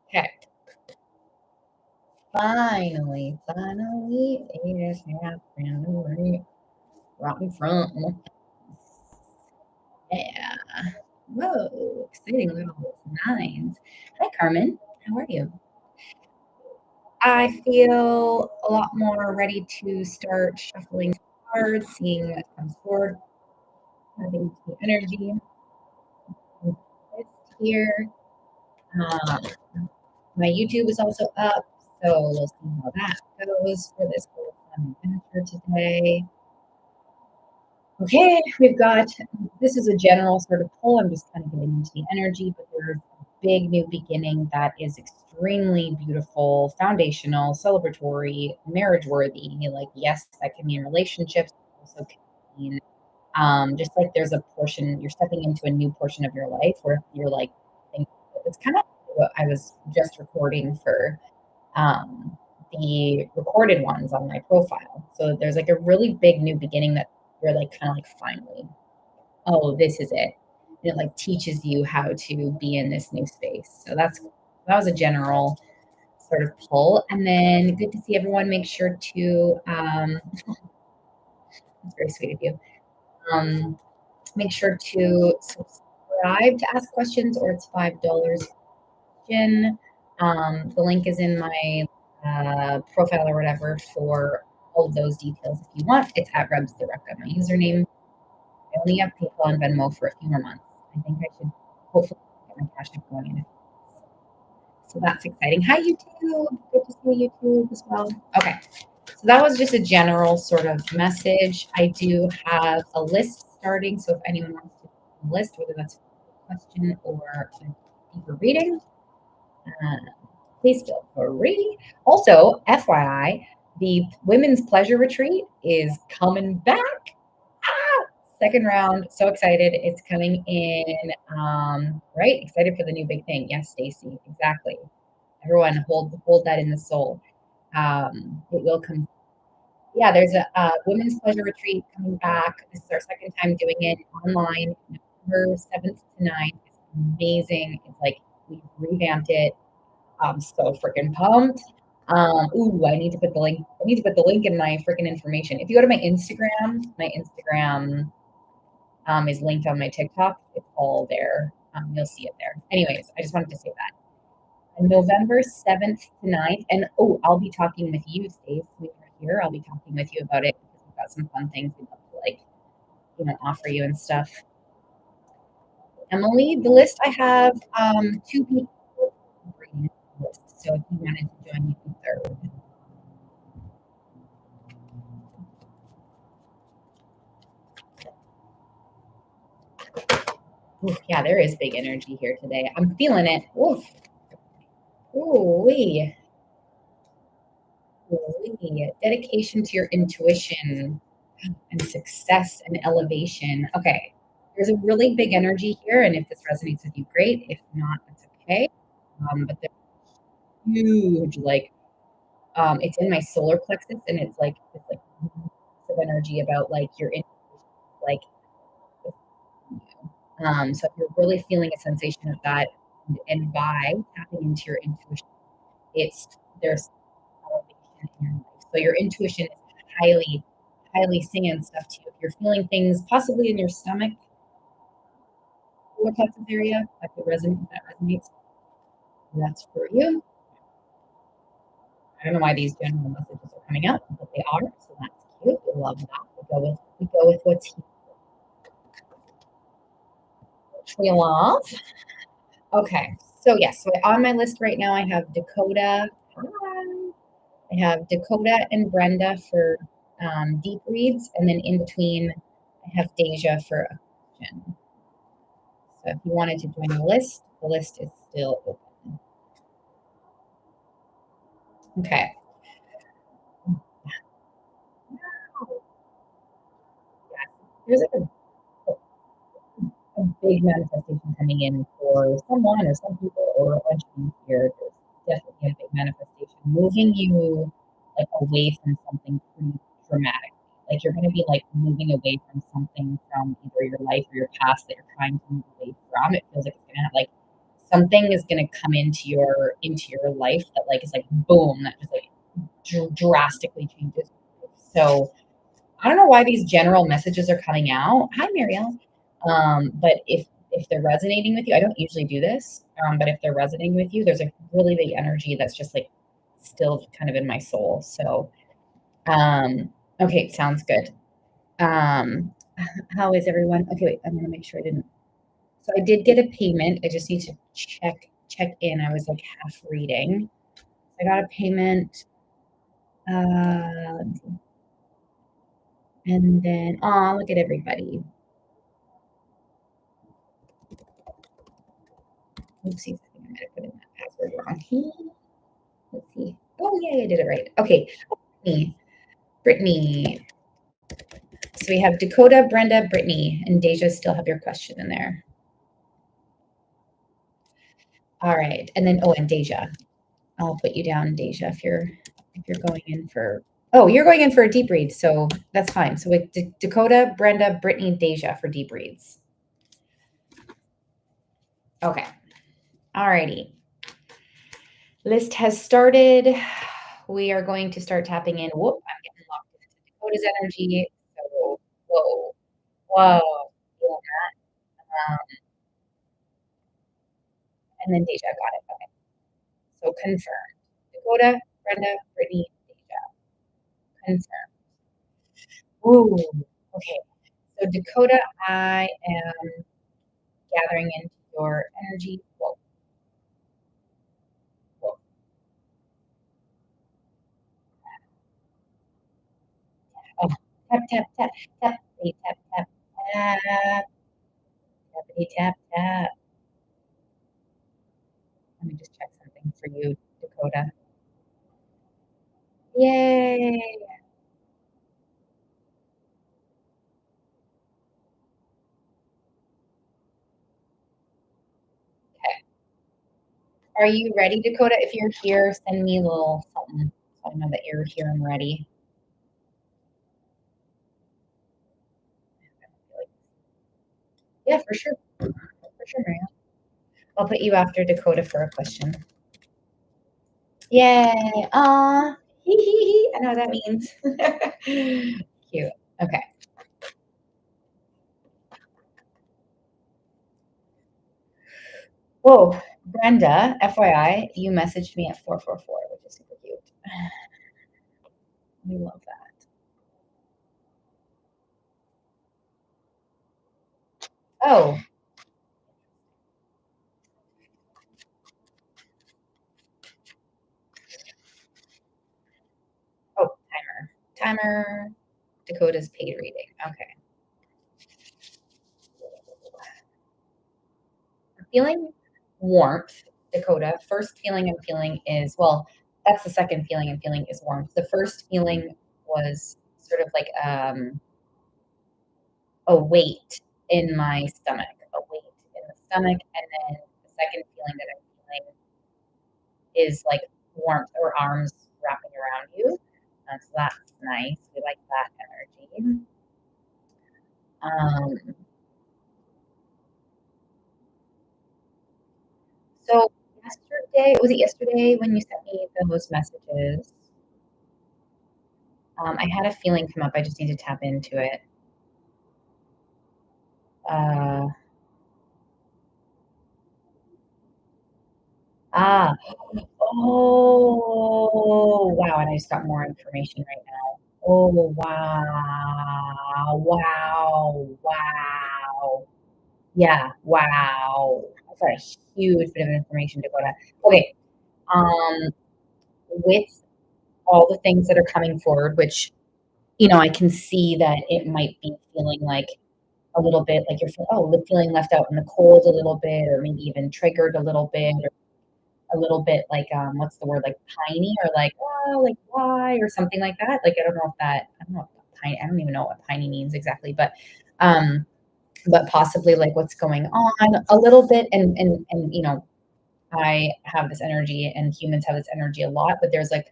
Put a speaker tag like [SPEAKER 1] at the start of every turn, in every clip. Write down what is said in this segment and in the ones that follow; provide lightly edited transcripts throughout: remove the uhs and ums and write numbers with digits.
[SPEAKER 1] Okay. Finally, it is happening right in front. Yeah. Whoa, exciting little nines. Hi, Carmen. How are you? I feel a lot more ready to start shuffling cards, seeing what comes forward, having the energy list here. Um, my YouTube is also up, so we'll see how that goes for this little fun adventure today. Okay, we've got this is a general sort of pull. I'm just kind of getting into the energy, but there's a big new beginning that is extremely beautiful, foundational, celebratory, marriage worthy. Like, yes, that can mean relationships, also can mean just like there's a portion you're stepping into a new portion of your life where you're like, it's kind of what I was just recording for um, the recorded ones on my profile. So there's like a really big new beginning that you're like kind of like finally, oh, this is it. And it like teaches you how to be in this new space. So that was a general sort of pull. And then good to see everyone. Make sure to it's very sweet of you. Make sure to subscribe to ask questions, or it's $5. The link is in my profile or whatever for all of those details if you want. It's at Rebs the Recca, my username. I only have PayPal and Venmo for a few more months. I think I should hopefully get my cash app going in. So that's exciting. Hi, YouTube. Good to see YouTube as well. Okay. So that was just a general sort of message. I do have a list starting. So if anyone wants to list, whether that's a question or a deeper reading, please feel free. Also, FYI, the Women's Pleasure Retreat is coming back. Ah, second round. So excited. It's coming in. Right? Excited for the new big thing. Yes, Stacy. Exactly. Everyone hold that in the soul. It will come. Yeah, there's a women's pleasure retreat coming back. This is our second time doing it online, November 7th to 9th. It's amazing. It's like we've revamped it. I'm so freaking pumped. I need to put the link. I need to put the link in my freaking information. If you go to my Instagram is linked on my TikTok. It's all there. You'll see it there. Anyways, I just wanted to say that. And November 7th to 9th. And I'll be talking with you, Stace, when you're here. I'll be talking with you about it because we've got some fun things we'd love to offer you and stuff. Emily, the list I have two people reading the list. So if you wanted to join, you can third. Oof, yeah, there is big energy here today. I'm feeling it. Oof. Ooh, wee. Dedication to your intuition and success and elevation. Okay. There's a really big energy here. And if this resonates with you, great. If not, that's okay. But there's huge, it's in my solar plexus and it's like this like massive energy about like your intuition, like so if you're really feeling a sensation of that, and by tapping into your intuition, it's there's elevation in your life. So your intuition is highly, highly singing stuff to you. If you're feeling things possibly in your stomach, solar plexus area, that resonates, that's for you. I don't know why these general messages are coming out, but they are, so that's cute. We love that. We go with what's here. Which we love. Okay, so yes, so on my list right now I have Dakota. I have Dakota and Brenda for deep reads, and then in between I have Deja for a question. So if you wanted to join the list is still open. Okay. There's like a big manifestation coming in for someone or some people or a bunch of you here. There's definitely a big manifestation moving you like away from something pretty dramatic. Like you're going to be like moving away from something from either your life or your past that you're trying to move away from. It feels like it's gonna like something is gonna come into your life that like is like boom, that just like drastically changes. So I don't know why these general messages are coming out. Hi, Marielle. But if they're resonating with you, I don't usually do this, but if they're resonating with you, there's a really big energy that's just like still kind of in my soul. So, okay, sounds good. Um, how is everyone? Okay, wait, I'm gonna make sure I didn't. So I did get a payment. I just need to check in. I was like half reading. I got a payment. Let me see. And then, oh, look at everybody. Oopsies, I think I might have put in that password wrong. Let's see. Oh, yeah, I did it right. Okay. Brittany. So we have Dakota, Brenda, Brittany, and Deja still have your question in there. All right. And then, oh, and Deja. I'll put you down, Deja, if you're going in for, oh, you're going in for a deep read. So that's fine. So with Dakota, Brenda, Brittany, Deja for deep reads. Okay. All righty. List has started. We are going to start tapping in. Whoop, I'm getting locked into Dakota's energy. So, whoa. Feel that. And then Deja got it. Okay. So confirmed. Dakota, Brenda, Brittany, Deja. Confirmed. Ooh. Okay. So Dakota, I am gathering into your energy. Whoa. Whoa. Oh. Tap, tap, tap, tap, tap, tap, tap, tap, tappity, tap, tap. Let me just check something for you, Dakota. Yay. Okay. Are you ready, Dakota? If you're here, send me a little something so I know that you're here and ready. Yeah, for sure. For sure, Maria. I'll put you after Dakota for a question. Yay. Aw. Hee hee hee. I know what that means. Cute. Okay. Whoa. Brenda, FYI, you messaged me at 444, which is super cute. We love that. Oh. Oh, timer. Timer. Dakota's paid reading. Okay. I'm feeling warmth, Dakota. First feeling I'm feeling is, well, that's the second feeling I'm feeling is warmth. The first feeling was sort of like a weight in my stomach, a weight in the stomach. And then the second feeling that I'm feeling is like warmth or arms wrapping around you. So that's nice. We like that energy. Um, so yesterday, was it yesterday when you sent me those messages? I had a feeling come up. I just need to tap into it. Uh, ah, oh, wow. And I just got more information right now. Oh, wow. Wow. Wow. Yeah. Wow. That's a huge bit of information to go to. Okay. Um, with all the things that are coming forward, which, I can see that it might be feeling like a little bit like you're feeling left out in the cold a little bit, or maybe even triggered a little bit, or a little bit like, what's the word, like piney, or like, oh, like why, or something like that. Like, I don't know if piney, I don't even know what piney means exactly, but possibly like what's going on a little bit. And, I have this energy and humans have this energy a lot, but there's like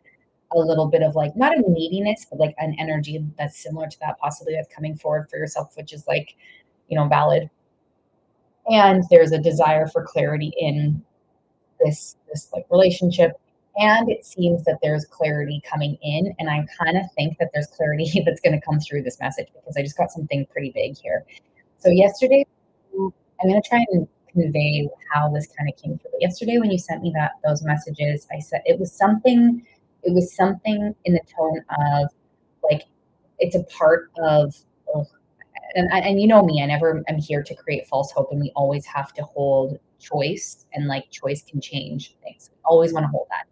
[SPEAKER 1] a little bit of like, not a neediness, but like an energy that's similar to that, possibly that's coming forward for yourself, which is like, valid. and there's a desire for clarity in this like relationship, and it seems that there's clarity coming in, and I kind of think that there's clarity that's going to come through this message because I just got something pretty big here. So yesterday, I'm going to try and convey how this kind of came through. Yesterday, when you sent me those messages, I said it was something. It was something in the tone of like it's a part of. And you know me, I never am here to create false hope, and we always have to hold choice, and like choice can change things. We always want to hold that.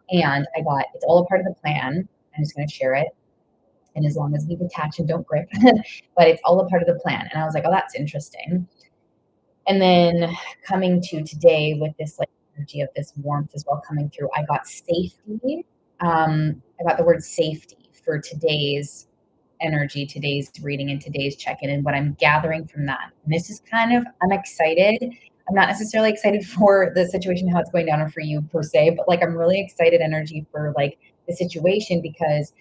[SPEAKER 1] And I got it's all a part of the plan. I'm just going to share it, and as long as we detach and don't grip, but it's all a part of the plan. And I was like, oh, that's interesting. And then coming to today with this like energy of this warmth as well coming through, I got safety. I got the word safety for today's energy, today's reading, and today's check-in, and what I'm gathering from that. And this is kind of, I'm excited. I'm not necessarily excited for the situation, how it's going down, or for you per se, but like I'm really excited energy for like the situation because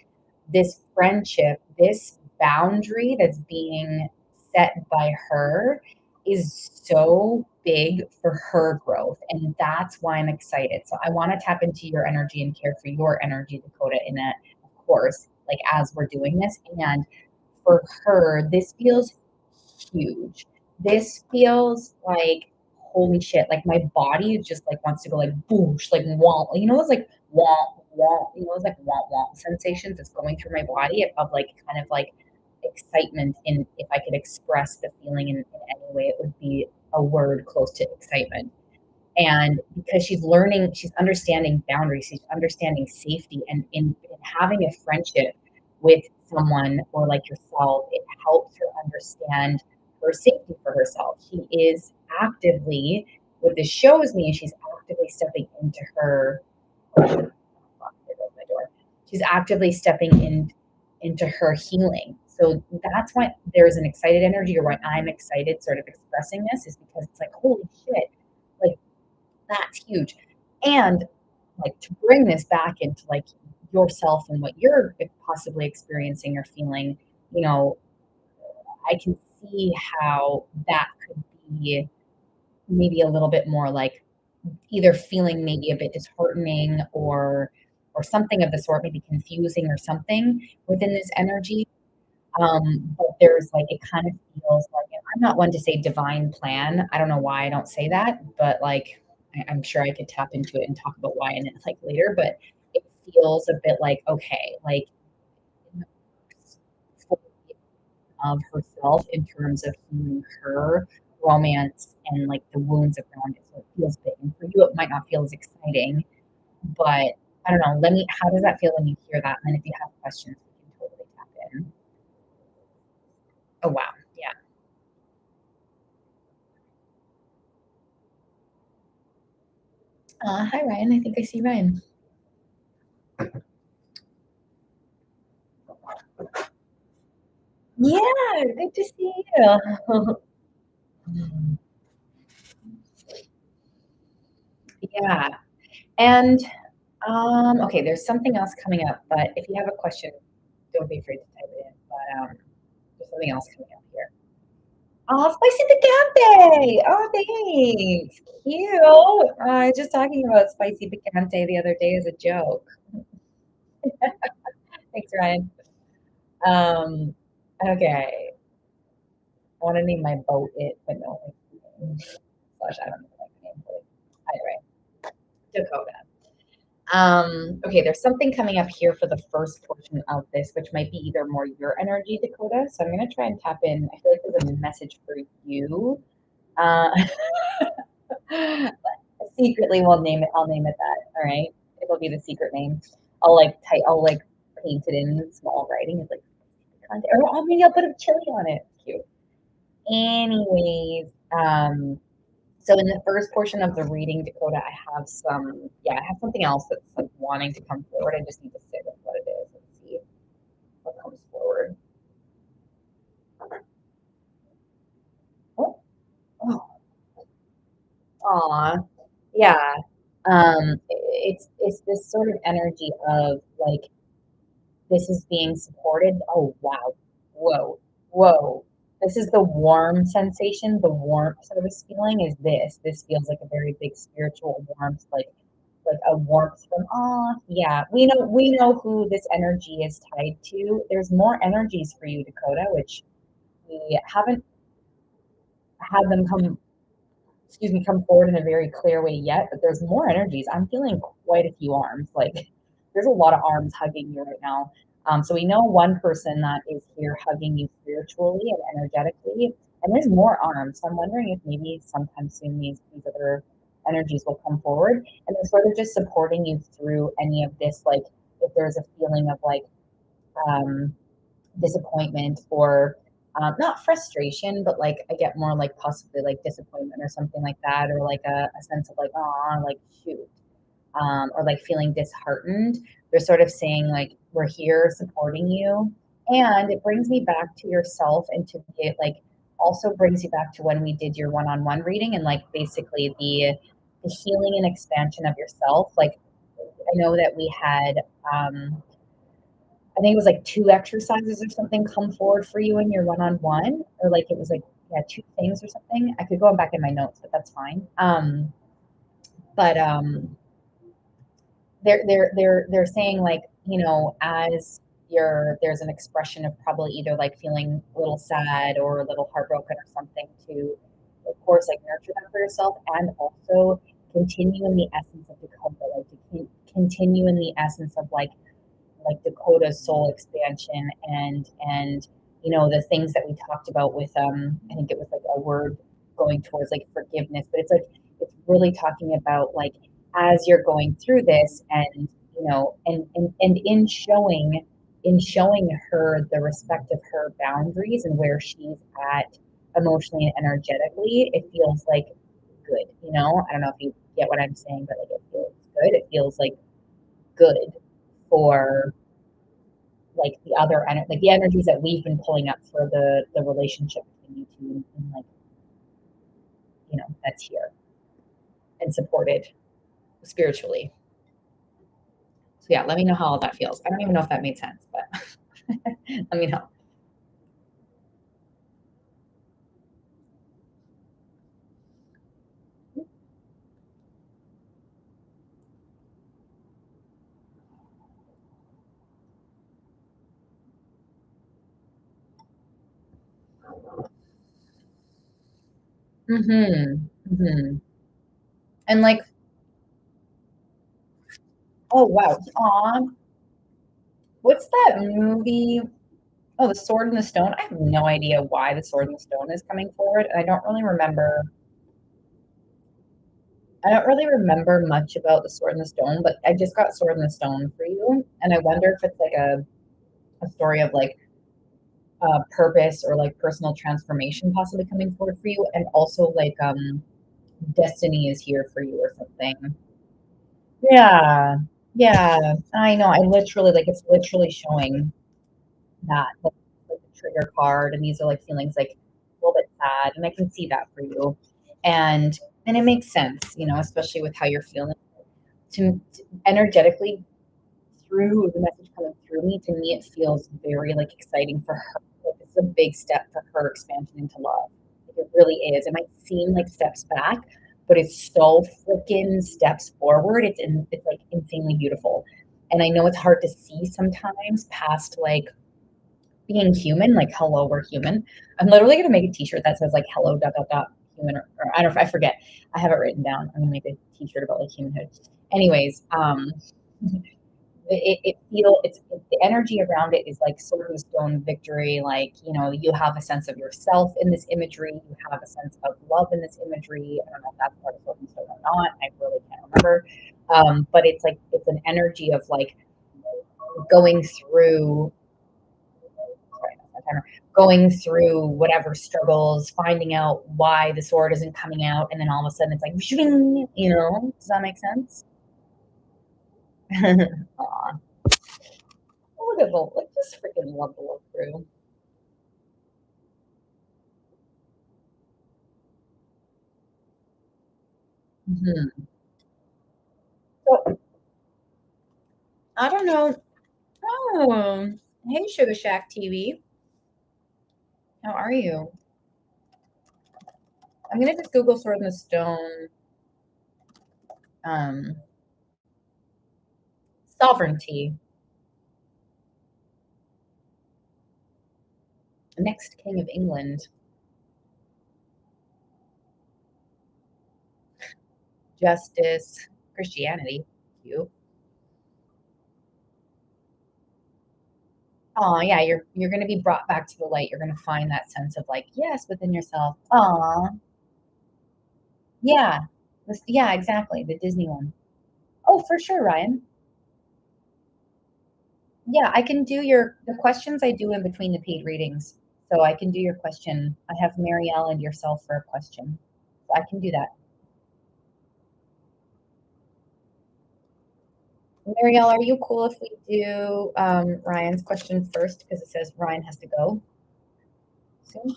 [SPEAKER 1] this friendship, this boundary that's being set by her is so big for her growth. And that's why I'm excited. So I want to tap into your energy and care for your energy, Dakota, in that, of course, like as we're doing this. And for her, this feels huge. This feels like holy shit. Like my body just like wants to go like boosh, like womp. You know, it's like womp womp. You know, it's like womp womp sensations that's going through my body of like kind of like excitement. In if I could express the feeling in any way, it would be a word close to excitement. And because she's learning, she's understanding boundaries, she's understanding safety, and in having a friendship with someone or like yourself, it helps her understand her safety for herself. She is actively, what this shows me is she's actively stepping into her, oh, shit, fuck, there goes my door. She's actively stepping into her healing. So that's why there's an excited energy, or why I'm excited sort of expressing this, is because it's like, holy shit, like that's huge. And like to bring this back into like yourself and what you're possibly experiencing or feeling, you know, I can see how that could be maybe a little bit more like either feeling maybe a bit disheartening or something of the sort, maybe confusing or something within this energy. But there's like it kind of feels like, and I'm not one to say divine plan. I don't know why I don't say that, but like I'm sure I could tap into it and talk about why in it like later. But it feels a bit like okay, like in the of herself in terms of healing her romance and like the wounds around it. So it feels big. And for you, it might not feel as exciting, but I don't know. Let me. How does that feel when you hear that? And then if you have questions, we can totally tap in. Oh wow, yeah. Hi Ryan. I think I see Ryan. Yeah, good to see you. Yeah. And okay, there's something else coming up, but if you have a question, don't be afraid to type it in. But there's something else coming up here. Oh, spicy picante. Oh, thanks. Cute. I was just talking about spicy picante the other day as a joke. Thanks, Ryan. Um, okay. I want to name my boat it, but no. Gosh, I don't know what my name for it. Anyway, Dakota. Okay, there's something coming up here for the first portion of this, which might be either more your energy, Dakota. So I'm going to try and tap in. I feel like there's a message for you. Uh, secretly, we'll name it. I'll name it that. All right, it'll be the secret name. I'll like paint it in small writing. It's like content, or maybe I'll put a chili on it. Cute. Anyways, so in the first portion of the reading, Dakota, I have something else that's like wanting to come forward. I just need to sit with what it is and see what comes forward. Oh, oh, aw, yeah. It's this sort of energy of like this is being supported. Oh wow, whoa, whoa. This is the warm sensation, the warmth of this feeling is this. This feels like a very big spiritual warmth, like a warmth from, oh yeah, we know who this energy is tied to. There's more energies for you, Dakota, which we haven't had them come, excuse me, come forward in a very clear way yet, but there's more energies. I'm feeling quite a few arms. Like there's a lot of arms hugging you right now. So we know one person that is here hugging you spiritually and energetically, and there's more arms. So I'm wondering if maybe sometime soon these other energies will come forward and they're sort of just supporting you through any of this. Like if there's a feeling of like um, disappointment or not frustration, but like I get more like possibly like disappointment or something like that, or like a sense of like, oh, like shoot, or like feeling disheartened. They're sort of saying like, we're here supporting you. And it brings me back to yourself and to it like also brings you back to when we did your one-on-one reading and like basically the healing and expansion of yourself. Like I know that we had I think it was like 2 exercises or something come forward for you in your one-on-one, or like it was like, yeah, 2 things or something. I could go back in my notes, but that's fine. But they're saying like, as there's an expression of probably either like feeling a little sad or a little heartbroken or something to, of course, like nurture that for yourself and also continue in the essence of Dakota, like to continue in the essence of like Dakota's soul expansion and the things that we talked about with I think it was like a word going towards like forgiveness, but it's like it's really talking about like as you're going through this and and in showing her the respect of her boundaries and where she's at emotionally and energetically, it feels like good. I don't know if you get what I'm saying, but like it feels good. It feels like good for like like the energies that we've been pulling up for the relationship between you two and like that's here and supported spiritually. So yeah, let me know how all that feels. I don't even know if that made sense, but let me know. Mm-hmm. Mm-hmm. And like, oh wow, aw, what's that movie? Oh, The Sword and the Stone. I have no idea why The Sword and the Stone is coming forward, and I don't really remember much about the Sword and the Stone, but I just got Sword and the Stone for you, and I wonder if it's like a story of like purpose or like personal transformation possibly coming forward for you, and also like destiny is here for you or something. Yeah, yeah, I know. I literally like it's literally showing that like the trigger card, and these are like feelings like a little bit sad, and I can see that for you, and it makes sense, especially with how you're feeling to energetically through the message coming through me, to me, it feels very like exciting for her. Like it's a big step for her expansion into love. Like it really is. It might seem like steps back, but it's so freaking steps forward. It's like insanely beautiful. And I know it's hard to see sometimes past like being human, like hello, we're human. I'm literally gonna make a t-shirt that says like hello dot dot dot human or I don't I forget. I have it written down. I'm gonna make a t-shirt about like humanhood. Anyways, it's the energy around it is like sword and stone victory. Like you have a sense of yourself in this imagery, you have a sense of love in this imagery. I don't know if that's part of sword and stone or not, I really can't remember. But it's like it's an energy of like going through, sorry, that's my timer, going through whatever struggles, finding out why the sword isn't coming out, and then all of a sudden it's like does that make sense? Aw, look at the like just freaking love the look through. Mhm. So, I don't know. Oh, hey, Sugar Shack TV. How are you? I'm gonna just Google Sword in the Stone um, sovereignty. Next King of England. Justice. Christianity. You. Oh yeah, you're gonna be brought back to the light. You're gonna find that sense of like, yes, within yourself. Aw. Yeah. Yeah, exactly. The Disney one. Oh, for sure, Ryan. Yeah, I can do the questions I do in between the paid readings. So I can do your question. I have Marielle and yourself for a question. So I can do that. Marielle, are you cool if we do Ryan's question first? Because it says Ryan has to go soon.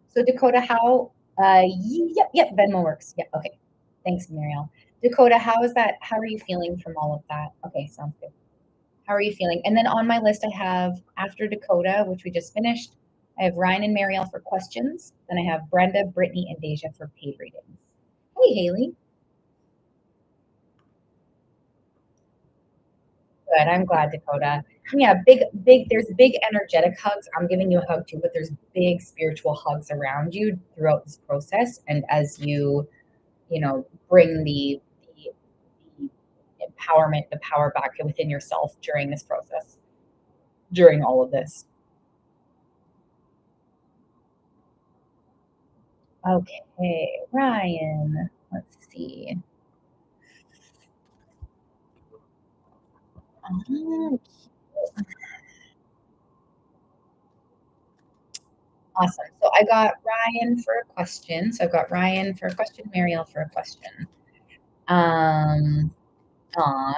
[SPEAKER 1] So Dakota, how yep, Venmo works. Yep, okay. Thanks, Marielle. Dakota, how is that? How are you feeling from all of that? Okay, sounds good. How are you feeling? And then on my list, I have after Dakota, which we just finished, I have Ryan and Marielle for questions. Then I have Brenda, Brittany, and Deja for paid readings. Hey, Haley. Good. I'm glad, Dakota. Yeah, there's big energetic hugs. I'm giving you a hug too, but there's big spiritual hugs around you throughout this process. And as bring the empowerment, the power back within yourself during this process, during all of this. Okay, Ryan, let's see. Um, Awesome. So I got Ryan for a question. So I've got Ryan for a question, Marielle for a question. Um, aw,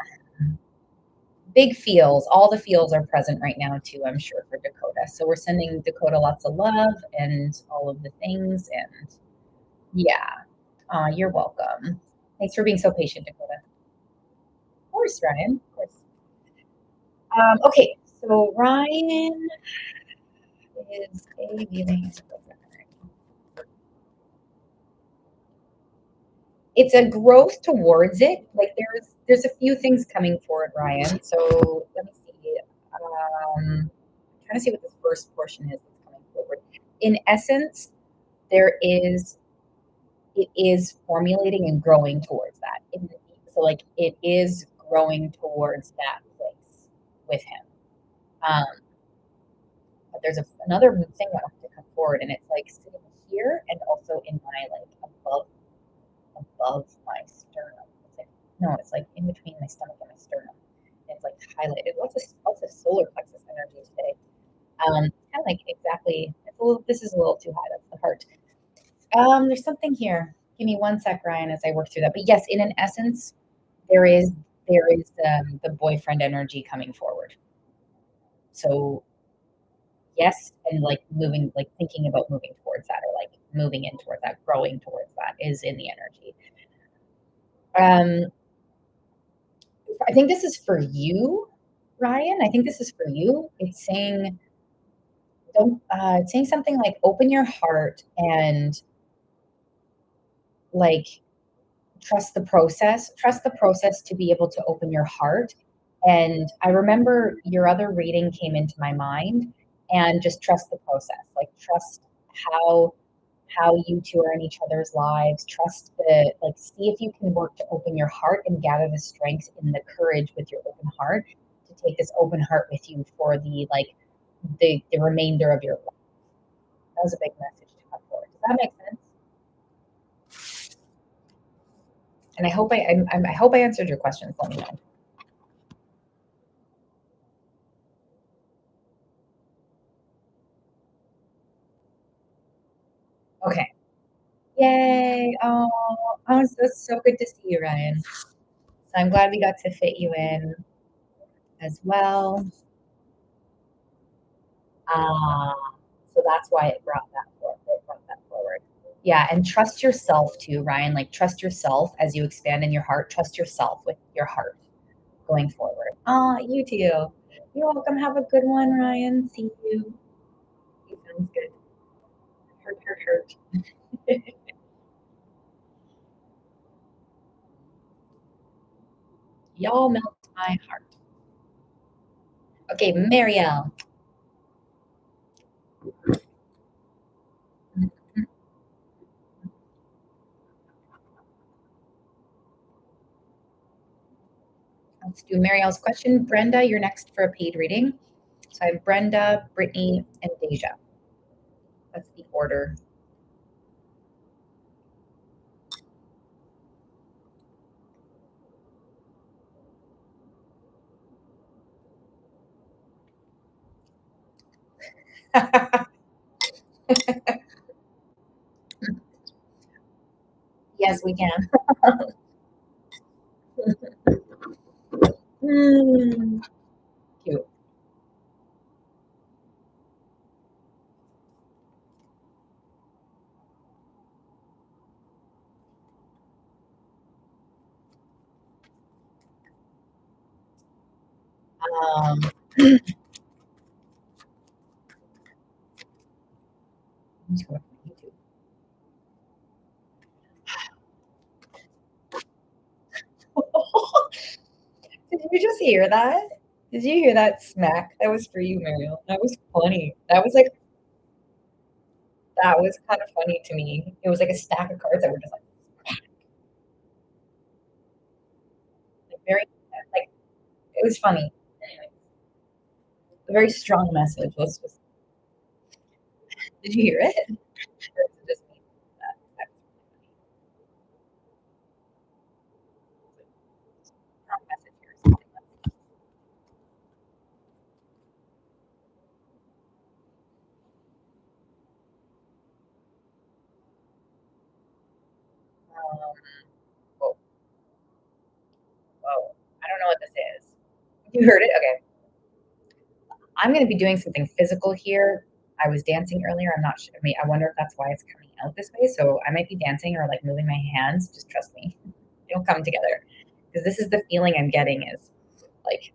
[SPEAKER 1] big feels. All the feels are present right now too, I'm sure, for Dakota. So we're sending Dakota lots of love and all of the things. And yeah, you're welcome. Thanks for being so patient, Dakota. Of course, Ryan. Of course. Okay, so Ryan is a viewing. It's a growth towards it. Like there's a few things coming forward, Ryan. So let me see. Trying to see what this first portion is that's coming forward. In essence, there is it is formulating and growing towards that. So like it is growing towards that place with him. Um, but there's another thing that wants to come forward, and it's like sitting here and also in my like above my sternum. It's like no, it's like in between my stomach and my sternum. And it's like highlighted. Lots of solar plexus energy today. Kind of like exactly. This is a little too high. That's the heart. There's something here. Give me one sec, Ryan, as I work through that. But yes, in an essence, there is the boyfriend energy coming forward. So yes, and like moving, like thinking about moving towards that, or like moving in towards that, growing towards that is in the energy. Um, I think this is for you, Ryan. I think this is for you. It's saying don't. It's saying something like open your heart and like trust the process to be able to open your heart. And I remember your other reading came into my mind, and just trust the process, like trust how you two are in each other's lives, trust the like see if you can work to open your heart and gather the strength and the courage with your open heart to take this open heart with you for the remainder of your life. That was a big message to come forward. Does that make sense? And I hope I answered your questions. Let me know. Okay. Yay. Oh, it's so good to see you, Ryan. So I'm glad we got to fit you in as well. Uh, so that's why it brought that forward. Yeah, and trust yourself too, Ryan. Like trust yourself as you expand in your heart. Trust yourself with your heart going forward. You too. You're welcome. Have a good one, Ryan. See you. Sounds good. Hurt, hurt. Y'all melt my heart. Okay, Marielle. Let's do Marielle's question. Brenda, you're next for a paid reading. So I have Brenda, Brittany, and Deja. That's the order. Yes, we can. Mm, cute. Um, I'm just going to YouTube. Did you just hear that? Did you hear that smack? That was for you, Mariel. That was funny. That was kind of funny to me. It was like a stack of cards that were just like very like it was funny. Anyway, a very strong message. Let's just did you hear it? Or is it just me? That's strong message here or something. Um, whoa, whoa. I don't know what this is. You heard it? Okay. I'm going to be doing something physical here. I was dancing earlier. I'm not sure. I mean, I wonder if that's why it's coming out this way. So I might be dancing or like moving my hands. Just trust me. It'll come together. Because this is the feeling I'm getting is like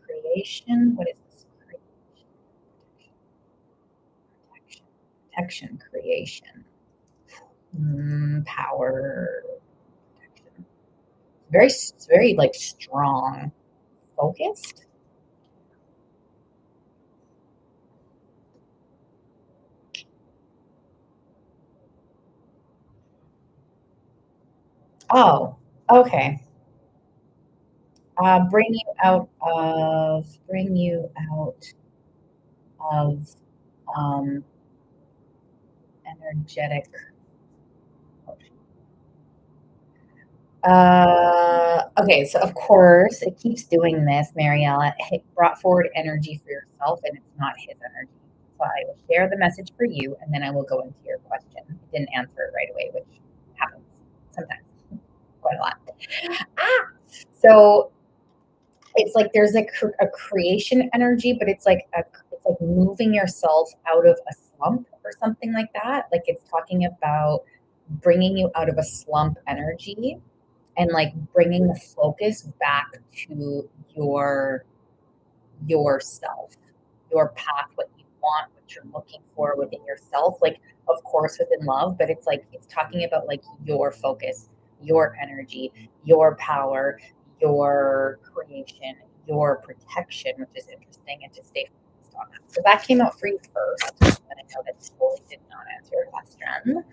[SPEAKER 1] creation. What is this? Protection, protection, creation, power, protection. Very like strong, focused. Oh, okay. Bring you out of um, energetic. Okay, so of course it keeps doing this, Mariella. It brought forward energy for yourself, and it's not his energy. So I will share the message for you, and then I will go into your question. It didn't answer it right away, which happens sometimes, quite a lot. Ah, so it's like there's a creation energy, but it's like moving yourself out of a slump or something like that. Like it's talking about bringing you out of a slump energy and like bringing the focus back to yourself, your path, what you want, what you're looking for within yourself. Like, of course, within love, but it's like it's talking about like your focus, your energy, your power, your creation, your protection, which is interesting, and to stay focused on that. So that came out for you first. And I know that totally did not answer your question.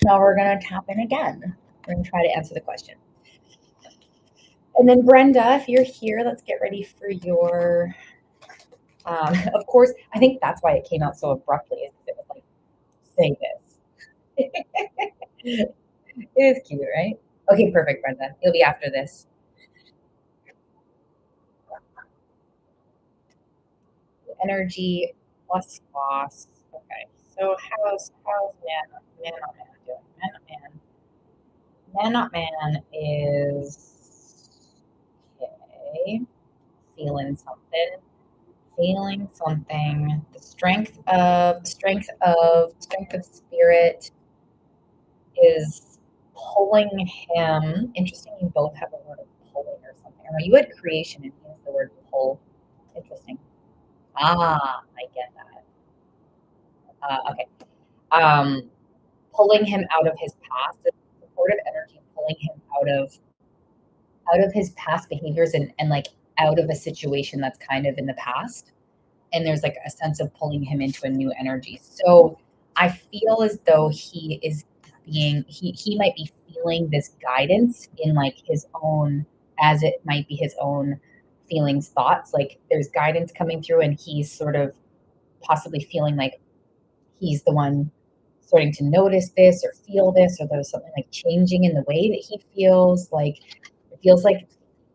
[SPEAKER 1] Now we're going to tap in again. We're going to try to answer the question. And then Brenda, if you're here, let's get ready for your. Of course, I think that's why it came out so abruptly. Is because it was like, say this. It is cute, right? Okay, perfect, Brenda. You'll be after this. Energy plus loss. Okay, so how's man not man doing? Man not man is okay. Feeling something. Feeling something. The strength of spirit is pulling him. Interesting, you both have the word of pulling or something. Or you had creation and he has the word pull. Interesting. I get that. Okay. Um, Pulling him out of his past, the supportive energy pulling him out of his past behaviors and like out of a situation that's kind of in the past. And there's like a sense of pulling him into a new energy. So I feel as though he might be feeling this guidance in like his own, as it might be his own feelings, thoughts. Like there's guidance coming through, and he's sort of possibly feeling like he's the one starting to notice this or feel this, or there's something like changing in the way that he feels. Like it feels like,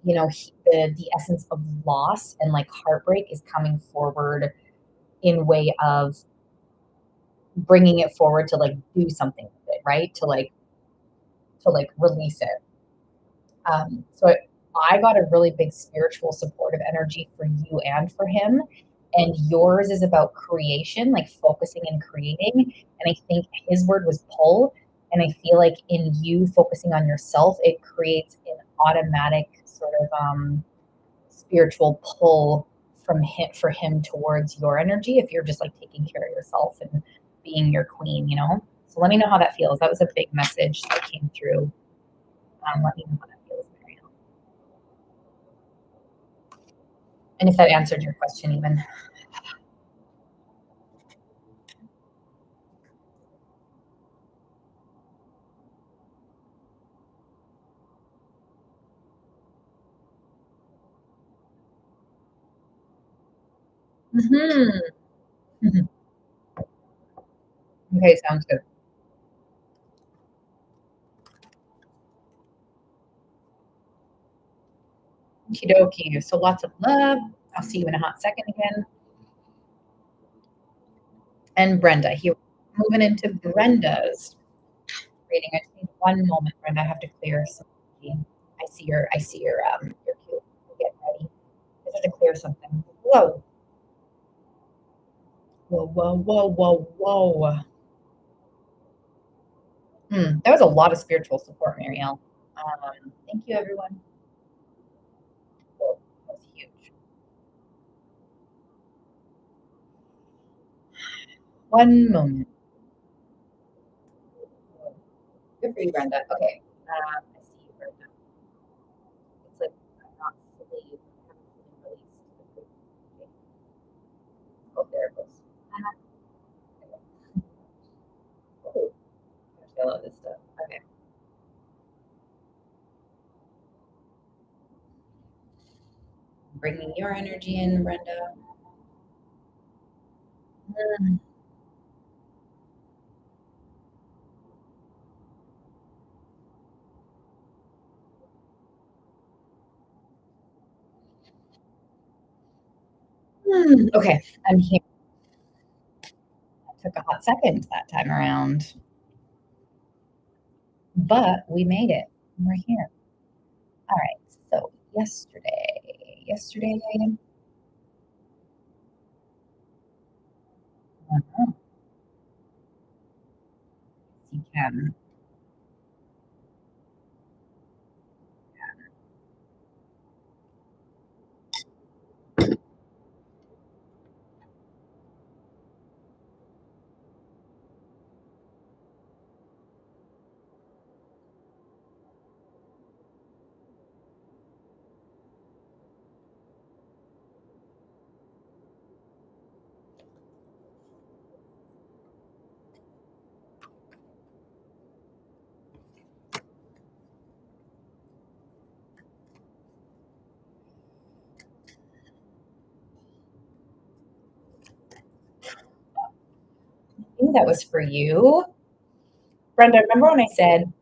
[SPEAKER 1] the essence of loss and like heartbreak is coming forward in way of bringing it forward to like do something with it, right? To like release it. So I got a really big spiritual supportive energy for you and for him. And yours is about creation, like focusing and creating. And I think his word was pull. And I feel like in you focusing on yourself, it creates an automatic sort of spiritual pull from him for him towards your energy if you're just like taking care of yourself and being your queen. So let me know how that feels. That was a big message that came through. Let me know how that feels, Marianne. And if that answered your question, even. Hmm. Okay, sounds good. Okie dokie. So lots of love. I'll see you in a hot second again. And Brenda, here, moving into Brenda's reading. I just need one moment, Brenda. I have to clear some. I see your cue. Get ready. I have to clear something. Whoa, whoa, whoa, whoa, whoa, whoa. That was a lot of spiritual support, Marielle. Thank you, everyone. Whoa, that was huge. One moment. Good for you, Brenda. Okay. I see you, Brenda. It's like I'm not fully, I haven't fully released. Okay. Oh, there it goes. Oh, I love this stuff. Okay. Bringing your energy in, Brenda. Mm. Okay, I'm here. It took a hot second that time around, but we made it. We're here. All right. So yesterday, uh-huh, you can. I knew that was for you, Brenda. Remember when I said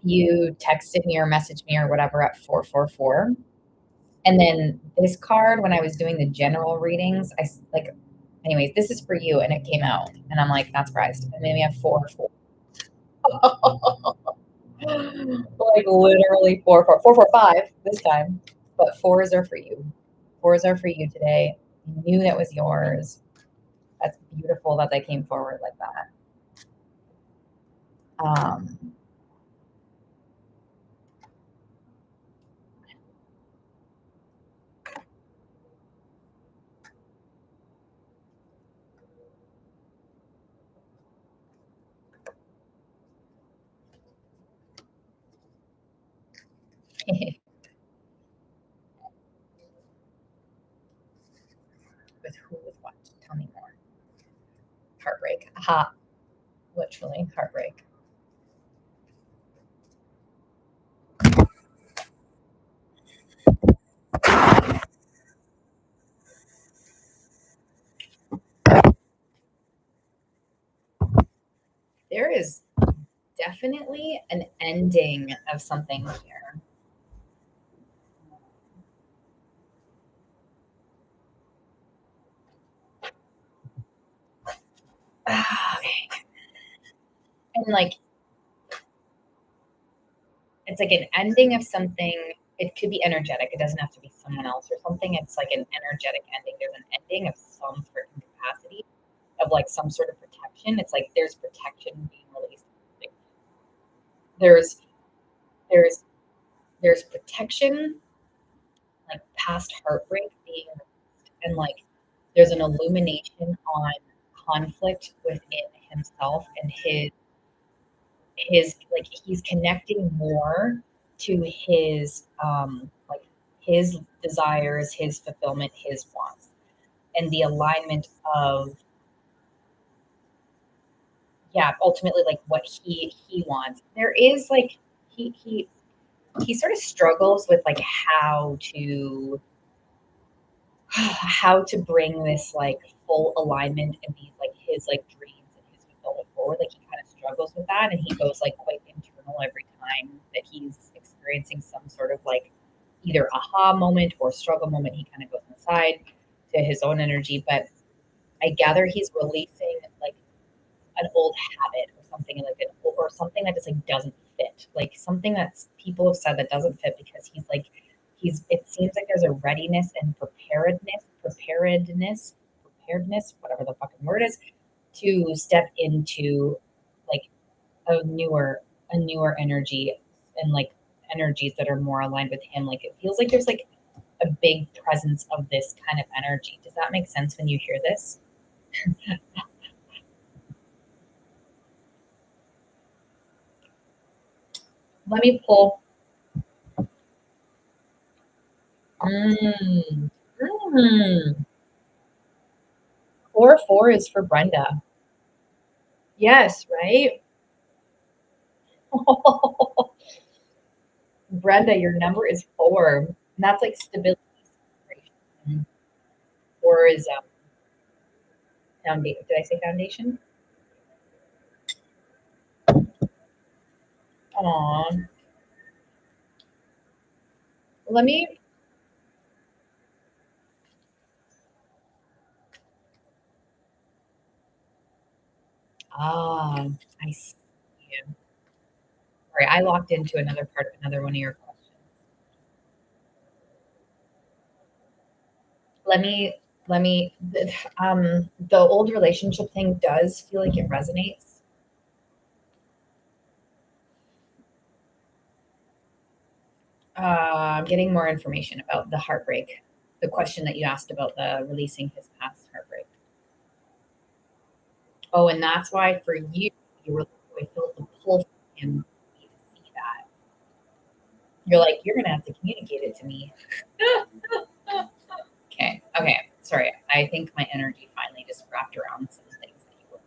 [SPEAKER 1] you texted me or messaged me or whatever at 444? And then this card, when I was doing the general readings, like, anyways, this is for you, and it came out, and I'm like not surprised. And then we have 4 4. Like literally 4 4 4 4 5 this time, but fours are for you. Fours are for you today. I knew that was yours. That's beautiful that they came forward like that. Um, With who, with what? Tell me more. Heartbreak. Aha. Literally, heartbreak. There is definitely an ending of something here. Okay. And like, it's like an ending of something. It could be energetic. It doesn't have to be someone else or something. It's like an energetic ending. There's an ending of some freaking capacity of like some sort of protection. It's like there's protection being released. Like, there's there's there's protection, like past heartbreak being released, and like there's an illumination on conflict within himself and his like he's connecting more to his like his desires, his fulfillment, his wants, and the alignment of, yeah, ultimately like what he wants. There is like he sort of struggles with like how to bring this like full alignment and these like his like dreams and his fulfillment forward. Like he kind of struggles with that, and he goes like quite internal every time that he's experiencing some sort of like either aha moment or struggle moment. He kind of goes inside to his own energy, but I gather he's releasing like an old habit or something like it, or something that just like doesn't fit, like something that's people have said that doesn't fit, because he's like it seems like there's a readiness and preparedness, whatever the fucking word is, to step into like a newer energy, and like energies that are more aligned with him. Like it feels like there's like a big presence of this kind of energy. Does that make sense when you hear this? Let me pull. Mm. Mm. 4 is for Brenda. Yes, right? Brenda, your number is 4. And that's like stability. Celebration. 4 is foundation. Did I say foundation? Aw. Let me. Ah, I see. Sorry, I locked into another part of another one of your questions. Let me, the old relationship thing does feel like it resonates. I'm getting more information about the heartbreak, the question that you asked about the releasing his past heartbreak. Oh, and that's why for you, you were, I felt the pull from him to see that. You're like, you're gonna have to communicate it to me. Okay, okay. Sorry, I think my energy finally just wrapped around some things that you were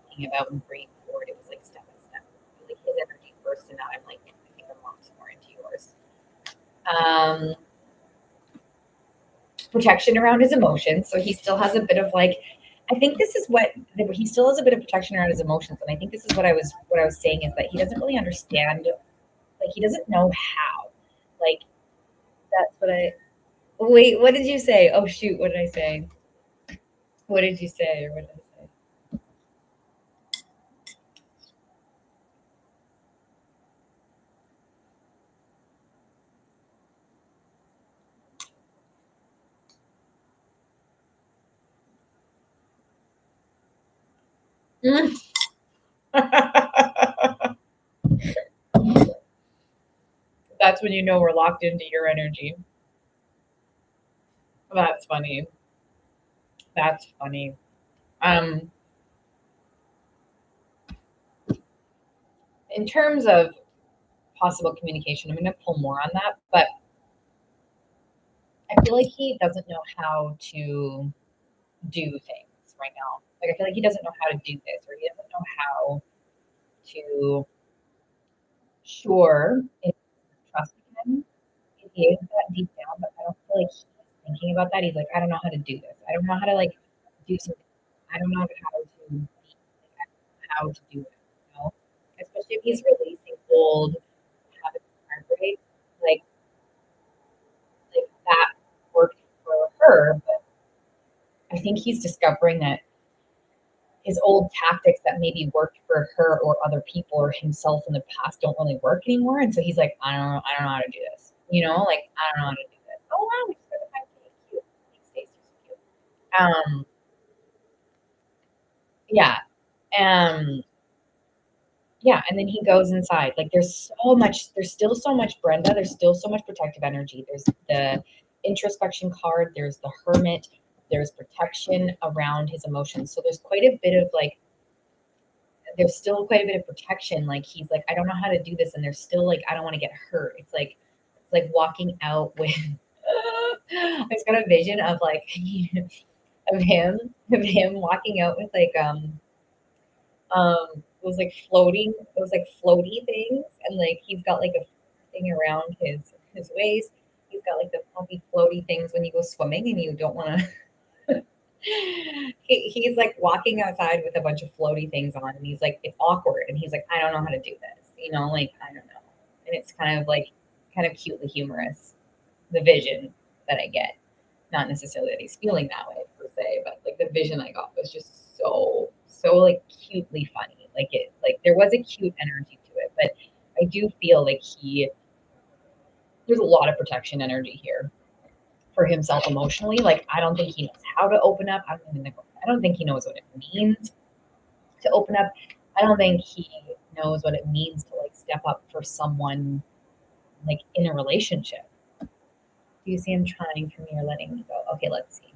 [SPEAKER 1] thinking about and bringing forward. It was like step by step. Like his energy first, and now I'm like, I think I'm locked more into yours. Um, Protection around his emotions. So he still has a bit of like, I think this is what he still has a bit of protection around his emotions, and I think this is what I was saying is that he doesn't really understand, like he doesn't know how, like that's what I. Wait, what did you say? Oh shoot, what did I say? What did you say? Or what did I say? That's when you know we're locked into your energy. That's funny. That's funny. Um, in terms of possible communication. I'm going to pull more on that, but I feel like he doesn't know how to do things right now. Like, I feel like he doesn't know how to do this, or he doesn't know how to sure if trusting him. He is that deep down, but I don't feel like he's thinking about that. He's like, I don't know how to do this. I don't know how to like do something. I don't know how to do it, you know? Especially if he's releasing old habits and heartbreak, like that worked for her, but I think he's discovering that his old tactics that maybe worked for her or other people or himself in the past don't really work anymore. And so he's like, I don't know how to do this. You know, like I don't know how to do this. Oh wow, we just got a 5K. Cute. Thanks, Stacey. So cute. Yeah. Um, yeah, and then he goes inside. Like there's still so much Brenda, there's still so much protective energy. There's the introspection card, there's the hermit, there's protection around his emotions. So there's quite a bit of like there's still quite a bit of protection. Like he's like, I don't know how to do this, and there's still like, I don't want to get hurt. It's like walking out with I just got a vision of like of him walking out with like it was like floating, it was like floaty things, and like he's got like a thing around his waist. He's got like the fluffy floaty things when you go swimming and you don't want to he's like walking outside with a bunch of floaty things on, and he's like, it's awkward, and he's like, I don't know how to do this, you know, like I don't know, and it's kind of cutely humorous, the vision that I get, not necessarily that he's feeling that way per se, but like the vision I got was just so like cutely funny, like there was a cute energy to it, but I do feel like there's a lot of protection energy here for himself emotionally. Like I don't think he knows how to open up. I don't think he knows what it means to open up. I don't think he knows what it means to like step up for someone like in a relationship. Do you see him trying for me or letting me go? Okay, let's see.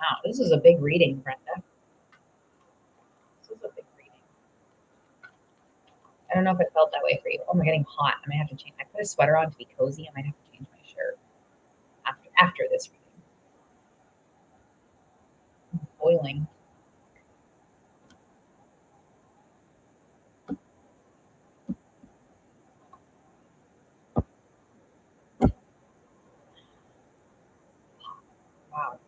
[SPEAKER 1] Wow, this is a big reading, Brenda. This is a big reading. I don't know if it felt that way for you. Oh, I'm getting hot. I might have to change. I put a sweater on to be cozy. I might have to change my shirt after this reading. It's boiling. Wow.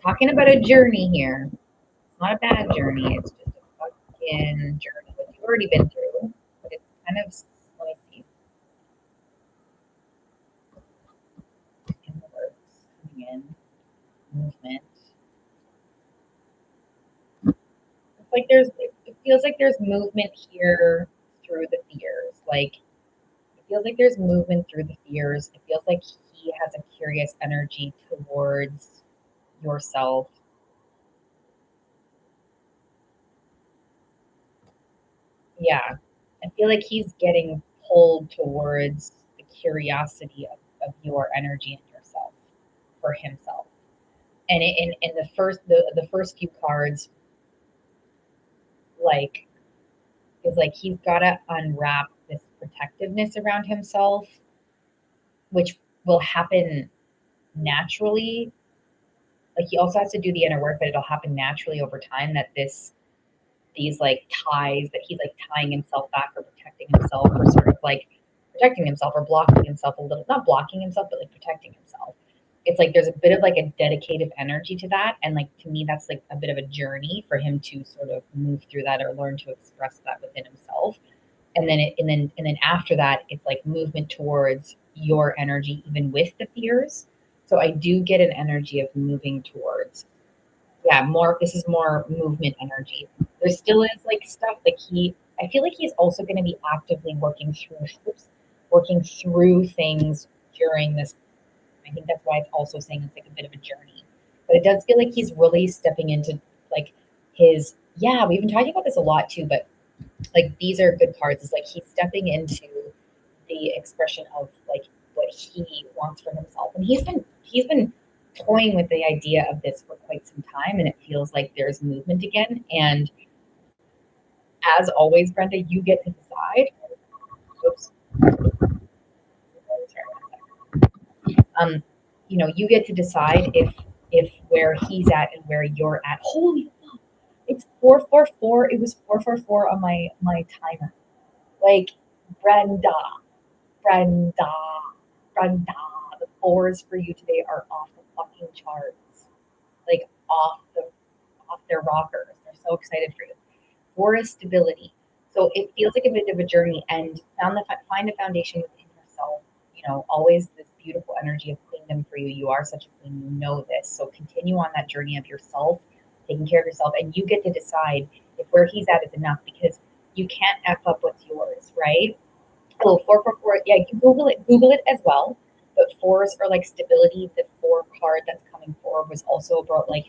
[SPEAKER 1] Talking about a journey here. It's not a bad journey. It's just a fucking journey that you've already been through. But it's kind of, let me see, in the works, coming in, movement. It's like it feels like there's movement here through the fears. Like, it feels like there's movement through the fears. It feels like he has a curious energy towards yourself. Yeah. I feel like he's getting pulled towards the curiosity of your energy and yourself for himself. And in the first few cards, like is like he's gotta unwrap this protectiveness around himself, which will happen naturally. Like he also has to do the inner work, but it'll happen naturally over time that these like ties that he's like tying himself back or protecting himself or sort of like protecting himself or blocking himself a little, not blocking himself, but like protecting himself. It's like there's a bit of like a dedicative energy to that. And like to me, that's like a bit of a journey for him to sort of move through that or learn to express that within himself. And then after that, it's like movement towards your energy, even with the fears. So I do get an energy of moving towards, yeah, more, this is more movement energy. There still is like stuff like I feel like he's also going to be actively working through things during this. I think that's why it's also saying it's like a bit of a journey, but it does feel like he's really stepping into like yeah, we've been talking about this a lot too, but like these are good cards. It's like he's stepping into the expression of like what he wants for himself, and he's been toying with the idea of this for quite quite some time, and it feels like there's movement again. And as always, Brenda, you get to decide. Oops. Um, you get to decide if where he's at and where you're at. Holy, it's 444. It was 444 on my timer. Like Brenda, Brenda, Brenda. The fours for you today are off the fucking charts. Like off their rockers. They're so excited for you. Four is stability. So it feels like a bit of a journey, and find a foundation within yourself. Always this beautiful energy of queendom for you. You are such a queen. You know this. So continue on that journey of yourself, taking care of yourself, and you get to decide if where he's at is enough, because you can't f up what's yours, right? Oh, 444. Yeah, you Google it as well. But fours are like stability. The four card that's coming forward was also about like,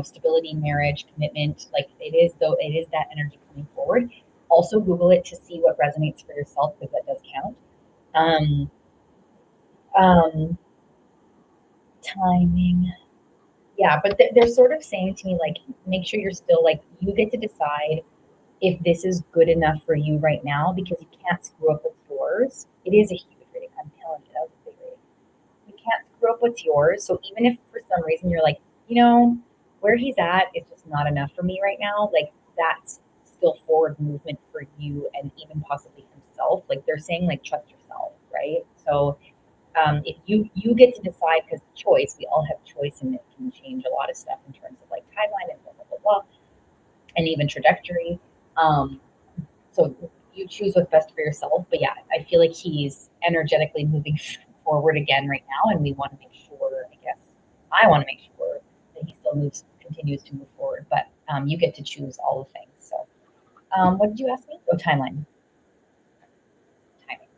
[SPEAKER 1] stability, marriage, commitment. Like it is that energy coming forward. Also Google it to see what resonates for yourself, because that does count. Um, um, timing. Yeah, but they're sort of saying to me, like, make sure you're still like, you get to decide if this is good enough for you right now, because you can't screw up what's yours. It is a huge rating. I'm telling you, that was a big rating. You can't screw up what's yours. So even if for some reason you're like, where he's at is just not enough for me right now, like that's still forward movement for you and even possibly himself. Like they're saying, like, trust yourself, right? So if you get to decide, because choice, we all have choice, and it can change a lot of stuff in terms of like timeline and blah blah blah, blah and even trajectory. Um, so you choose what's best for yourself. But yeah, I feel like he's energetically moving forward again right now, and we want to make sure. I guess I want to make sure that he still continues to move forward. But you get to choose all the things. So, what did you ask me? Oh, timeline. Timing.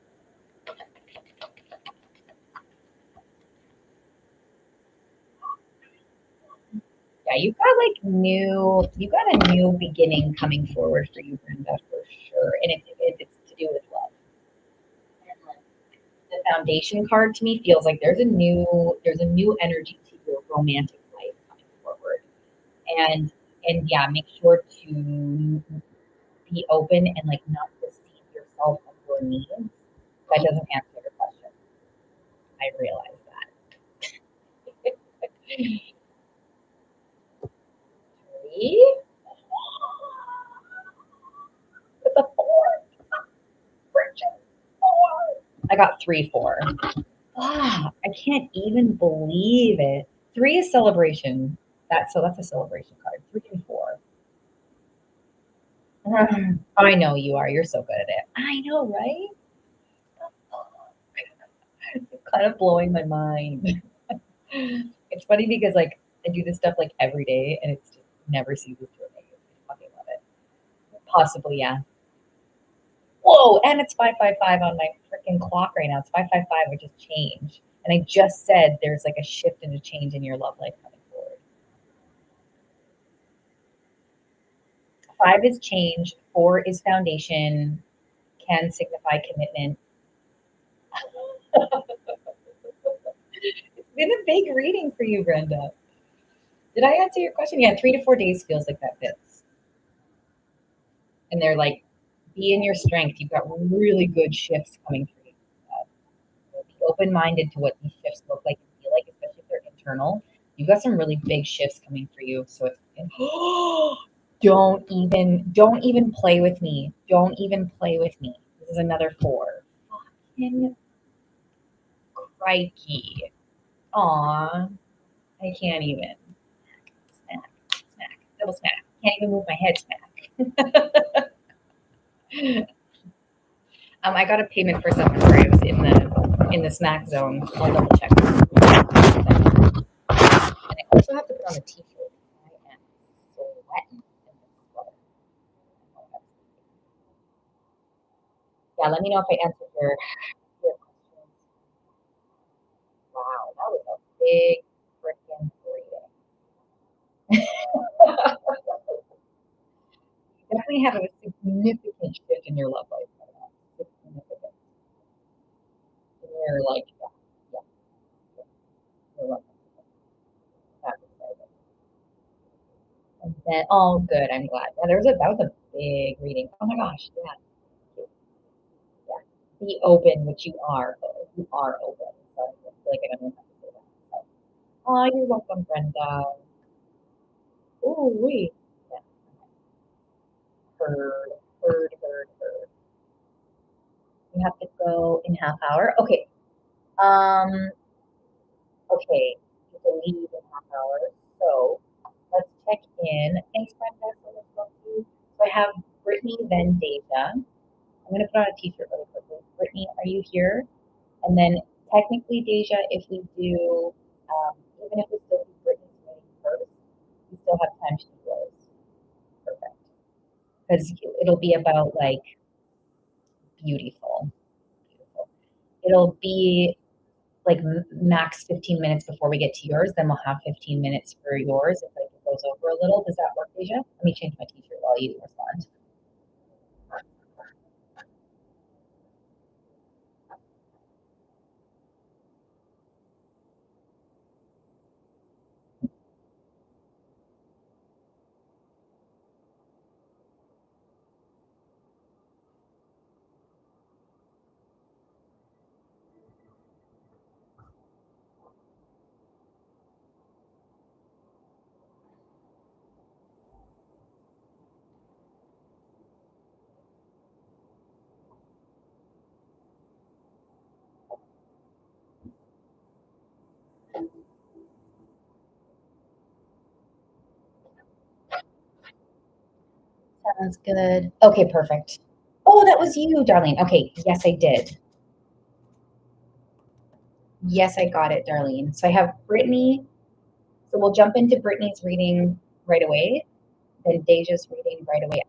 [SPEAKER 1] Yeah, you got a new beginning coming forward for you, Brenda, for sure, and it's to do with love. The foundation card to me feels like there's a new energy to your romantic life coming forward, and yeah, make sure to be open and like not deceive yourself of your needs. That doesn't answer your question. I realize that. Three with a four. Friction. Four. I got 3 4. I can't even believe it. Three is celebration. That's a celebration card. 3 and 4. I know you are. You're so good at it. I know, right? It's kind of blowing my mind. It's funny because like I do this stuff like every day, and it's just never ceases to amaze. I fucking love it. Possibly, yeah. Whoa, and it's 555 on my freaking clock right now. It's 555, which is change. And I just said there's like a shift and a change in your love life coming forward. 5 is change. 4 is foundation. Can signify commitment. It's been a big reading for you, Brenda. Did I answer your question? Yeah, 3 to 4 days feels like that fits. And they're like, be in your strength. You've got really good shifts coming through. Be open minded to what these shifts look like and feel like, especially if they're internal. You've got some really big shifts coming for you. So it's don't even play with me. Don't even play with me. This is another 4. Fucking crikey. Aw. I can't even. Smack. Smack. Double smack. Can't even move my head smack. I got a payment for someone where I was in the smack zone. I'll double check. And I also have to put on a t-shirt. I am sweating in this weather. Yeah, let me know if I answered your questions. Wow, that was a big freaking reading. Definitely have a significant shift in your love life right now. Significant. You're like, yeah, yeah, you're welcome. That's exciting. Then, oh, good. I'm glad. Yeah, that was a big reading. Oh my gosh. Yeah. Yeah. Be open, which you are. Though. You are open. So I feel like I don't know how to say that. So, oh, you're welcome, Brenda. Oh, wait. Yeah. Heard, heard. You have to go in half hour. Okay. Um, okay. You can leave in half hour. So let's check in. Thanks, Brenda, for this book too. So I have Brittany, then Deja. I'm gonna put on a t-shirt really quickly. Brittany, are you here? And then technically, Deja, if we do, even if we still do Brittany's name first, we still have time to do yours. Perfect. Because it'll be about like beautiful, beautiful. It'll be like max 15 minutes before we get to yours. Then we'll have 15 minutes for yours if like it goes over a little. Does that work, Deja? Let me change my t-shirt while you respond. Sounds good. Okay, perfect. Oh, that was you, Darlene. Okay, yes, I did. Yes, I got it, Darlene. So I have Brittany. So we'll jump into Brittany's reading right away, then Deja's reading right away.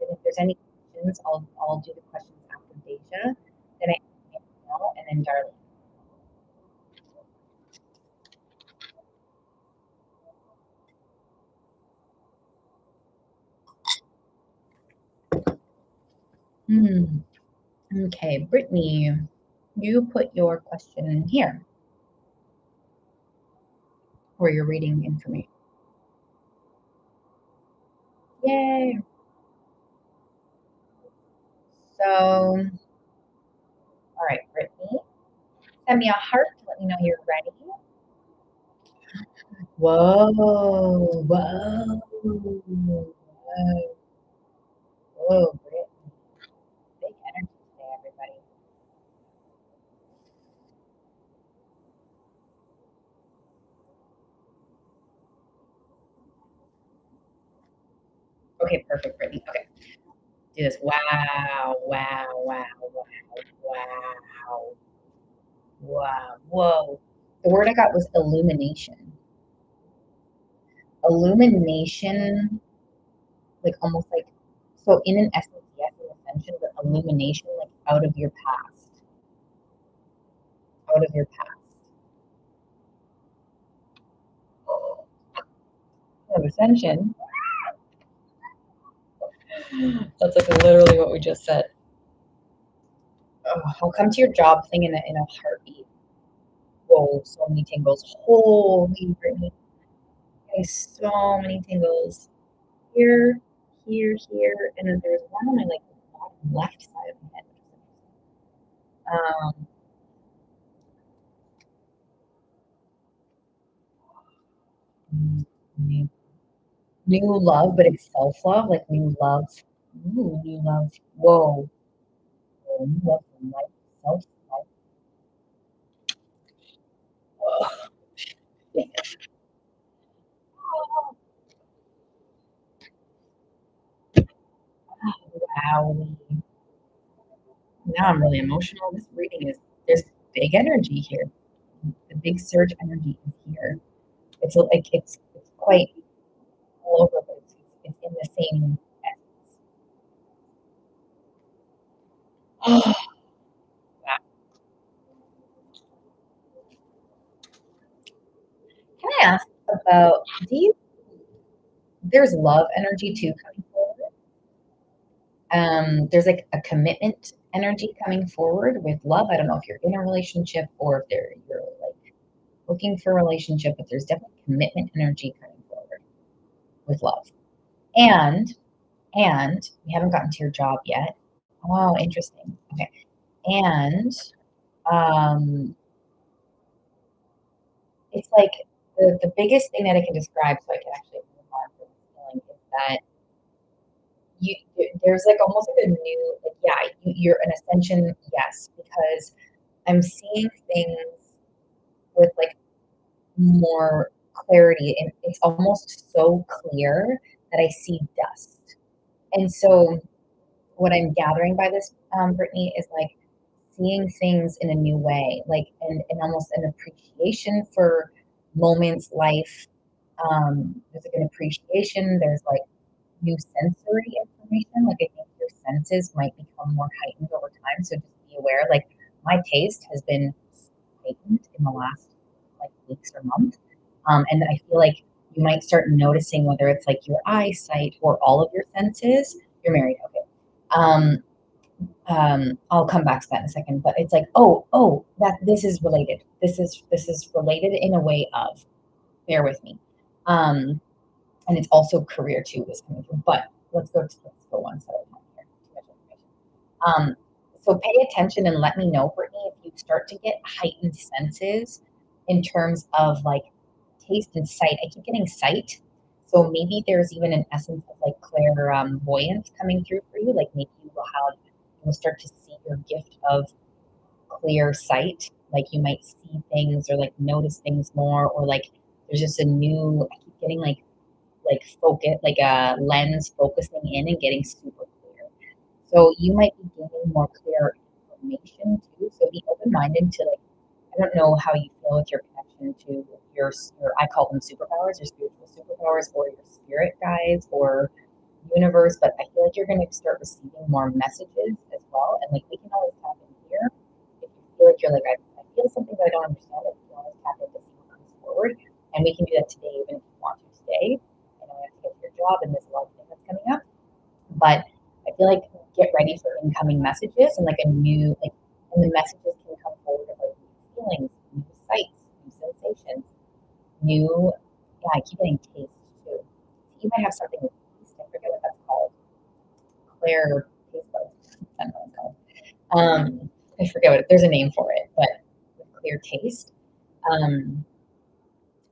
[SPEAKER 1] And if there's any questions, I'll do the questions after Deja. Then I and then Darlene. Hmm. Okay, Brittany, you put your question here where you're reading information. Yay. So, all right, Brittany, send me a heart to let me know you're ready. Whoa, whoa, whoa, whoa, Brittany. Big energy today, everybody. Okay, perfect, Brittany. Okay, do this. Wow, wow, wow, wow, wow, wow, whoa. The word I got was illumination. Illumination, like almost like, so in an essence, yes, in ascension, but illumination, like out of your past. Of ascension. That's like literally what we just said. Oh, I'll come to your job thing in a heartbeat. Whoa, so many tingles. Holy Brittany. Getting so many tingles. Here, here, and then there's one on my like bottom left side of my head. Um, new love, but it's self love, like new love. Ooh, new love. Whoa, whoa, new love from life, self love. Wow. Now I'm really emotional. This reading is there's big energy here. The big surge energy is here. It's like it's quite all over, but it's in the same essence. Can I ask about do you there's love energy too coming forward? There's like a commitment energy coming forward with love. I don't know if you're in a relationship or if you're like looking for a relationship, but there's definitely commitment energy coming forward with love. And we haven't gotten to your job yet. Oh, interesting. Okay. And um, it's like the biggest thing that I can describe, so I can actually move on from this feeling, is that there's like almost like a new, like, yeah, you're an ascension, yes, because I'm seeing things with like more clarity, and it's almost so clear that I see dust. And so what I'm gathering by this, Brittany, is like seeing things in a new way, like and almost an appreciation for moments, life. There's like an appreciation. There's like new sensory information. Like I think your senses might become more heightened over time. So just be aware. Like my taste has been heightened in the last like weeks or month, and I feel like you might start noticing whether it's like your eyesight or all of your senses. You're married, okay? Um, I'll come back to that in a second, but it's like, oh, that this is related. This is related in a way of. Bear with me. Um, and it's also career too is coming through. But let's go one step at a time here. Too much information. So pay attention and let me know, Brittany, if you start to get heightened senses in terms of like taste and sight. I keep getting sight. So maybe there's even an essence of like clairvoyance coming through for you. Like maybe you will start to see your gift of clear sight. Like you might see things or like notice things more, or like there's just a new. I keep getting like focus, like a lens focusing in and getting super clear. So you might be gaining more clear information too. So be open minded to like, I don't know how you feel with your connection to your I call them superpowers, your spiritual superpowers, or your spirit guides or universe, but I feel like you're going to start receiving more messages as well. And like we can always tap in here if you feel like you're like, I feel something but I don't understand it. You can always tap in to see what comes forward. And we can do that today, even if you want to today. I know you have to get to your job and there's a lot of things that's coming up. But I feel like get ready for incoming messages and like a new, like, and the messages can come forward of like new feelings, new sights, new sensations, new, yeah, I keep getting taste too. You might have something with taste, I forget what that's called. Claire taste buds. I don't know what it's called. I forget what there's a name for it, but with clear taste. Um,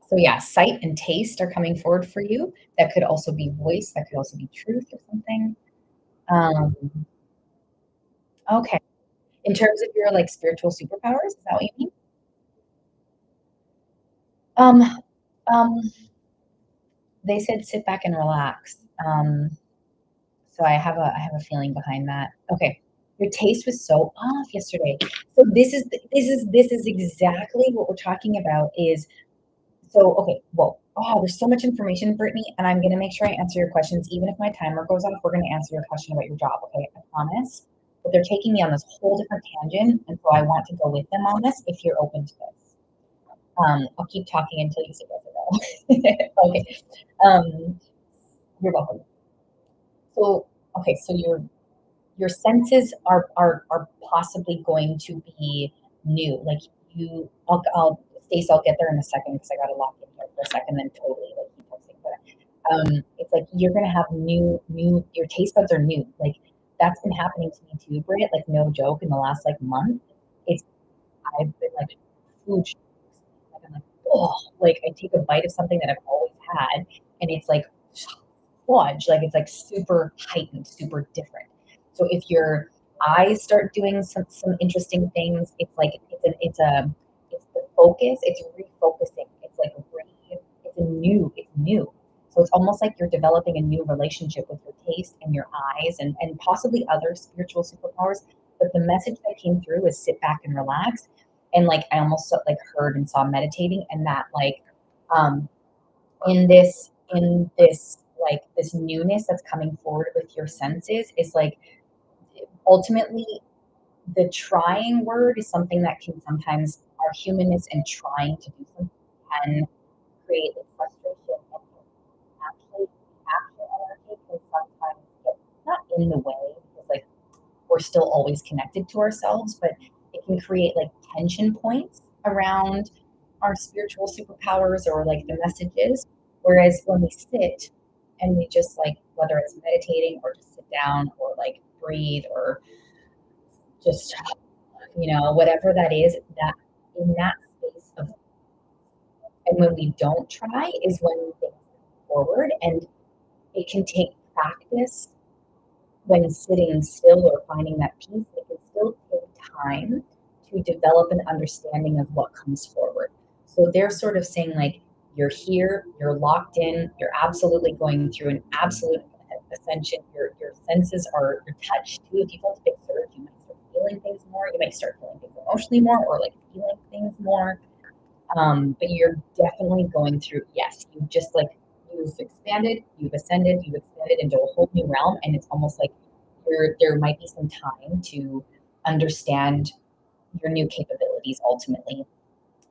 [SPEAKER 1] so yeah, sight and taste are coming forward for you. That could also be voice. That could also be truth or something. Um, okay. In terms of your like spiritual superpowers, is that what you mean? Um, um, they said sit back and relax. So I have a feeling behind that. Okay. Your taste was so off yesterday. So this is exactly what we're talking about is so okay, well, oh, there's so much information, Brittany, and I'm gonna make sure I answer your questions. Even if my timer goes off, we're gonna answer your question about your job, okay? I promise. But they're taking me on this whole different tangent, and so I want to go with them on this if you're open to this. I'll keep talking until you say yes or no. Okay. Um, you're welcome. So, okay, so your senses are possibly going to be new. Like Stace, I'll get there in a second because I got to lock in here for a second, then totally like keep posting. But it's like you're gonna have new. Your taste buds are new. Like that's been happening to me too, Britt. Like no joke. In the last like month, it's I've been like food. Like I'm like oh, like I take a bite of something that I've always had, and it's like fudge. Like it's like super heightened, super different. So if your eyes start doing some interesting things, it's like it's the focus. It's refocusing. It's like it's new. So it's almost like you're developing a new relationship with your taste and your eyes and possibly other spiritual superpowers. But the message that came through is sit back and relax. And like I almost like heard and saw meditating and that like um in this like this newness that's coming forward with your senses is like ultimately the trying word is something that can sometimes our humanness and trying to do something can create like frustration and actually the actual energy can sometimes get not in the way because like we're still always connected to ourselves, but it can create like tension points around our spiritual superpowers or like the messages. Whereas when we sit and we just like whether it's meditating or just sit down or like breathe or just, whatever that is, that in that space of, and when we don't try is when things come forward. And it can take practice when sitting still or finding that peace. It can still take time to develop an understanding of what comes forward. So they're sort of saying, like, you're here, you're locked in, you're absolutely going through an absolute ascension. Your senses are your touch too. If you felt a big surge, you might start feeling things more. You might start feeling things emotionally more, or like feeling things more. But you're definitely going through, yes, you just like, you've expanded, you've ascended, you've expanded into a whole new realm. And it's almost like there might be some time to understand your new capabilities ultimately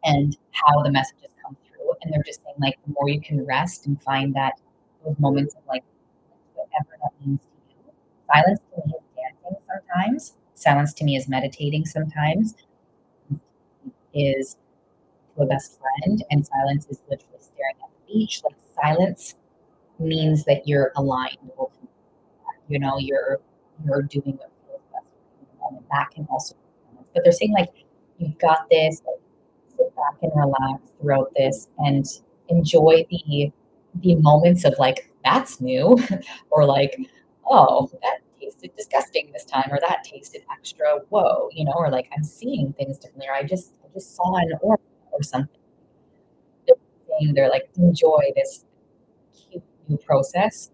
[SPEAKER 1] and how the messages come through. And they're just saying, like, the more you can rest and find that those moments of like whatever that means to you. Silence to me is dancing sometimes. Silence to me is meditating sometimes. Is to a best friend, and silence is literally staring at the beach. Like, silence means that you're aligned with, you're doing what feels best for you in the moment. That can also be silence. But they're saying, like, you've got this, like, sit back and relax throughout this and enjoy the moments of like, that's new, or like, oh, that tasted disgusting this time, or that tasted extra, whoa, or like, I'm seeing things differently, or I just saw an aura or something. They're saying, they're like, enjoy this cute new process,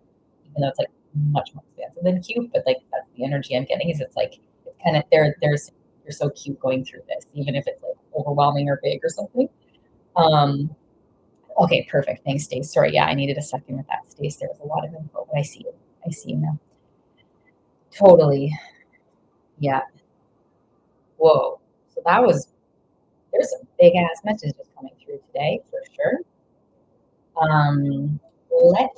[SPEAKER 1] even though it's like much more expansive than cute, but like that's the energy I'm getting, is it's like, it's kind of, there's you're so cute going through this, even if it's like overwhelming or big or something. Um, okay, perfect. Thanks, Stace. Sorry, yeah, I needed a second with that, Stace. There was a lot of info, but I see you. I see you now. Totally. Yeah. Whoa. So there's some big ass messages coming through today for sure. Let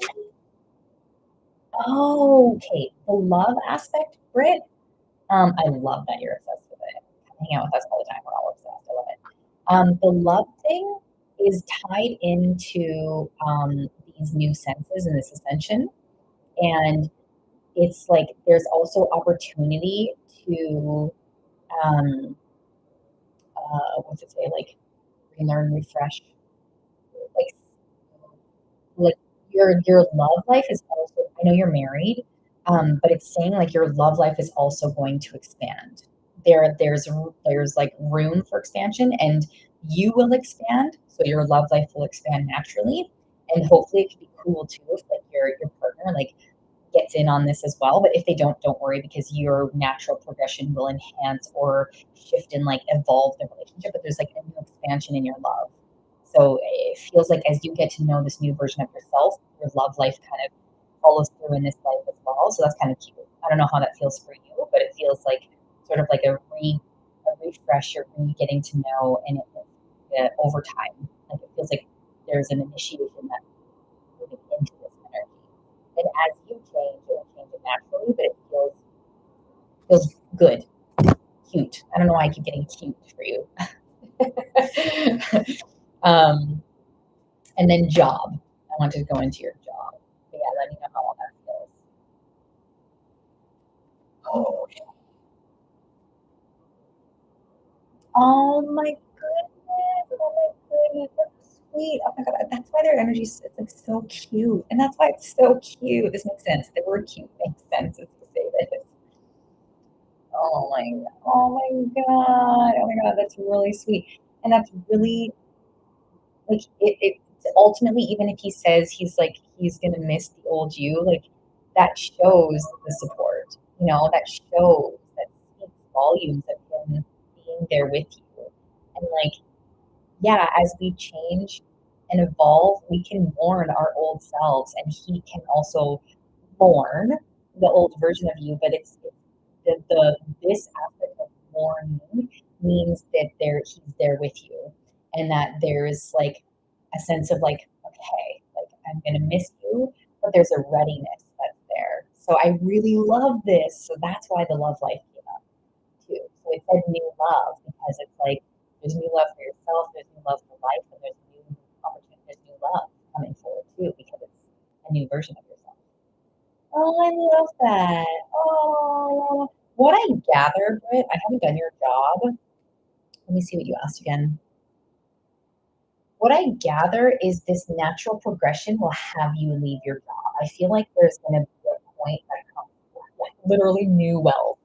[SPEAKER 1] Okay, the love aspect, Britt. I love that you're obsessed with it. Hang out with us all the time. We're all obsessed. I love it. The love thing is tied into these new senses and this ascension. And it's like there's also opportunity to, um, what's it say, like relearn, refresh, like like your love life is also, I know you're married, but it's saying like your love life is also going to expand. There's like room for expansion, and you will expand, so your love life will expand naturally. And hopefully it can be cool too if like your partner like gets in on this as well. But if they don't worry, because your natural progression will enhance or shift and like evolve the relationship. But there's like a new expansion in your love. So it feels like as you get to know this new version of yourself, your love life kind of follows through in this life as well. So that's kind of cute. I don't know how that feels for you, but it feels like sort of like a refresh, or re getting to know, and over time, like it feels like there's an initiation that's moving into this energy. And as you change, it will change it naturally, but it feels good, cute. I don't know why I keep getting cute for you. um, and then job. I want to go into your job. But yeah, let me know how all that feels. Oh, oh my goodness! Oh my goodness! That's sweet. Oh my god, that's why their energy is, it's like so cute, and that's why it's so cute. This makes sense. The word "cute" makes sense as you say this. Oh my god, oh my god, that's really sweet. And that's really like it ultimately, even if he says he's like he's gonna miss the old you, like that shows the support, that shows, that speaks volumes of him being there with you. And like, yeah, as we change and evolve, we can mourn our old selves, and he can also mourn the old version of you. But it's the this aspect of mourning means that he's there with you, and that there's like a sense of like, okay, like I'm gonna miss you, but there's a readiness that's there. So I really love this. So that's why the love life came up too. So it said new love, because it's like there's new love for yourself, there's new love for life, and there's new opportunity, there's new love coming forward too, because it's a new version of yourself. Oh, I love that. Oh, what I gather, Britt, I haven't done your job. Let me see what you asked again. What I gather is this natural progression will have you leave your job. I feel like there's going to be a point that comes, like literally new wealth.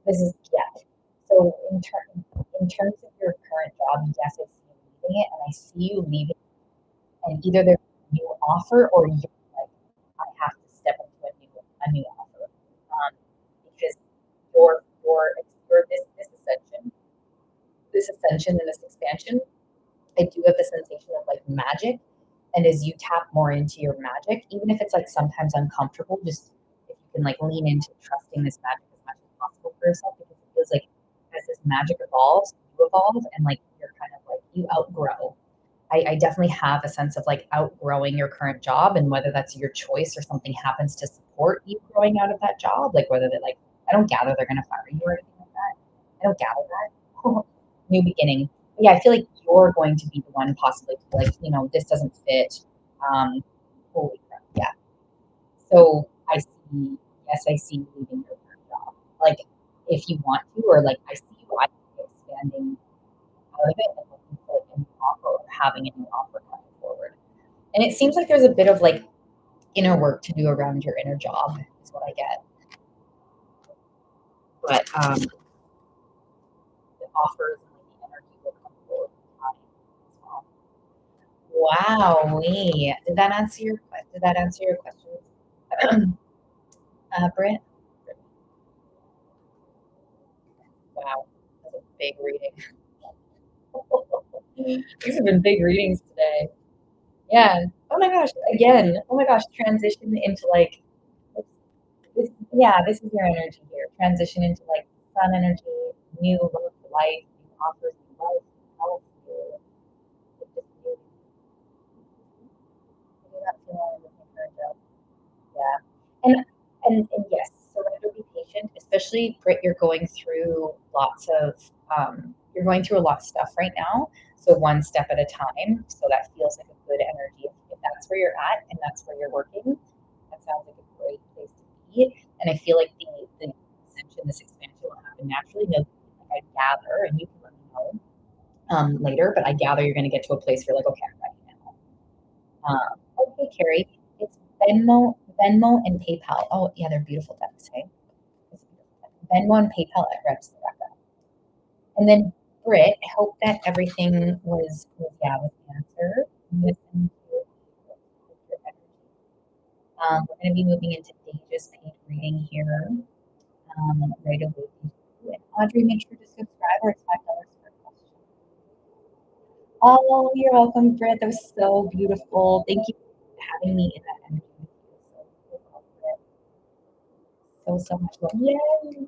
[SPEAKER 1] This is yeah. So in terms of your current job, yes, I see you leaving it, and I see you leaving, and either there's a new offer or you're like, I have to step into a new offer, because your this ascension and this expansion, I do have the sensation of like magic. And as you tap more into your magic, even if it's like sometimes uncomfortable, just if you can like lean into trusting this magic as much as possible for yourself, because it feels like as this magic evolves, you evolve and like you're kind of like you outgrow. I definitely have a sense of like outgrowing your current job, and whether that's your choice or something happens to support you growing out of that job, like whether they like, I don't gather they're going to fire you or anything like that. I don't gather that. New beginning. Yeah, I feel like you're going to be the one possibly to be like, this doesn't fit. Um, Holy crap. Yeah. So yes, I see you leaving your current job. Like, if you want to, or like, I see you expanding out of it and looking for like a new offer or having a new offer coming forward. And it seems like there's a bit of like inner work to do around your inner job, is what I get. But the offers and like, the energy will come forward with time as well. Wow, did that answer your question, Britt? Wow, that's a big reading. These have been big readings today. Yeah. Oh my gosh. Again. Oh my gosh. Transition into like this. Yeah, this is your energy here. Transition into like sun energy, new love for life, new offers, new life, new health, new that feeling with your current job. Yeah. And yes, surrender, be patient, especially Britt, you're going through a lot of stuff right now. So one step at a time. So that feels like a good energy. If that's where you're at and that's where you're working, that sounds like a great place to be. And I feel like the ascension, this expansion will happen naturally. No, like I gather, and you can let me know later, but I gather you're going to get to a place where you're like, okay, I'm ready now. Okay, Carrie, it's Venmo and PayPal. Oh, yeah, they're beautiful decks, hey? Venmo and PayPal at Reps the Record. And then Britt, I hope that everything was the answer. Listen to your energy. We're going to be moving into Deja's paid reading here right away. And Audrey, make sure to subscribe, or it's $5 per question. Oh, you're welcome, Britt. That was so beautiful. Thank you for having me in that energy. So much love. Yay!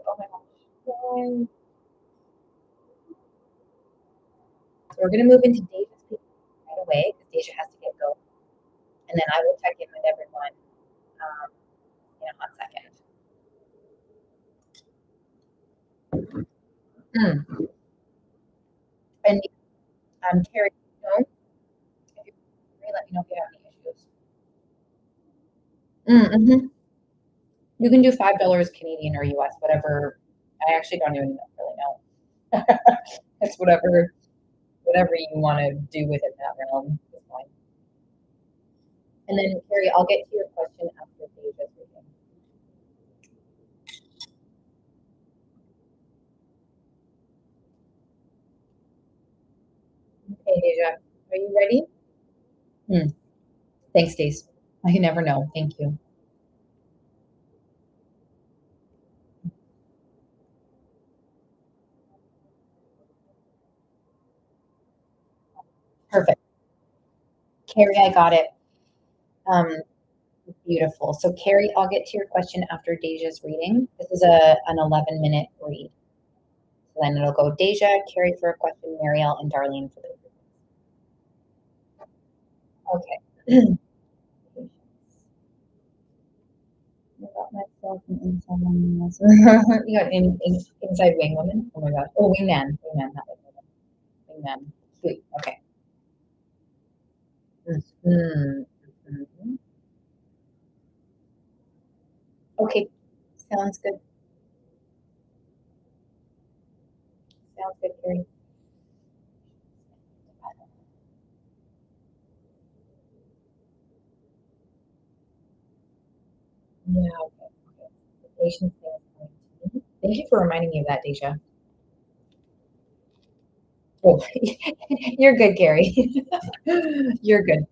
[SPEAKER 1] Oh my gosh. Yay. So we're gonna move into Deja's piece right away because Deja has to get going. And then I will check in with everyone in a hot second. Mm. And Carrie, if you're free, let me know if you have any issues. Mm-hmm. You can do $5 Canadian or US, whatever. I actually don't even really know. It's whatever you want to do within that realm is fine. And then Carrie, I'll get to your question after Deja's reading. Okay, Deja, are you ready? Hmm. Thanks, Dace. I never know. Thank you. Perfect. Carrie, I got it. Um, Beautiful. So, Carrie, I'll get to your question after Deja's reading. This is an 11-minute read. So then it'll go Deja, Carrie for a question, Marielle, and Darlene for the okay. I got myself an inside woman. You got inside wing woman. Oh my gosh. Oh, wingman, not wing woman. Wingman. Cute. Okay. Mm-hmm. Mm-hmm. Okay. Sounds good. Sounds good, Carrie. Yeah, okay, okay. The patience thing is coming to me. Thank you for reminding me of that, Deja. Oh, you're good, Gary. You're good.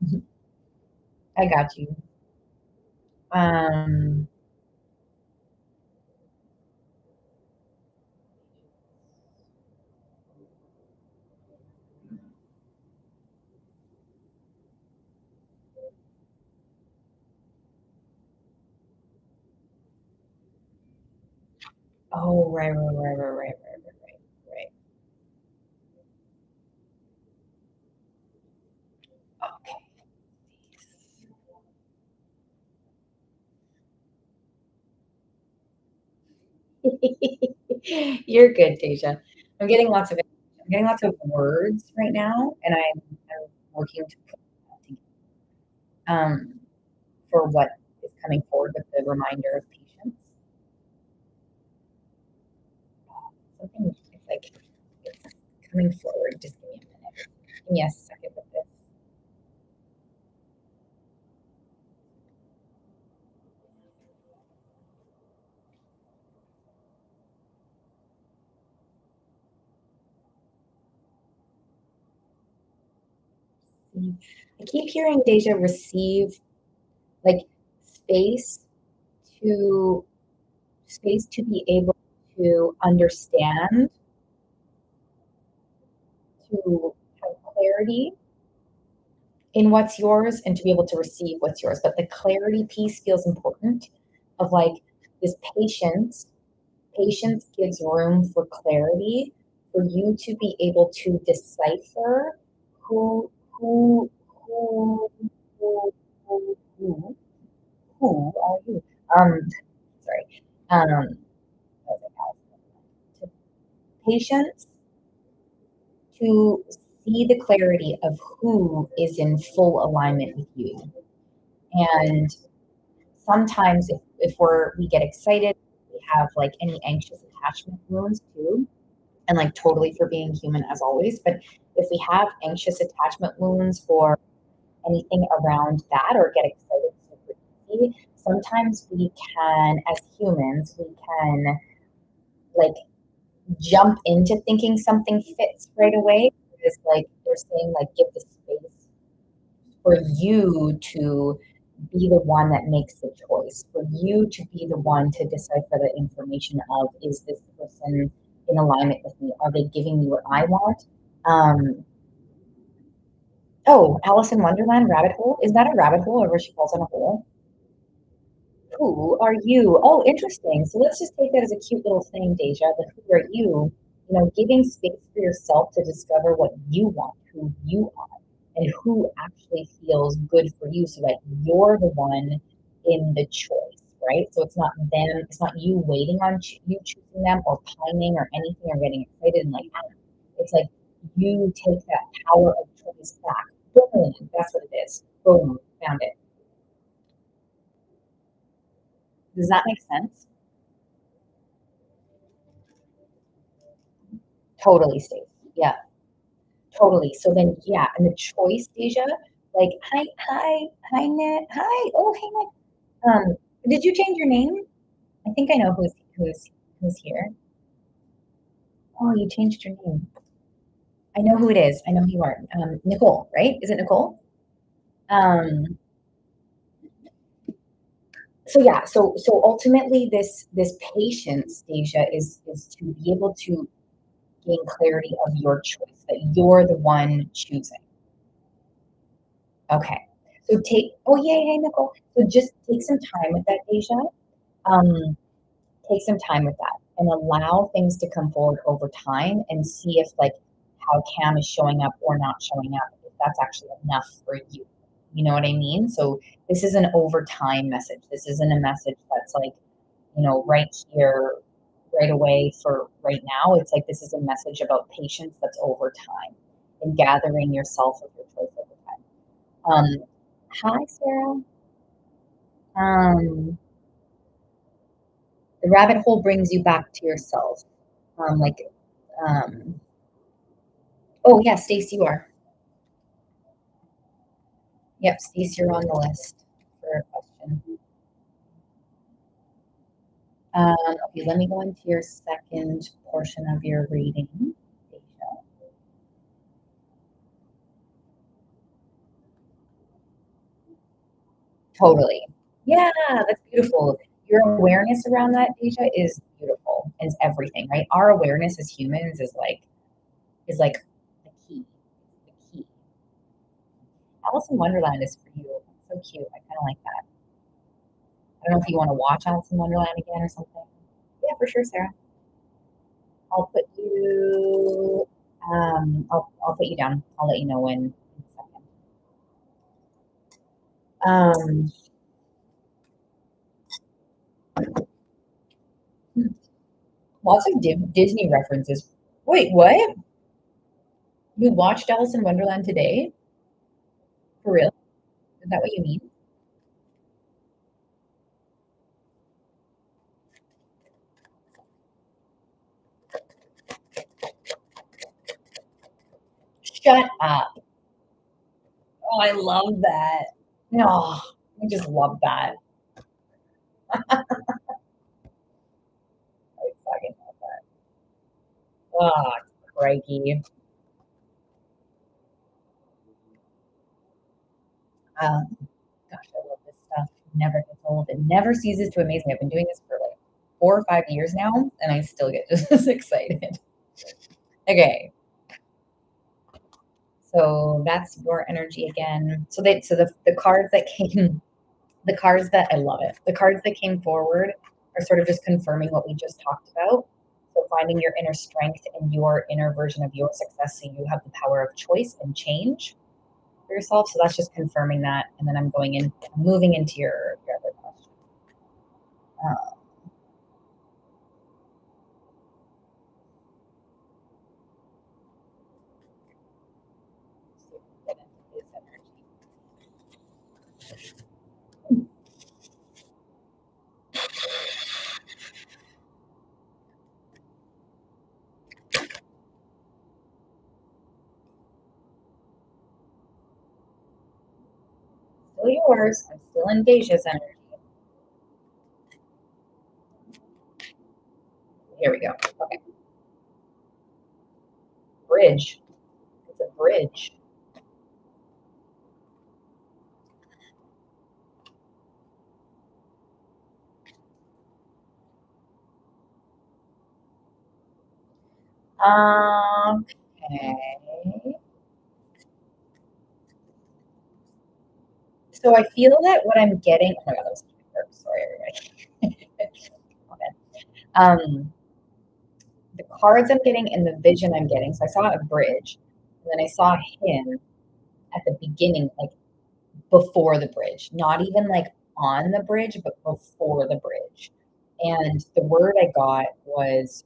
[SPEAKER 1] I got you. Um, oh, right. Okay. You're good, Deja. I'm getting lots of words right now, and I'm working to put that um, for what is coming forward with the reminder of patience. Something it's like it's coming forward. Just give me a minute. Give me a second with this. I keep hearing Deja receive like space to space to be able to understand, to have clarity in what's yours and to be able to receive what's yours. But the clarity piece feels important of like this patience. Patience gives room for clarity for you to be able to decipher who who who who who, who are you? Sorry. To patience to see the clarity of who is in full alignment with you. And sometimes if we get excited, we have like any anxious attachment wounds too, and like totally for being human as always. But if we have anxious attachment wounds for anything around that or get excited super easy, sometimes we can, as humans, we can like jump into thinking something fits right away. It's like they're saying, like, give the space for you to be the one that makes the choice, for you to be the one to decipher the information of is this person in alignment with me? Are they giving me what I want? Um, oh, Alice in Wonderland rabbit hole. Is that a rabbit hole or where she falls in a hole? Who are you? Oh, interesting. So let's just take that as a cute little thing, Deja. The who are you? You know, giving space for yourself to discover what you want, who you are, and who actually feels good for you so that you're the one in the choice, right? So it's not them, it's not you waiting on you choosing them or pining or anything or getting excited and like, ah. It's like you take that power of choice back. Boom, that's what it is. Boom, found it. Does that make sense? Totally, Steve. Yeah, totally. So then, yeah, and the choice, Deja, like, hi, Nick, hi, oh, hey, Nick. Did you change your name? I think I know who's here. Oh, you changed your name. I know who it is. I know who you are. Nicole, right? Is it Nicole? Um, so yeah, so ultimately, this patience, Deja, is to be able to gain clarity of your choice, that you're the one choosing. Okay. So oh yay, hey Nicole. So just take some time with that, Deja. Um, take some time with that and allow things to come forward over time and see if like how Cam is showing up or not showing up, if that's actually enough for you. You know what I mean? So this is an over time message. This isn't a message that's like, right here, right away for right now. It's like this is a message about patience that's over time and gathering yourself of your choice over time. Hi, Sarah. Um, The rabbit hole brings you back to yourself. Like, um, oh yeah, Stace, you are. Yep, Stace, you're on the list for a question. Okay, let me go into your second portion of your reading, Deja. Totally. Yeah, that's beautiful. Your awareness around that, Deja, is beautiful. Is everything, right? Our awareness as humans is like the key. The key. Alice in Wonderland is for you. It's so cute. I kind of like that. I don't know if you want to watch Alice in Wonderland again or something. Yeah, for sure, Sarah. I'll put you. I'll put you down. I'll let you know when in a second. Um, Lots of Disney references. Wait, what? You watched Alice in Wonderland today? For real? Is that what you mean? Shut up. Oh, I love that. No, I just love that. I fucking love that. Oh, crikey. Um, Gosh, I love this stuff. Never gets old. It never ceases to amaze me. I've been doing this for like 4 or 5 years now, and I still get just as excited. Okay, so that's your energy again. So the cards that came, the cards that I love it. The cards that came forward are sort of just confirming what we just talked about. So finding your inner strength and your inner version of your success, so you have the power of choice and change for yourself. So that's just confirming that, and then I'm moving into your other question. Uh, see if we can get into this energy. Still yours. I'm still in Deja's energy. Here we go. Okay. Bridge. It's a bridge. Okay. So I feel that what I'm getting. Oh my god, that was sorry, everybody. Okay. The cards I'm getting and the vision I'm getting. So I saw a bridge, and then I saw him at the beginning, like before the bridge, not even like on the bridge, but before the bridge. And the word I got was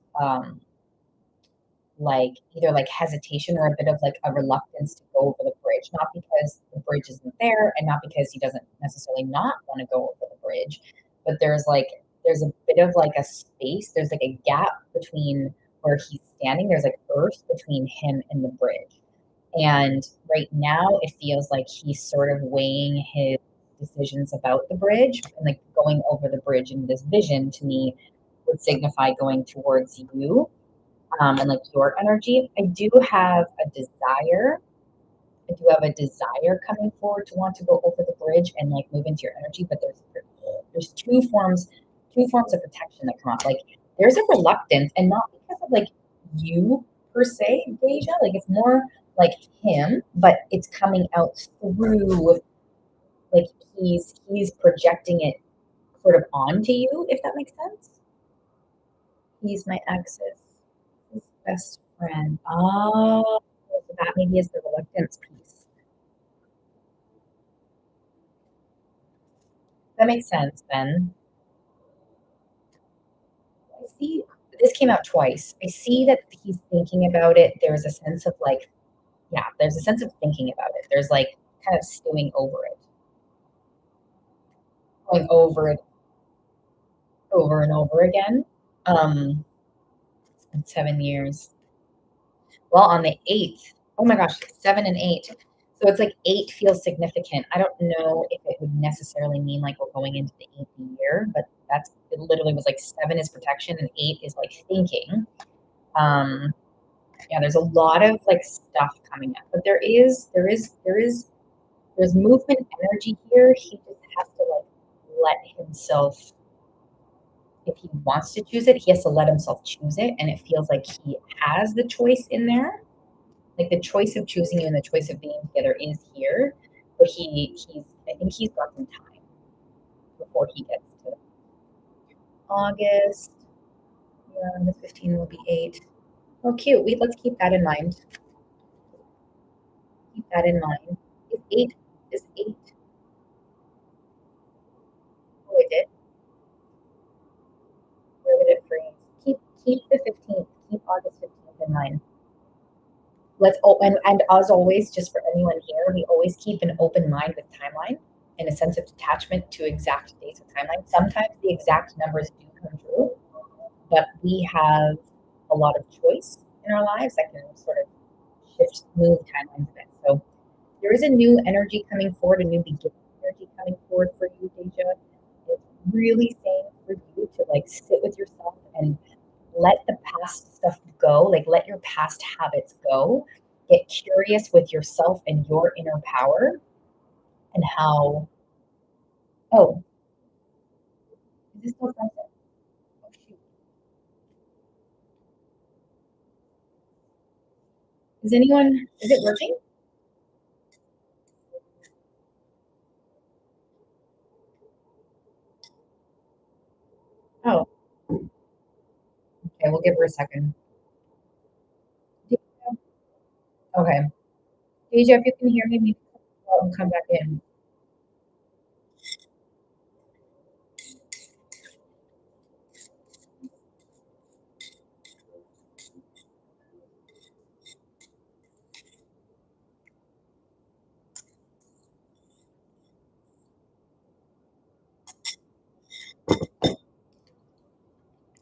[SPEAKER 1] like either like hesitation or a bit of like a reluctance to go over the bridge, not because the bridge isn't there and not because he doesn't necessarily not want to go over the bridge, but there's a bit of like a space, there's like a gap between where he's standing, there's like earth between him and the bridge. And right now it feels like he's sort of weighing his decisions about the bridge, and like going over the bridge in this vision to me would signify going towards you, and like your energy. I do have a desire. I do have a desire coming forward to want to go over the bridge and like move into your energy, but there's two forms of protection that come up. Like there's a reluctance, and not because of like you per se, Deja. Like it's more like him, but it's coming out through like he's projecting it sort of onto you, if that makes sense. He's my ex's best friend. Oh, so that maybe is the reluctance piece. That makes sense then. I see this came out twice. I see that he's thinking about it. There's a sense of like, yeah, there's a sense of thinking about it. There's like kind of stewing over it, going over it. over and over again. It's been 7 years. Well, on the 8th, oh my gosh, 7 and 8. So it's like 8 feels significant. I don't know if it would necessarily mean like we're going into the 8th year, but it literally was like 7 is protection and 8 is like thinking. Yeah, there's a lot of like stuff coming up, but there's movement energy here. He just has to like let himself, if he wants to choose it, he has to let himself choose it. And it feels like he has the choice in there. Like the choice of choosing you and the choice of being together is here. But I think he's got some time before he gets to August. Yeah, the 15 will be 8. Oh, cute. Let's keep that in mind. Keep that in mind. Is 8. Oh, I did. Where did it freeze? Keep the 15th. Keep August 15th in mind. And as always, just for anyone here, we always keep an open mind with timeline and a sense of detachment to exact dates of timeline. Sometimes the exact numbers do come true, but we have a lot of choice in our lives that can sort of move timelines a bit. So there is a new energy coming forward, a new beginning energy coming forward for you, Deja. It's really saying for you to like sit with yourself and let the past stuff go, like let your past habits go. Get curious with yourself and your inner power and how, oh, is this still sunset? Oh, shoot. Is it working? Oh, okay, we'll give her a second. Okay. Deja, if you can hear me, maybe come back in.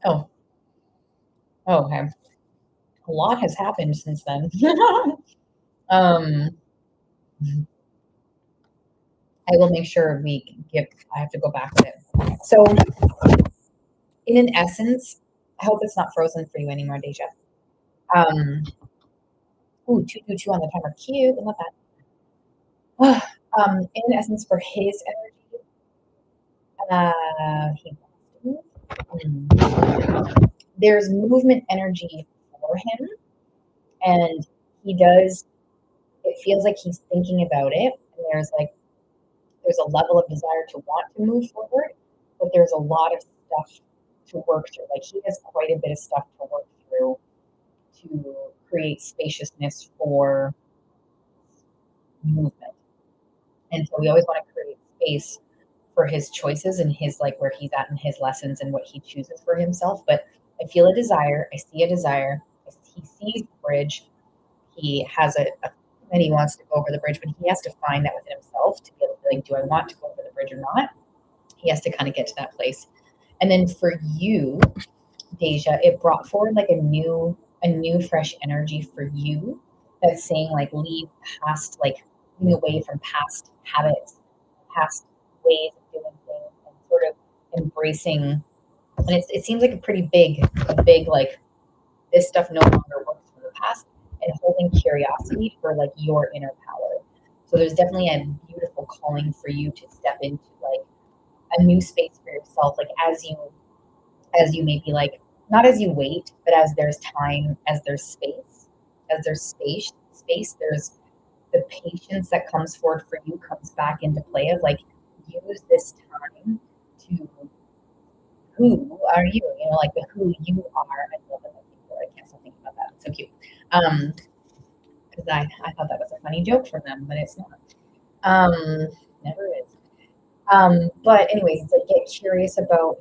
[SPEAKER 1] Oh, oh, okay. A lot has happened since then. um, I will make sure I have to go back with it. So, in an essence, I hope it's not frozen for you anymore, Deja. Um, ooh, 222 on the timer. Cute. I love that. In essence, for his energy, he wants to move. There's movement energy for him, and he does. It feels like he's thinking about it, and there's a level of desire to want to move forward, but there's a lot of stuff to work through. Like he has quite a bit of stuff to work through to create spaciousness for movement. And so we always want to create space for his choices and his like where he's at in his lessons and what he chooses for himself. But I feel a desire. I see a desire. He sees the bridge. He has and he wants to go over the bridge, but he has to find that within himself to be able to be like, do I want to go over the bridge or not? He has to kind of get to that place. And then for you, Deja, it brought forward like a new fresh energy for you that's saying like leave past, like moving away from past habits, past ways of doing things, and sort of embracing. And it seems like a big like this stuff no longer works from the past, and holding curiosity for like your inner power. So there's definitely a beautiful calling for you to step into like a new space for yourself, like as you maybe like not as you wait, but as there's time, as there's space, there's the patience that comes forward for you comes back into play of like use this time to who are you? You know, like the who you are. I love it. I can't stop thinking about that. It's so cute. Because I thought that was a funny joke from them, but it's not. Um, never is. But anyways, it's like get curious about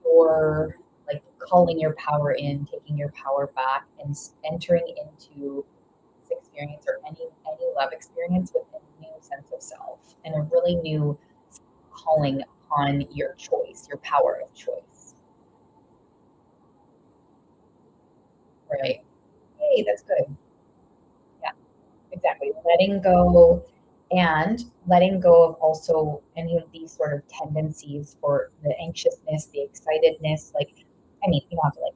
[SPEAKER 1] your like calling your power in, taking your power back, and entering into this experience or any love experience with a new sense of self and a really new calling on your choice, your power of choice. Right. Hey, that's good. Yeah, exactly. Letting go and letting go of also any of these sort of tendencies for the anxiousness, the excitedness. Like, I mean, you don't have to like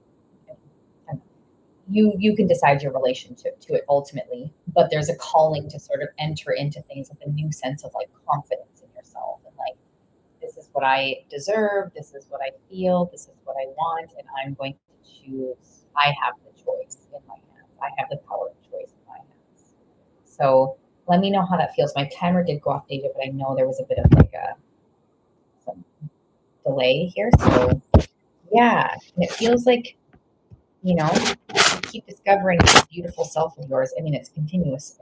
[SPEAKER 1] you can decide your relationship to it ultimately, but there's a calling to sort of enter into things with a new sense of like confidence in yourself and like this is what I deserve, this is what I feel, this is what I want, and I'm going to choose. I have the choice in my hands. I have the power of choice in my hands. So let me know how that feels. My timer did go off, Deja, but I know there was a bit of like a some delay here. So yeah, and it feels like you know you keep discovering this beautiful self of yours. I mean, it's continuous.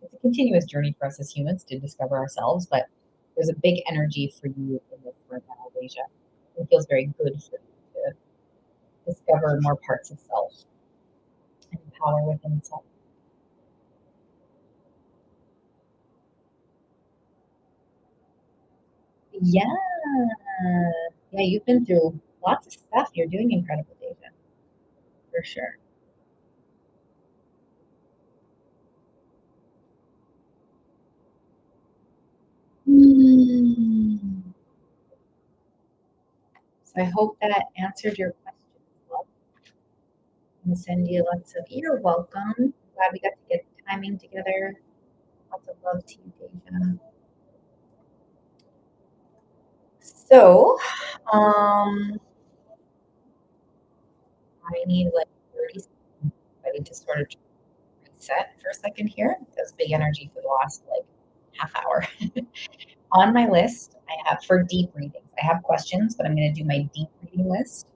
[SPEAKER 1] It's a continuous journey for us as humans to discover ourselves, but there's a big energy for you in this right now, Deja. It feels very good for you to discover more parts of self and power within self. Yeah. Yeah, you've been through lots of stuff. You're doing incredible, Deja, for sure. Mm. So I hope that answered your question. Well, I'm gonna send you lots of, you're welcome. Glad we got to get the timing together. Lots of love to you, Deja. So, I need like 30 seconds. I need to sort of reset for a second here. That's big energy for the last like half hour. On my list, I have for deep readings. I have questions, but I'm going to do my deep reading list.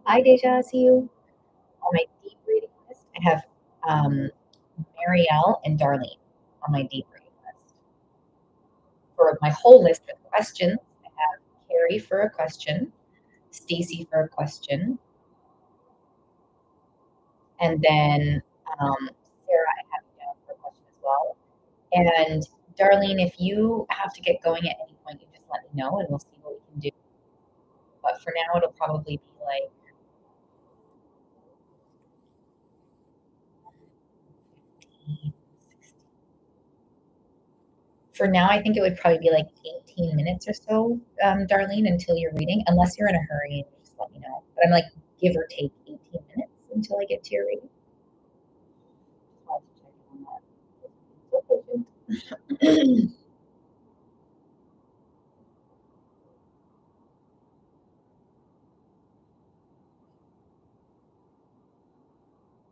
[SPEAKER 1] Hi, Deja. I see you. On my deep reading list, I have um, Marielle and Darlene on my deep reading list. For my whole list of questions, I have Carrie for a question, Stacy for a question, and then Sarah, I have you down for a question as well. And Darlene, if you have to get going at any point, you just let me know and we'll see what we can do. But for now, it'll probably be like 15, 16. For now, I think it would probably be like 18 minutes or so, Darlene, until you're reading, unless you're in a hurry and you just let me know. But I'm like, give or take 18 minutes until I get to your reading. I'll have to check on that.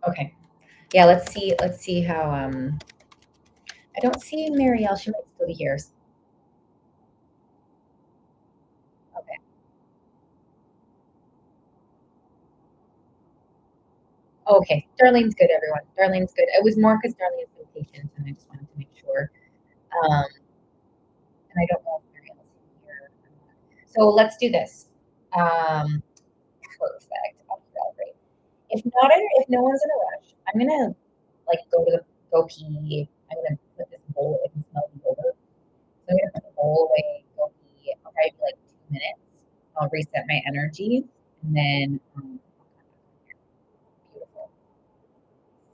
[SPEAKER 1] Okay. Yeah, let's see. Let's see how I don't see Marielle. She might still be here. Okay. Okay. Darlene's good, everyone. Darlene's good. It was more because Darlene's been patient and I just wanted to make sure. Um, and I don't know if Marielle's here. So let's do this. Um, perfect. Okay, great. If no one's in a rush, I'm gonna like go pee. I'm gonna put this bowl. I can smell the boulder. So I'm gonna put the bowl away, go pee. I'll probably be like 2 minutes. I'll reset my energy, and then beautiful.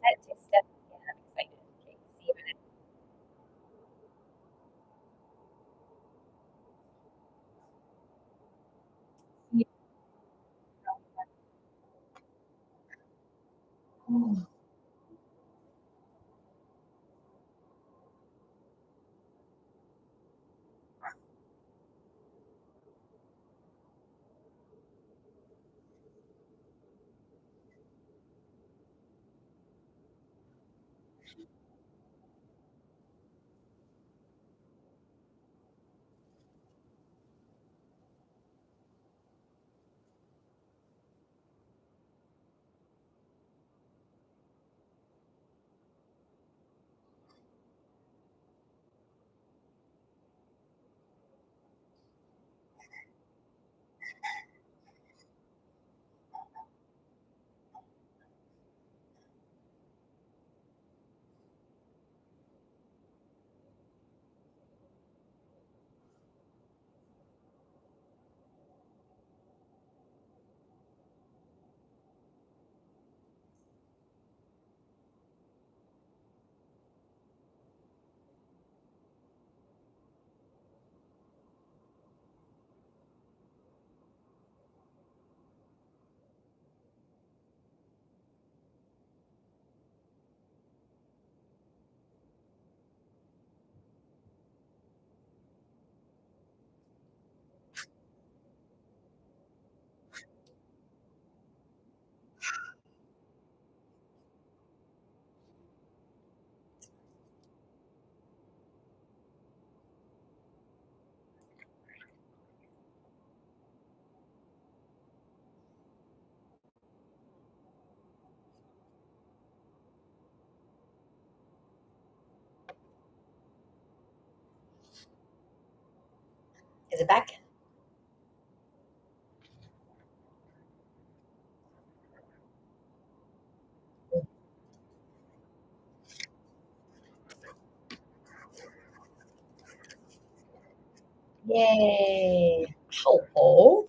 [SPEAKER 1] Set to step again. I'm excited. Okay, see you in a minute. Is it back? Yay. Hello.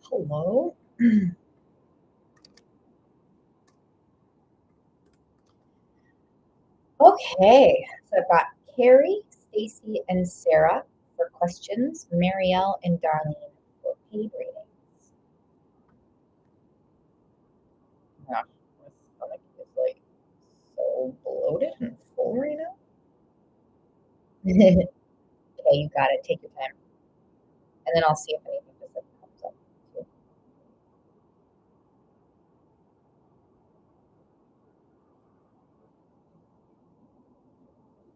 [SPEAKER 1] Hello. Okay. So I've got Carrie, Stacy, and Sarah for questions, Marielle and Darlene for paid ratings. Gosh, my stomach is like so bloated and full right now. Okay, you got it. Take your time. And then I'll see if anything just like comes up. Too.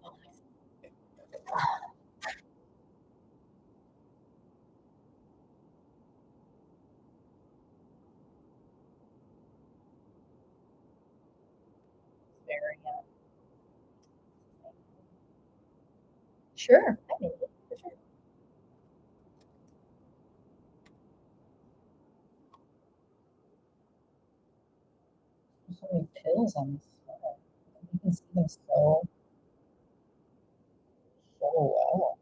[SPEAKER 1] Oh, very, sure. I mean, for sure. There's so many pills on this sweater. You can see them so well.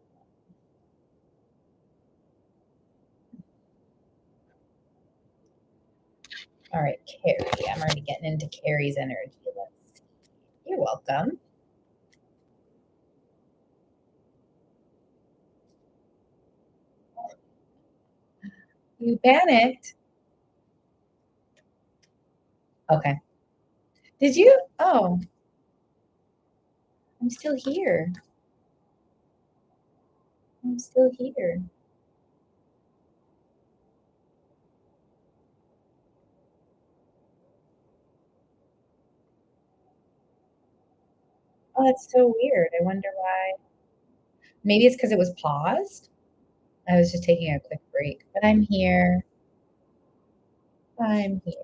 [SPEAKER 1] All right, Carrie. I'm already getting into Carrie's energy. Let's see. You're welcome. You panicked. Okay. Did you? Oh, I'm still here. I'm still here. Oh, that's so weird. I wonder why. Maybe it's because it was paused. I was just taking a quick break, but I'm here. I'm here.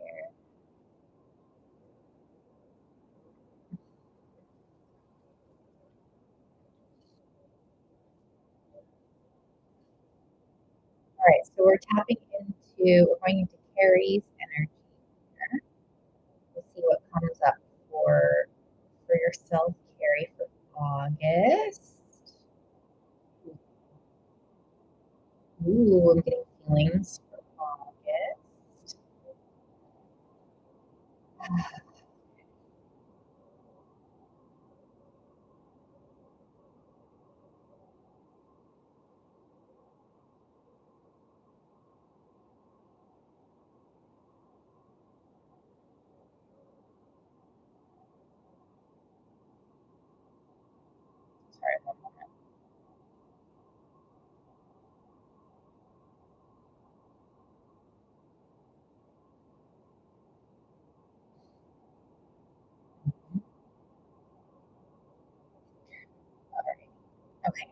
[SPEAKER 1] All right, so we're going into Carrie's energy here. We'll see what comes up for yourself, Carrie, for August. Ooh, I'm getting feelings for August. Sorry, one moment. All right. Okay.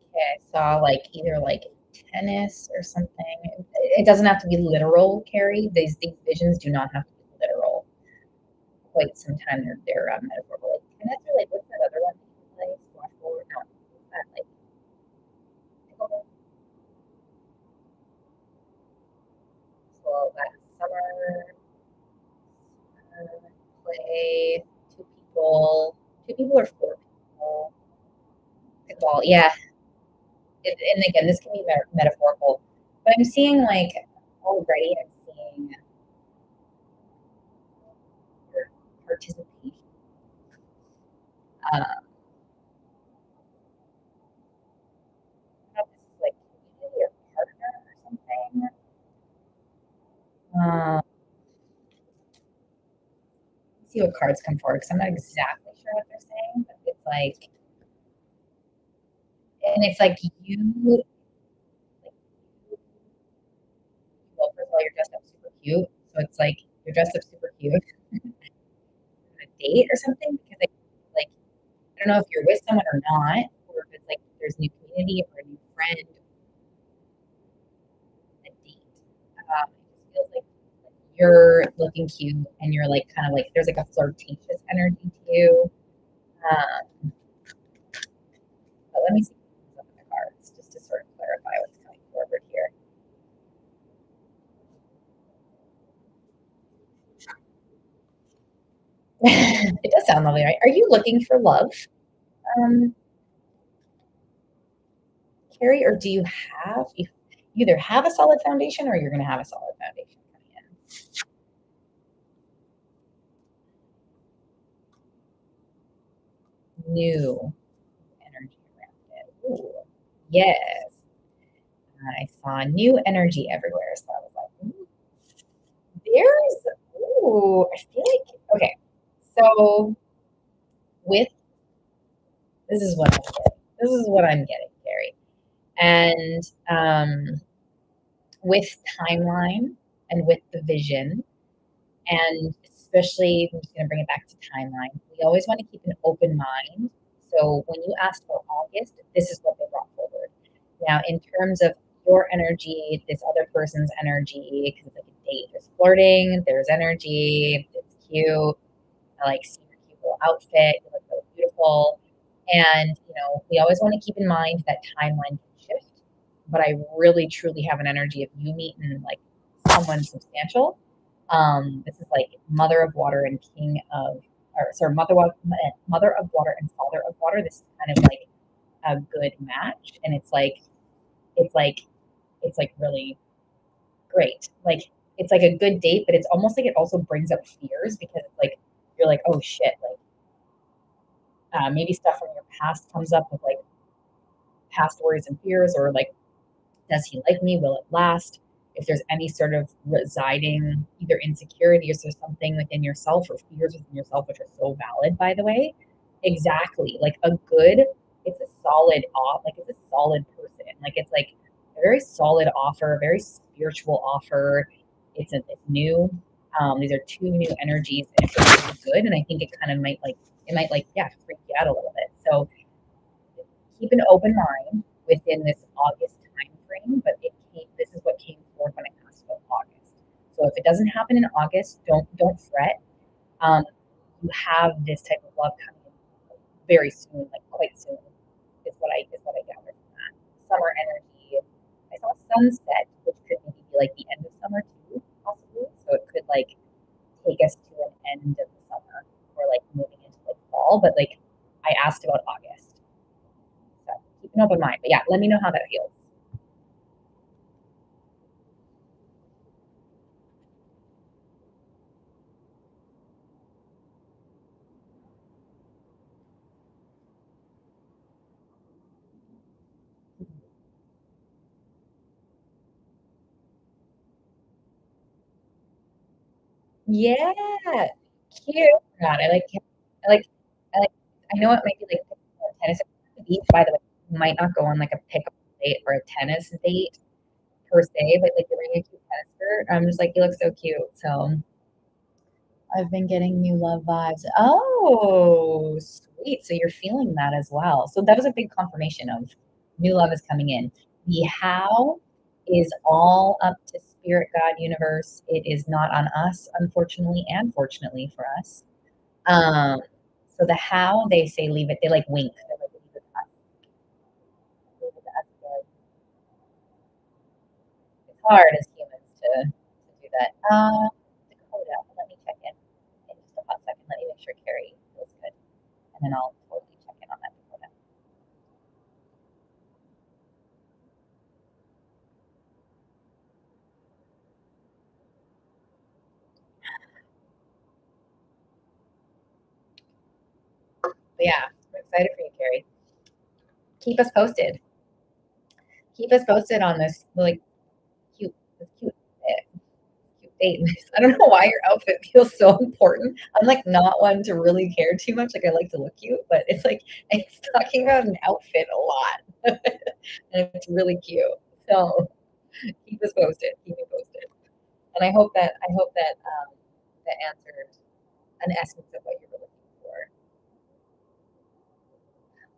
[SPEAKER 1] Okay, I saw like either like tennis or something. It doesn't have to be literal, Carrie. These visions do not have to be literal. Quite some time they're metaphorical. Like tennis or like what's that other one that you play? Squash ball or not? What's that like? Pickleball? So that summer play two people or four people. Pickleball, yeah. And again, this can be metaphorical, but I'm seeing like already. I'm seeing your participation. I don't know if this is like community or partner or something. See what cards come forward because I'm not exactly sure what they're saying, but it's like, and it's like well, first of all, you're dressed up super cute, so it's like you're dressed up super cute on a date or something because like I don't know if you're with someone or not, or if it's like there's new community or a new friend, a date. It just feels like you're looking cute and you're like kind of like there's like a flirtatious energy to you. Um, but let me see some of the cards just to sort of clarify what's coming forward here. It does sound lovely, right? Are you looking for love, um, Carrie, or do you either have a solid foundation or you're going to have a solid foundation coming in? New energy around it. Ooh, yes. I saw new energy everywhere. So I was like, there's, ooh, I feel like, okay. So with, this is what I'm getting. This is what I'm getting, Gary. And with timeline and with the vision, and especially, I'm just going to bring it back to timeline. We always want to keep an open mind. So when you asked for August, this is what they brought forward. Now, in terms of your energy, this other person's energy, because it's like a date, there's flirting, there's energy, it's cute. I like seeing your cute little outfit. You look so beautiful. And, we always want to keep in mind that timeline can shift. But I really, truly have an energy of you meeting like someone substantial. This is like mother of water and king of, or sorry, mother of water and father of water. This is kind of like a good match. And it's like, it's like really great. Like, it's like a good date, but it's almost like it also brings up fears because it's like, you're like, oh shit, like maybe stuff from your past comes up with like past worries and fears, or like, does he like me? Will it last? If there's any sort of residing either insecurities or something within yourself or fears within yourself, which are so valid, by the way. Exactly. Like a good, it's a solid off, like it's a solid person. Like it's like a very solid offer, a very spiritual offer. It's new. These are two new energies and it's really good. And I think it kind of might like, it might like, yeah, freak you out a little bit. So keep an open mind within this August time frame, but this is what came forth when I asked about August. So if it doesn't happen in August, don't fret. Um, you have this type of love coming in very soon, like quite soon, is what I gathered from that. Summer energy. I saw sunset, which could maybe be like the end of summer too, possibly. So it could like take us to an end of the summer or like moving into like fall. But like I asked about August. So keep an open mind. But yeah, let me know how that feels. Yeah, cute. God, I like, I like, I know it might be like tennis beach, by the way. You might not go on like a pickup date or a tennis date per se, but like you're wearing a cute tennis skirt. I'm just like, you look so cute. So I've been getting new love vibes. Oh, sweet. So you're feeling that as well. So that was a big confirmation of new love is coming in. The how is all up to spirit, God, universe. It is not on us, unfortunately, and fortunately for us. Um, so the how they say leave it, they like wink. They're like, leave it to us. Leave it to us. It's hard as humans to do that. Dakota, let me check in just a hot second. Let me make sure Carrie feels good. And then I'll totally check in on that Dakota. But yeah, I'm excited for you, Carrie. Keep us posted. Keep us posted on this like cute, cute date. I don't know why your outfit feels so important. I'm like not one to really care too much. Like I like to look cute, but it's like it's talking about an outfit a lot, and it's really cute. So keep us posted. Keep me posted. And I hope that that answered an essence of what you were looking for.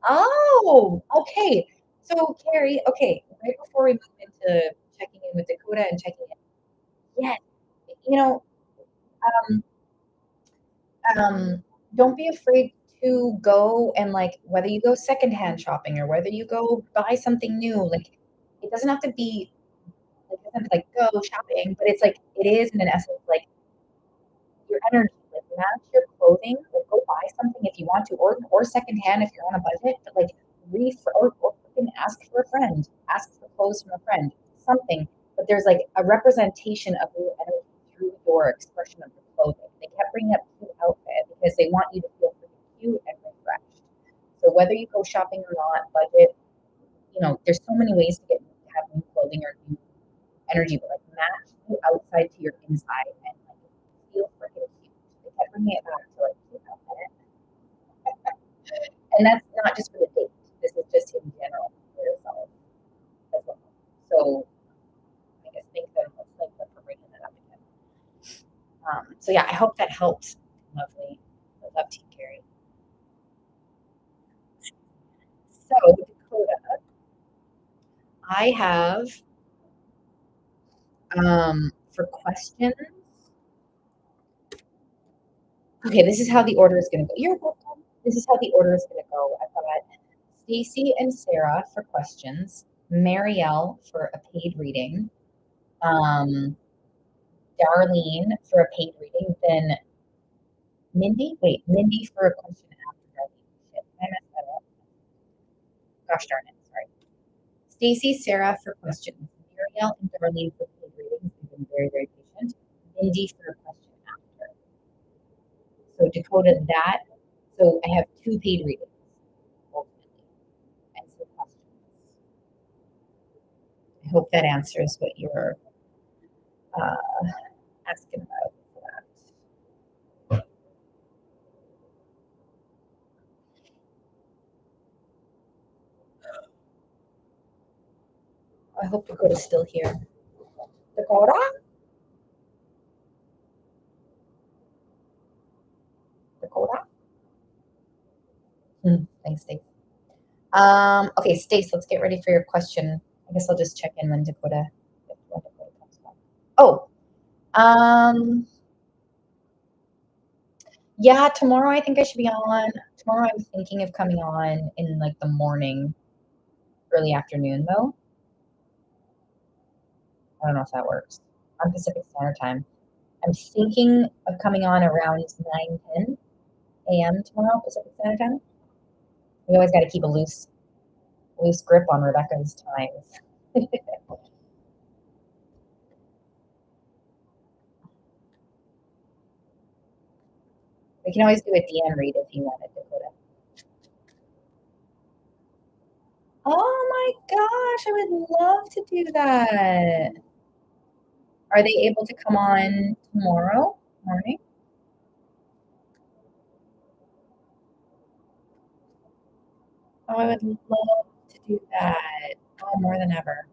[SPEAKER 1] Oh, okay. So, Carrie, okay, right before we move into checking in with Dakota and checking in, yes, you know, um, don't be afraid to go and like whether you go secondhand shopping or whether you go buy something new, like it doesn't have to be like, it doesn't have to, like, go shopping, but it's like it is in an essence like your energy, like match your clothing, like go buy something if you want to, or secondhand if you're on a budget, but like or freaking ask for a friend, ask for clothes from a friend, something. But there's like a representation of your energy through your expression of your clothing. They kept bringing up cute outfit because they want you to feel pretty cute and refreshed. So whether you go shopping or not, budget, there's so many ways to have new clothing or new energy, but like match the outside to your inside and like feel freaking cute. They kept bringing it back to like cute outfit. And that's not just for the date. This is just in general for yourself as well. So I guess let's thank them for bringing that up again. So yeah, I hope that helps. Lovely. I love Tea Carrie. So Dakota, I have for questions. Okay, this is how the order is going to go. You're welcome. This is how the order is going to go. I've got Stacy and Sarah for questions, Marielle for a paid reading, um, Darlene for a paid reading, then Mindy for a question after Darlene. Shit, I messed that up. Gosh darn it, sorry. Stacy, Sarah for questions, Marielle and Darlene for paid readings. They've been very, very patient. Mindy for a question after. So Dakota, so I have two paid readings ultimately and some questions. I hope that answers what you're asking about for that. I hope Dakota's still here. Dakota? Dakota? Thanks, Stace. Okay, Stace, let's get ready for your question. I guess I'll just check in when Dakota comes back. Oh, yeah, tomorrow I think I should be on. Tomorrow I'm thinking of coming on in like the morning, early afternoon though. I don't know if that works. On Pacific Standard Time. I'm thinking of coming on around 9:10 a.m. tomorrow, Pacific Standard Time. We always got to keep a loose grip on Rebecca's times. We can always do a DM read if you wanted, Dakota. Oh my gosh, I would love to do that. Are they able to come on tomorrow morning? Oh, I would love to do that. Oh, more than ever.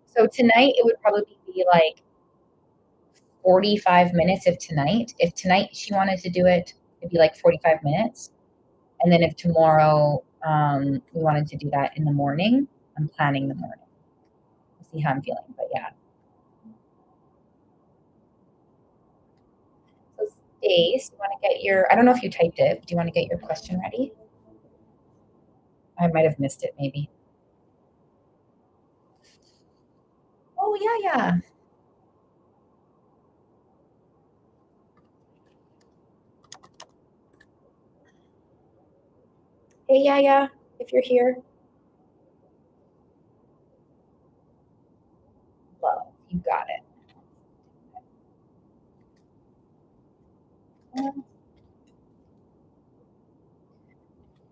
[SPEAKER 1] So tonight it would probably be like 45 minutes if tonight. If tonight she wanted to do it, it'd be like 45 minutes. And then if tomorrow we wanted to do that in the morning, I'm planning the morning. We'll see how I'm feeling, but yeah. So Stace, you want to get I don't know if you typed it. Do you want to get your question ready? I might have missed it maybe. Oh, yeah, yeah. Hey, yeah, yeah. If you're here, love, you got it.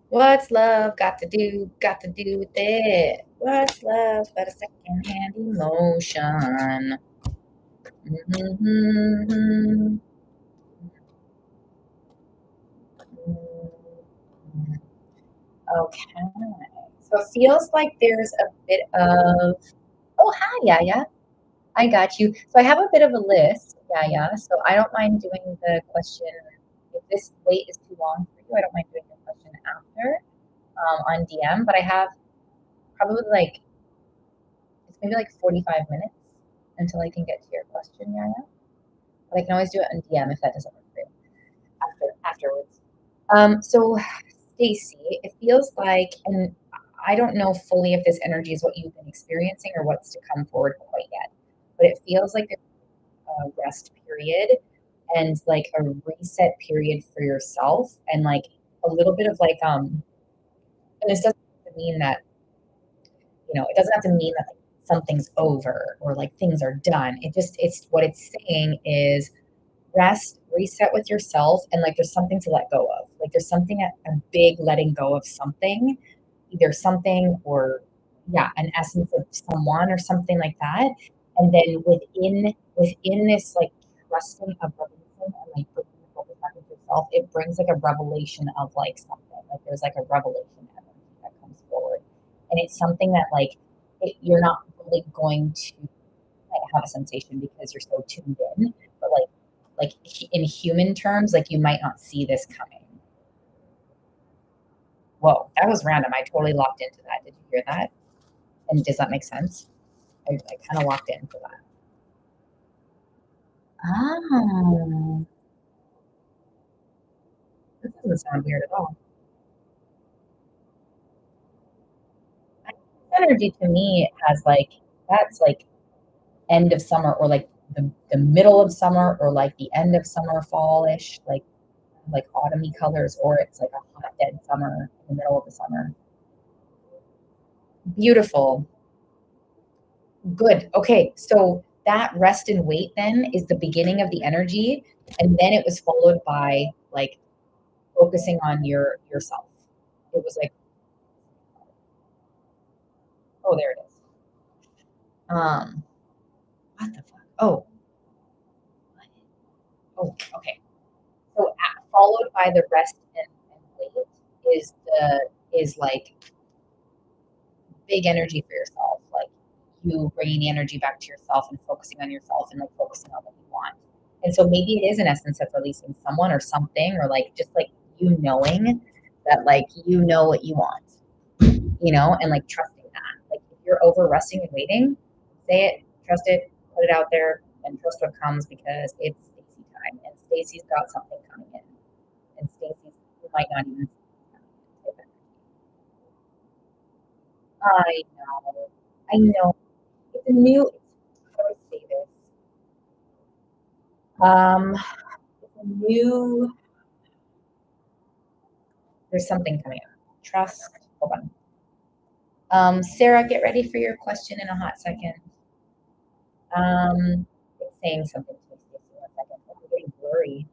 [SPEAKER 1] What's love got to do with it? What's love but a second-hand emotion? Mm-hmm. Okay. So it feels like there's a bit of, oh, hi, yeah, yeah. I got you. So I have a bit of a list. Yeah, yeah. So I don't mind doing the question. If this wait is too long for you, I don't mind doing the question after on DM. But I have probably like, it's maybe like 45 minutes. until I can get to your question, Yaya. But I can always do it on DM if that doesn't work for you afterwards. So Stacy, it feels like, and I don't know fully if this energy is what you've been experiencing or what's to come forward quite yet, but it feels like a rest period and like a reset period for yourself and like a little bit of like and this doesn't have to mean that, it doesn't have to mean that like something's over or like things are done. It's what it's saying is rest, reset with yourself, and like there's something to let go of. Like there's something a big letting go of something, either something or yeah, an essence of someone or something like that. And then within this like trusting of releasing and like bringing the focus back into yourself, it brings like a revelation of like something. Like there's like a revelation energy that comes forward. And it's something that like you're not really going to like have a sensation because you're so tuned in, but like in human terms, like you might not see this coming. Whoa, that was random. I totally locked into that. Did you hear that? And does that make sense? I kind of locked into that. Oh, this doesn't sound weird at all. Energy to me has like that's like end of summer or like the middle of summer or like the end of summer fallish, like autumny colors, or it's like a hot dead summer in the middle of the summer. Beautiful. Good. Okay. So that rest and wait then is the beginning of the energy. And then it was followed by like focusing on yourself. It was like, oh, there it is. Um, what the fuck? Oh, oh, okay. So followed by the rest and wait is like big energy for yourself. Like you bringing the energy back to yourself and focusing on yourself and like focusing on what you want. And so maybe it is an essence of releasing someone or something, or like just like you knowing that like you know what you want, and like trusting that. Like if you're over resting and waiting, say it, trust it, put it out there, and trust what comes because it's Stacy time, and Stacy's got something coming in, and Stacy's you might not even. I know, I know. It's a new. How do I say this? It's a new. There's something coming up. Trust. Hold on. Sarah, get ready for your question in a hot second. It's saying something to me, Stacey. 1 second. Oh, I'm getting blurry.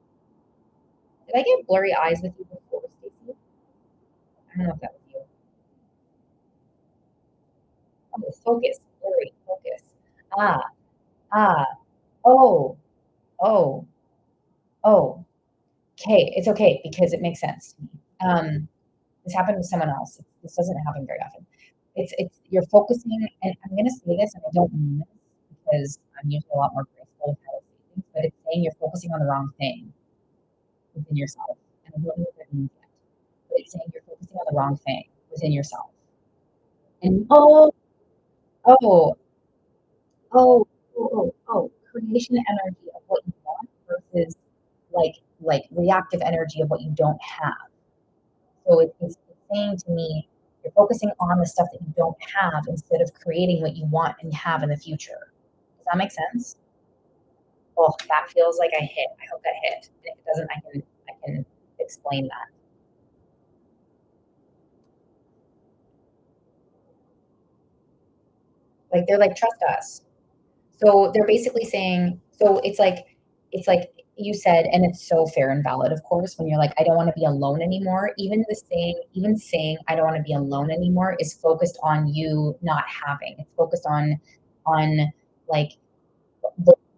[SPEAKER 1] Did I get blurry eyes with you before, Stacey? I don't know if that was you. Oh, focus. Blurry. Focus. Ah, ah. Oh, oh, oh. Okay, it's okay because it makes sense to me. This happened with someone else. This doesn't happen very often. It's you're focusing, and I'm gonna say this, and I don't mean this because I'm usually a lot more graceful with how I say things, but it's saying you're focusing on the wrong thing within yourself. And I don't know what that means yet, but it's saying you're focusing on the wrong thing within yourself. And oh, oh, creation energy of what you want versus like reactive energy of what you don't have. So it's saying to me, you're focusing on the stuff that you don't have instead of creating what you want and have in the future. Does that make sense? Oh, that feels like I hit. I hope that hit. And if it doesn't, I can explain that. Like they're like, trust us. So they're basically saying, so it's like you said, and it's so fair and valid, of course, when you're like, I don't want to be alone anymore. Even saying I don't want to be alone anymore is focused on you not having. It's focused on like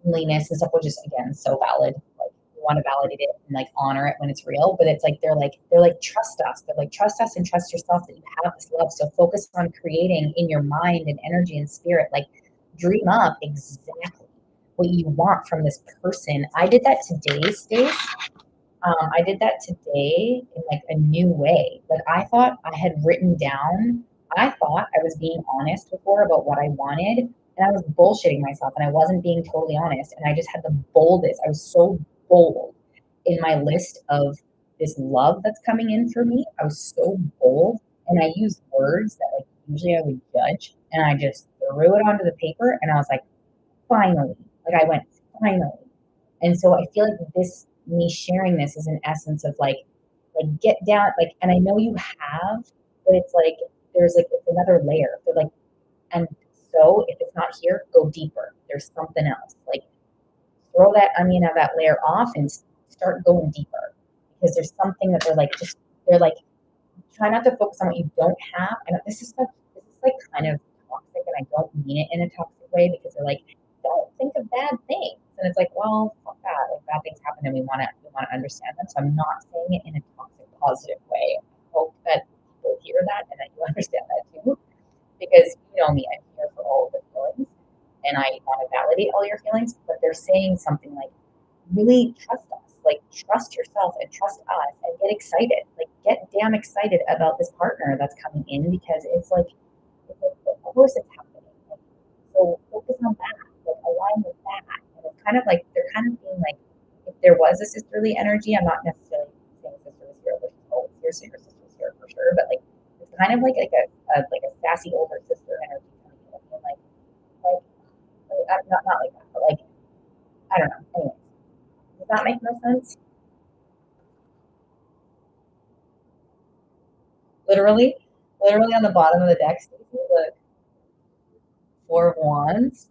[SPEAKER 1] loneliness and stuff, which is again so valid. Like you want to validate it and like honor it when it's real, but it's like they're like trust us. They're like trust us and trust yourself that you have this love. So focus on creating in your mind and energy and spirit, like dream up exactly what you want from this person. I did that today, Stace. I did that today in like a new way. Like I thought I had written down. I thought I was being honest before about what I wanted, and I was bullshitting myself and I wasn't being totally honest. And I just had the boldest. I was so bold in my list of this love that's coming in for me. I was so bold and I used words that like usually I would judge and I just threw it onto the paper and I was like, finally. Like I went, finally. And so I feel like this me sharing this is an essence of like get down like and I know you have, but it's like there's like it's another layer. But like and so if it's not here, go deeper. There's something else. Like throw that onion of that layer off and start going deeper. Because there's something that they're like try not to focus on what you don't have. And this is like kind of toxic, and I don't mean it in a toxic way because they're like, don't think of bad things. And it's like, well, fuck that. Like bad things happen, and we want to understand them. So I'm not saying it in a toxic, positive way. I hope that people hear that and that you understand that too, because you know me, I'm here for all of the feelings, and I want to validate all your feelings. But they're saying something like really trust us, like trust yourself and trust us and get excited, like get damn excited about this partner that's coming in because it's like of course it's happening. Like, so focus on that, like align with that. And it's kind of like they're kind of being like, if there was a sisterly energy, I'm not necessarily saying sister was here, but oh, it's here, sister was here for sure. But like it's kind of like a sassy older sister energy coming in, and like not like that, but like I don't know. Anyways, does that make no sense? Literally, literally on the bottom of the deck, Stacey, the Four of Wands,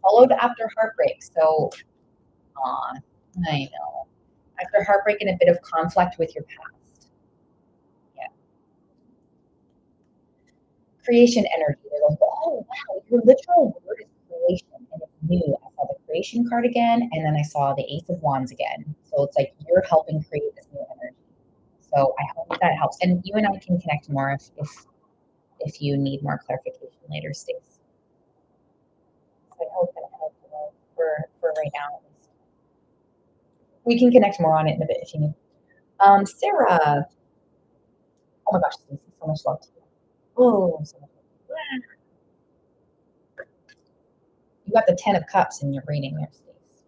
[SPEAKER 1] followed after heartbreak. So, aw, I know. After heartbreak and a bit of conflict with your past. Yeah. Creation energy. They're like, oh, wow, your literal word is creation. And it's new. I saw the creation card again, and then I saw the Ace of Wands again. So it's like you're helping create this new energy. So I hope that helps. And you and I can connect more if you need more clarification later, Stace. So I hope that helps for right now at least. We can connect more on it in a bit if you need. Sarah. Oh my gosh, Stacey, so much love to you. Oh, so much love. You got the Ten of Cups in your reading there, Stace.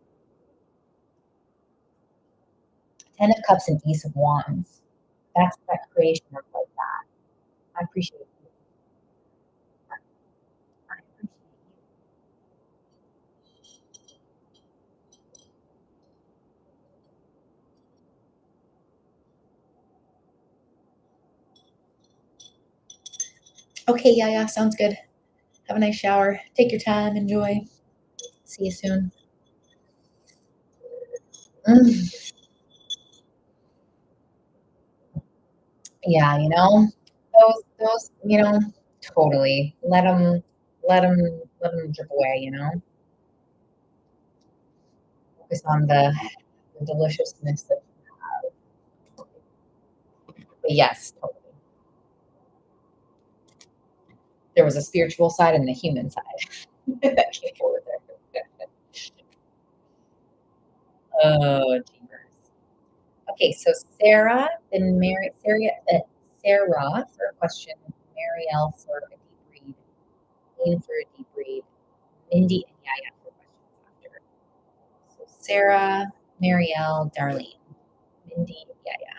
[SPEAKER 1] Ten of Cups and Ace of Wands. That's that creation work like that. I appreciate you. I appreciate you. Okay, yeah, yeah, sounds good. Have a nice shower. Take your time. Enjoy. See you soon. Mm, yeah, totally. Let them drip away. Focus on the deliciousness that you have. But yes, totally. There was a spiritual side and the human side that came forward there. Oh, jeepers. Okay, so Sarah, then Sarah for a question, Marielle for a deep read, Ian for a deep read, Mindy and Yaya for questions after. So Sarah, Marielle, Darlene, Mindy, Yaya.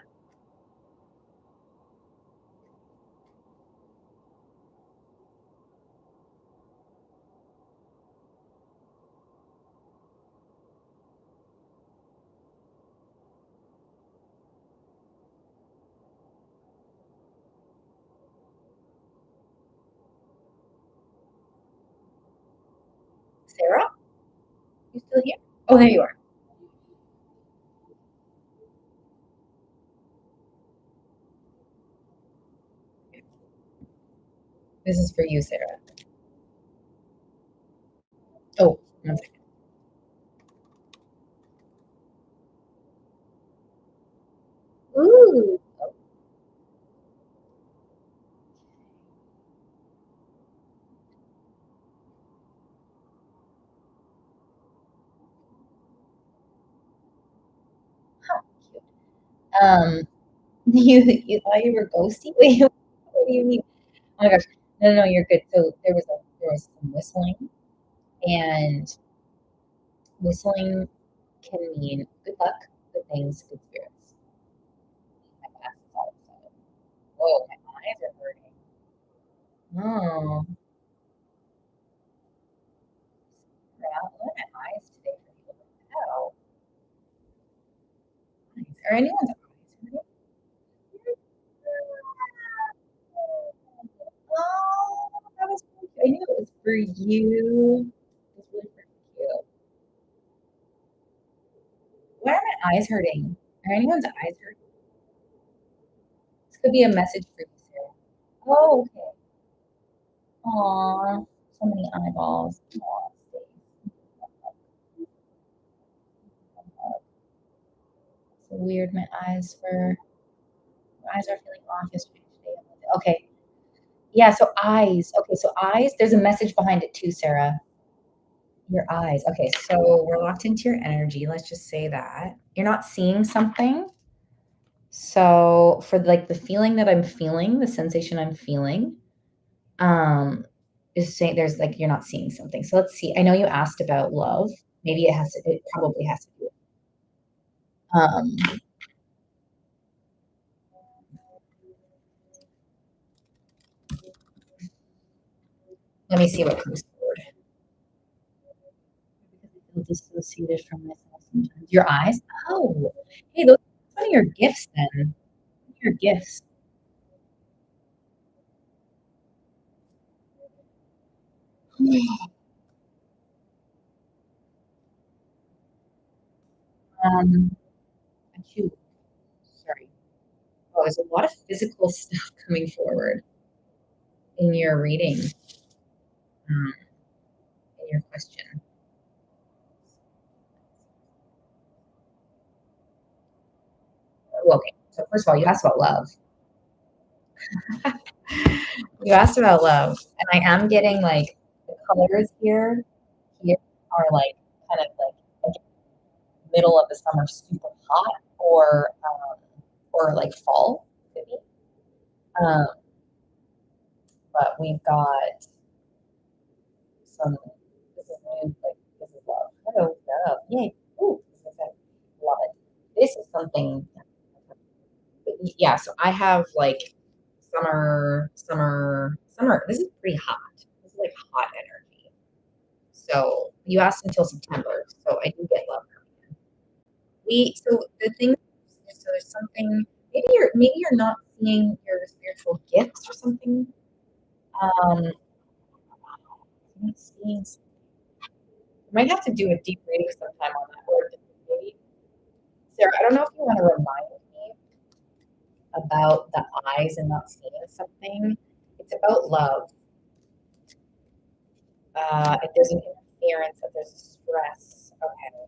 [SPEAKER 1] Sarah, you still here? Oh, there you are. This is for you, Sarah. Oh, one second. Ooh, oh, how cute. Um, you thought you were ghosty? Wait, what do you mean? Oh my gosh. No, no, you're good. So there was some whistling, and whistling can mean good luck, good things, good spirits. My glasses all of a sudden. Whoa, my eyes are hurting. Oh, yeah, look at my eyes today for you. Oh, nice. Are anyone's eyes hurting? Oh, that was really cute. I knew it was for you. It was really freaking cute. Why are my eyes hurting? Are anyone's eyes hurting? This could be a message for you, Sarah. Oh, okay. Aw, so many eyeballs. Aw, so weird. My eyes are feeling off yesterday. Today. Okay. Yeah. So eyes. Okay. So eyes. There's a message behind it too, Sarah. Your eyes. Okay. So we're locked into your energy. Let's just say that you're not seeing something. So for like the feeling that I'm feeling, the sensation I'm feeling, um, is saying there's like you're not seeing something. So let's see. I know you asked about love. Maybe it probably has to do. Um, Let me see what comes forward. Because I feel dissociated from myself sometimes. Your eyes? Oh, hey, those are one of your gifts then. Your gifts. Um, achoo, sorry. Oh, there's a lot of physical stuff coming forward in your reading, in your question. Oh, okay. So first of all, you asked about love. You asked about love, and I am getting like the colors here are like kind of like again, middle of the summer, super hot, or like fall, could be. Um, but we've got some. This is new. Like this is love. Hello, love. Yay! Ooh, this is like, love it. This is something. Yeah. So I have like summer. This is pretty hot. This is like hot energy. So you asked until September. So I do get love coming in. So the thing, so there's something. Maybe you're not seeing your spiritual gifts or something. You're not seeing. You might have to do a deep reading sometime on that word. Maybe Sarah, I don't know if you want to remind me about the eyes and not seeing something. It's about love. If there's an interference, if there's a stress, okay,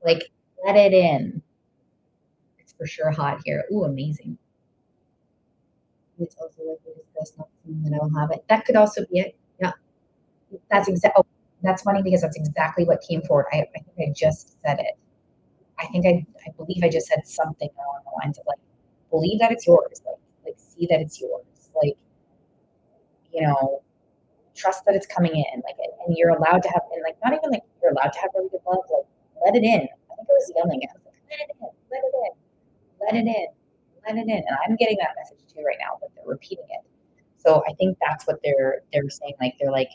[SPEAKER 1] like let it in. It's for sure hot here. Ooh, amazing. It's also like we discussed, not seeing that I will have it. That could also be it. Yeah, that's exactly. Oh, that's funny because that's exactly what came forward. I think I just said it. I believe I just said something along the lines of like, believe that it's yours, like see that it's yours, like you know, trust that it's coming in, like, and you're allowed to have, and like, not even like you're allowed to have really good love, like, let it in. I think I was yelling it. I was like, let it in, let it in, let it in, let it in. And I'm getting that message too right now, but they're repeating it. So I think that's what they're saying. Like they're like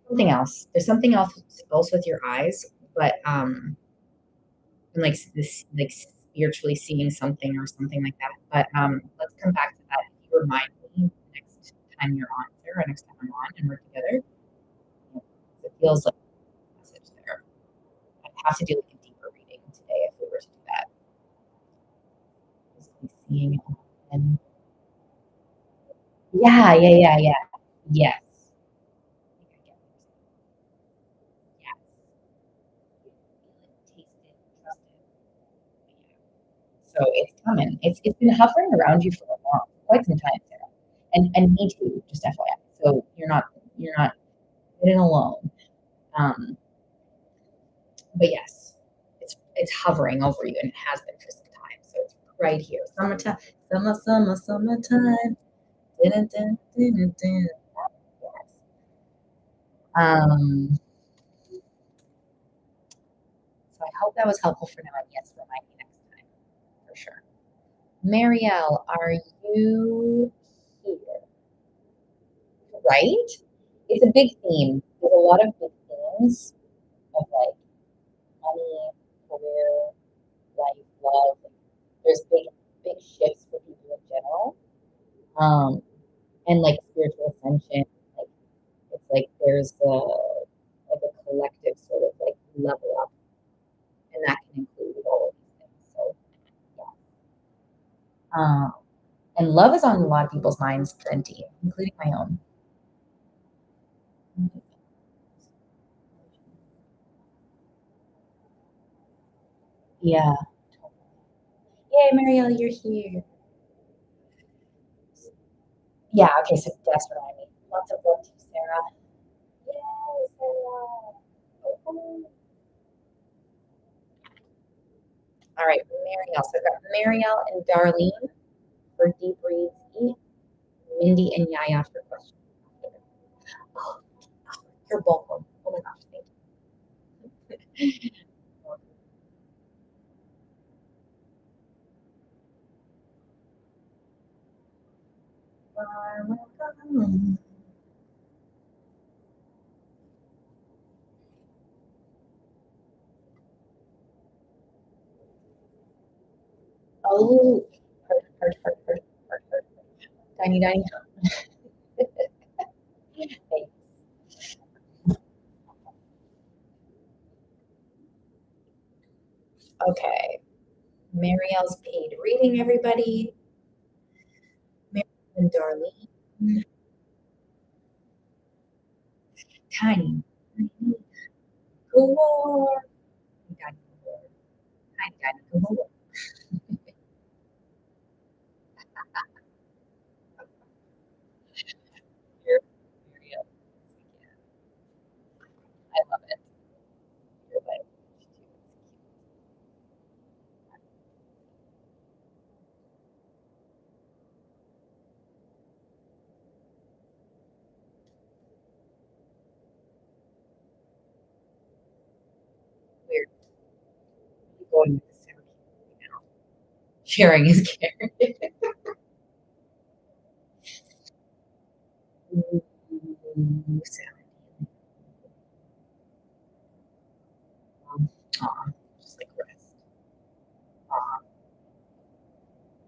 [SPEAKER 1] something else. There's something else with your eyes, but and like this like spiritually seeing something or something like that. But let's come back to that. If you remind me next time you're on, Sarah, next time I'm on and we're together, it feels like a message there. I'd have to do like a deeper reading today if we were to do that. Physically seeing it. And yeah, yeah, yeah, yeah. Yes. I think I get what you're saying. Yes. Feel it, taste it, trust it. Yeah. So it's coming. It's been hovering around you for a long, quite some time, Sarah. And me too, just FYI. So you're not in alone. Um, but yes, it's hovering over you and it has been for some time. So it's right here. Summertime, summertime. Dun, dun, dun, dun, dun. Yes. Um, so I hope that was helpful for now. And yes, remind me next time for sure. Marielle, are you here? Right? It's a big theme. There's a lot of big themes of like money, career, life, love. There's big shifts for people in general. Um, and like spiritual ascension. Like it's like there's a collective sort of like level up, and that can include all of these things. So yeah. And love is on a lot of people's minds plenty, including my own. Yeah. Yay, Marielle, you're here. Yeah, okay, so that's what I mean. Lots of love to you, Sarah. Yay, Sarah. Oh. All right, Marielle. So I've got Marielle and Darlene for deep reads each, Mindy and Yaya for questions. Oh, you're welcome. Oh my gosh, thank you. Welcome. Oh, heart. Tiny. Thanks. Okay. Marielle's paid reading, everybody. Marielle and Darlene. Tiny. Galore. Tiny galore. Tiny galore. Here, Marielle. I love it. You're like, weird. Going with the sound, you know. Sharing is caring. Ooh, sound. Aw, just like rest. Aw.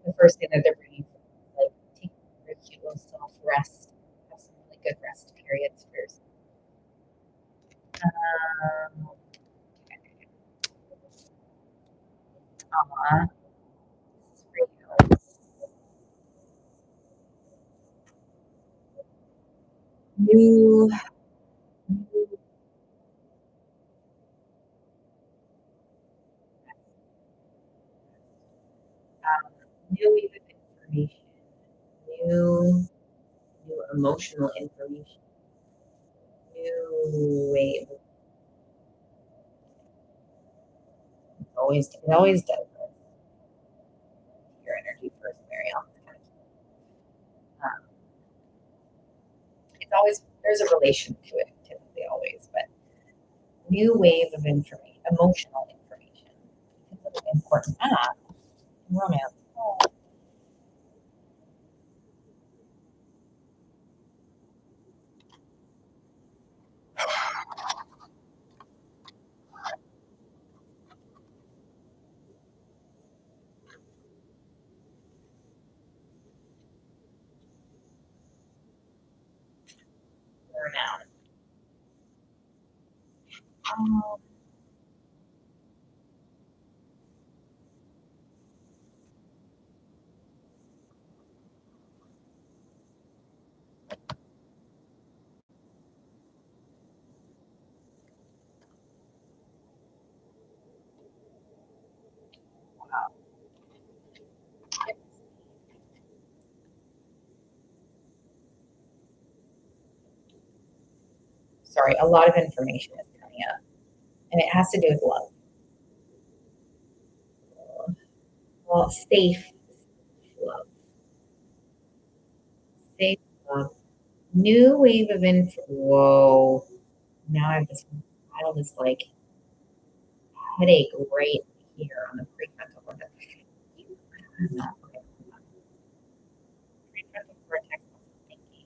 [SPEAKER 1] The first thing that they're bringing is like take your cute little self rest. Have some really good rest periods first. Okay. Aw, this is for you. New, new, new wave of information. New, new emotional information. New wave. It always does this. Your energy first, Marielle. Um, it's always there's a relation to it, typically always, but new wave of information, emotional information. It's an important romance. Oh, burnout. Um, wow. Sorry, a lot of information is coming up, and it has to do with love. Well, safe love. Safe love. New wave of info. Whoa. Now I have this wild, this like headache right here on the prefrontal cortex. I don't know. Okay. Prefrontal cortex thinking.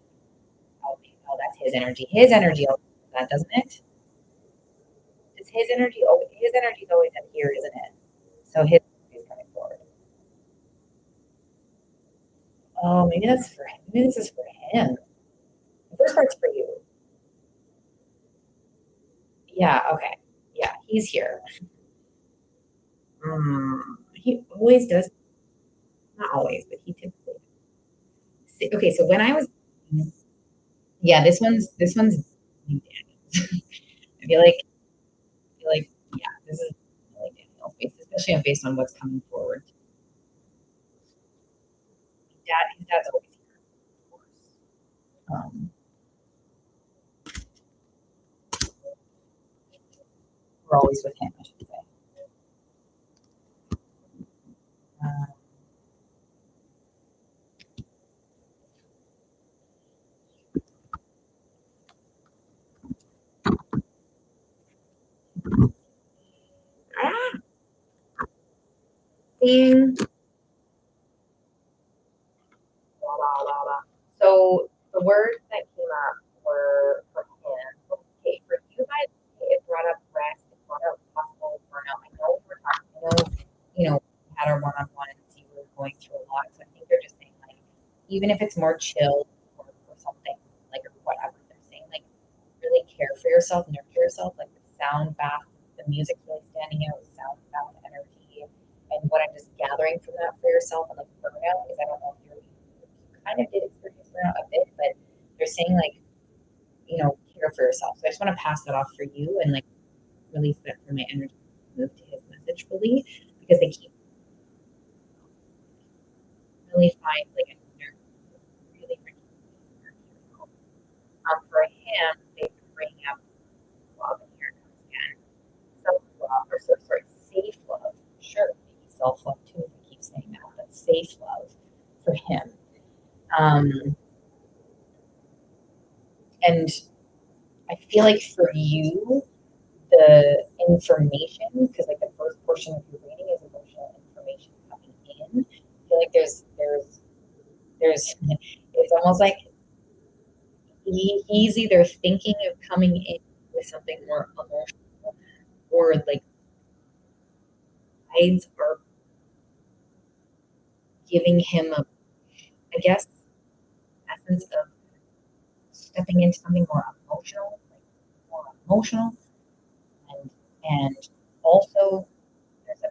[SPEAKER 1] Oh, that's his energy. His energy always does that, doesn't it? It's his energy. Oh, his energy is always up here, isn't it? So his energy is coming forward. Oh, maybe that's for him. Maybe this is for him. The first part's for you. Yeah. Okay. Yeah, he's here. He always does. Not always, but he typically. Okay, so when I was, yeah, this one's I feel like, yeah, this is like Daniel's face, especially based on what's coming forward. His dad's always here, of course. We're always with him, I should say. Uh, Seeing, la la la la. So the words that came up were for him. Okay, for you guys, it brought up rest, it brought up possible burnout. I know we're talking, I know, we had our one-on-ones, you were going through a lot. So I think they're just saying like, even if it's more chill or something, like or whatever, they're saying like really care for yourself, nurture yourself, like the sound bath, the music's really standing out, sound bath energy. And what I'm just gathering from that for yourself and like burnout is I don't know if you kind of did experience burnout a bit, but they're saying like, care for yourself. So I just want to pass that off for you and like release that from my energy, move to his message fully because they keep really find like a really for him, they've been bringing up love, and here it comes again. Self love, or sorry, safe love. Sure, maybe self love too, if I keep saying that, but safe love for him. Um, and I feel like for you, the information, because like the first portion of your reading is emotional information coming in. I feel like there's it's almost like he's either thinking of coming in with something more emotional or like guides are giving him a, I guess, essence of stepping into something more emotional, and and also there's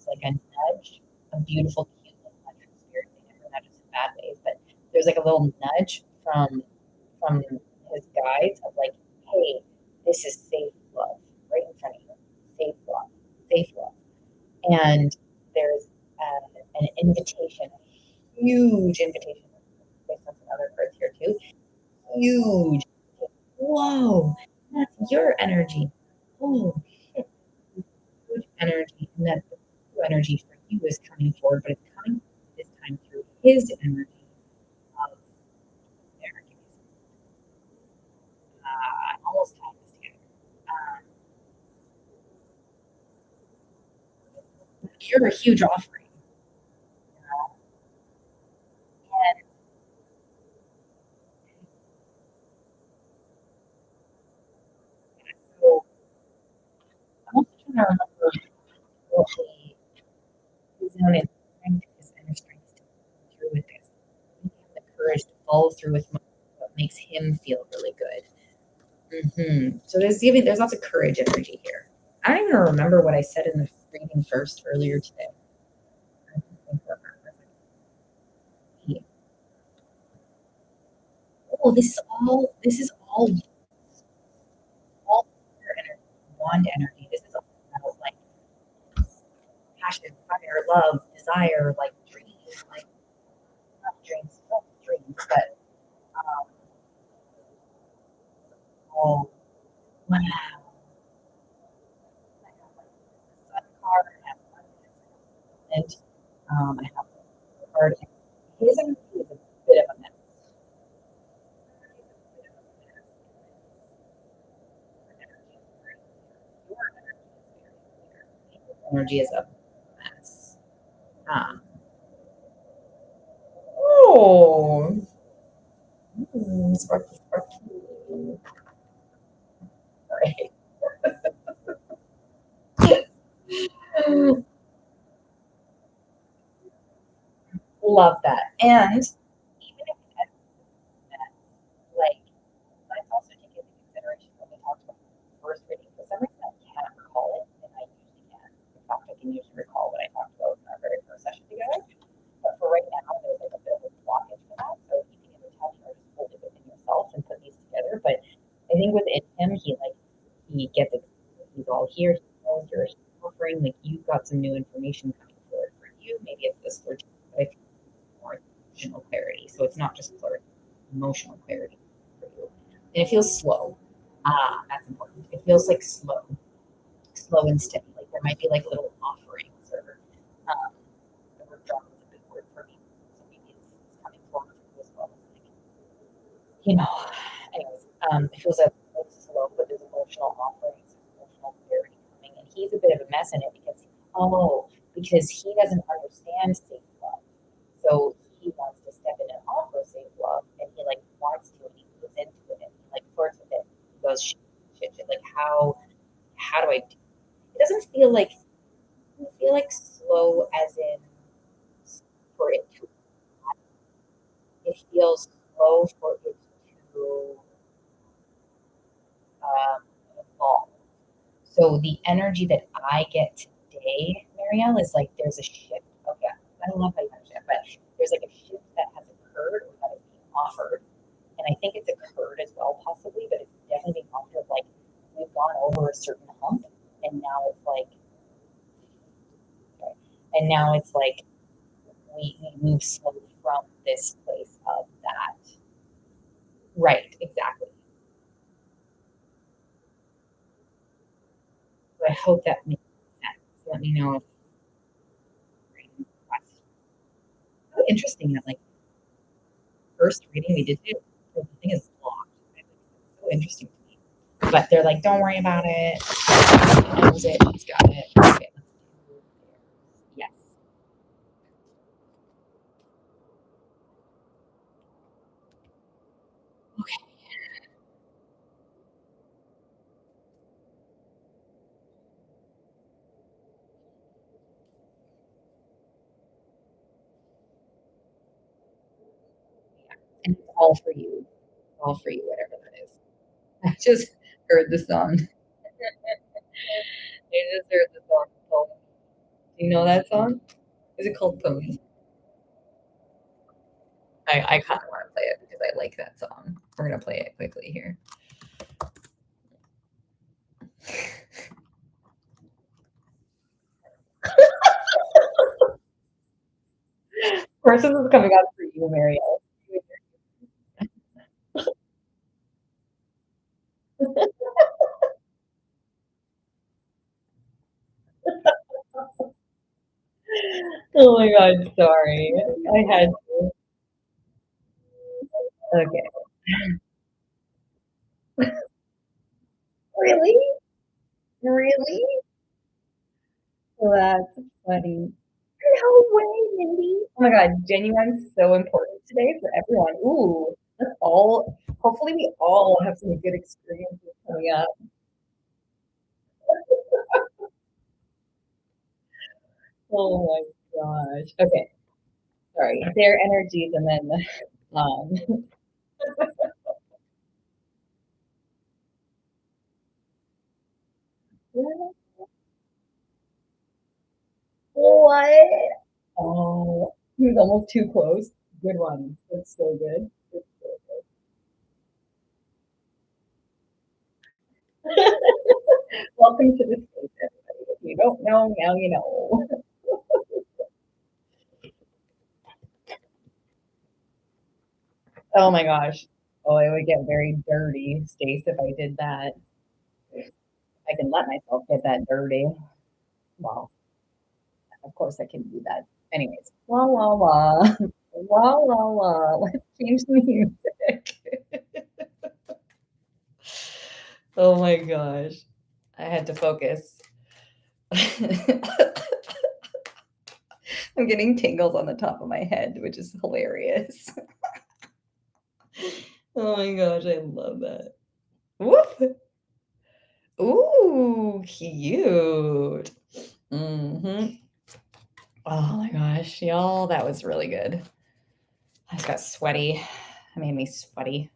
[SPEAKER 1] like a nudge, a beautiful, cute little nudge from spirit. They never nudges in bad ways, but there's like a little nudge from his guides of like, hey, this is safe love right in front of you, safe love, and there's an invitation, a huge invitation. Based on some other cards here too, huge. Whoa, that's your energy. Oh shit, huge energy, and that the true energy for you is coming forward, but it's coming this time through his energy of there. Almost tied this together. Um, you're a huge offering, you know, and so I'm also trying to remember what his own strength, his inner strength to go through with this. He have the courage to follow through with what makes him feel really good. So there's lots of courage energy here. I don't even remember what I said in the reading first earlier today. I just think for a second. Oh, this is all energy, wand energy. This is all about like passion, fire, love, desire, like dreams, like not dreams, but um, oh wow, I have like the sun card and abundance. energy is a mess. Um, oh, sparky, sparky. Sorry. Love that. And even if that's like, let's also take into consideration when we talked about first reading. For some reason, I can't recall it, and I usually can. In fact, I can usually recall what I talked about in our very first session together. But for right now, there's like a bit of a blockage for that. So if you can tell me or just hold it within yourself and put these together. But I think within him, he gets it. He's all here. He knows you're offering. Like you've got some new information coming forward for you. Maybe it's this for but I feel more emotional clarity. So it's not just clarity, emotional clarity for you. And it feels slow. That's important. It feels like slow and steady. Like there might be like little offerings or the word drop is a big word for me. So maybe it's coming forward for you as well. Like, you know, anyways, it feels like slow, but there's emotional offerings, emotional clarity coming, and he's a bit of a mess in it because he doesn't understand safe love, so he wants to step in and offer safe love, and he like wants to, and he moves into it, and he like flirts with it. He goes shit, like how do I? Do it doesn't feel like slow as in for it to. It feels slow for it to evolve. So the energy that I get today, Marielle, is like there's a shift. Okay, I love how you mentioned it, but there's like a shift that has occurred or that is being offered. And I think it's occurred as well, possibly, but it's definitely being offered. Like we've gone over a certain hump, and now it's like, okay, and now it's like we move slowly from this place of that. Right, exactly. So I hope that makes sense. Let me know if so interesting that like first reading we did it, the thing is blocked. It's so interesting to me. But they're like, don't worry about it. He knows it. He's got it. Okay, let's do yes. Okay. And it's all for you. All for you, whatever that is. I just heard the song. I just heard the song called. Do you know that song? Is it called Pony? I kind of want to play it because I like that song. We're gonna play it quickly here. Of course, this is coming out for you, Marielle. Oh my god, sorry. I had to. Okay. Really? Really? That's funny. No way, Mindy. Oh my god, genuine so important today for everyone. Ooh, let's all hopefully we all have some good experiences coming up. Oh my gosh. Okay, sorry. Their energies and then um what? Oh, he was almost too close. Good one. That's so good. That's so good. Welcome to the space, everybody. If you don't know, now you know. Oh my gosh. Oh, I would get very dirty, Stace, if I did that. I can let myself get that dirty. Well, of course I can do that. Anyways, la la la, la la la. Let's change the music. Oh my gosh, I had to focus.
[SPEAKER 2] I'm getting tingles on the top of my head, which is hilarious. Oh my gosh, I love that. Whoop! Ooh, cute. Oh my gosh, y'all, that was really good. I just got sweaty. It made me sweaty.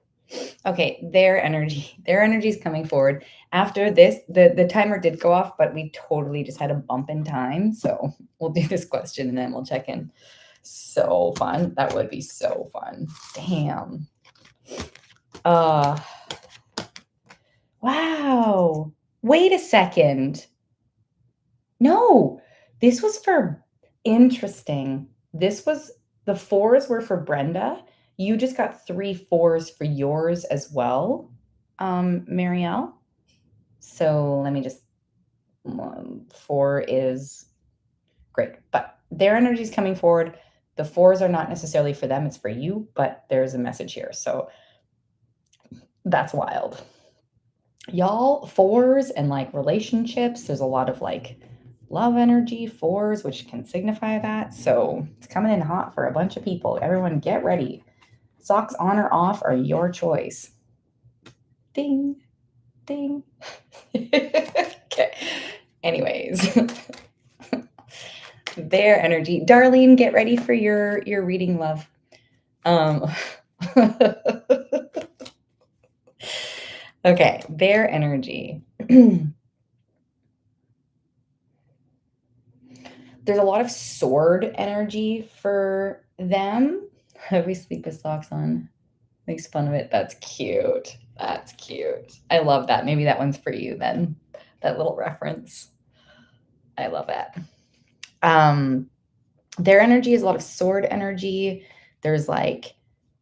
[SPEAKER 2] Okay, their energy is coming forward. After this, the timer did go off, but we totally just had a bump in time. So we'll do this question and then we'll check in. So fun. That would be so fun. Damn. Wow. Wait a second. No, this was for interesting. This was the fours were for Brenda. You just got 3 fours for yours as well, Marielle. So let me just 4 is great, but their energy is coming forward. The fours are not necessarily for them, it's for you, but there's a message here. So that's wild. Y'all, fours and like relationships, there's a lot of like love energy, fours, which can signify that. So it's coming in hot for a bunch of people. Everyone get ready. Socks on or off are your choice. Ding, ding. Okay. Anyways, their energy. Darlene, get ready for your reading, love. Okay, their energy. There's a lot of sword energy for them. We sleep with socks on. Makes fun of it. That's cute. That's cute. I love that. Maybe that one's for you then. That little reference. I love that. Their energy is a lot of sword energy. There's like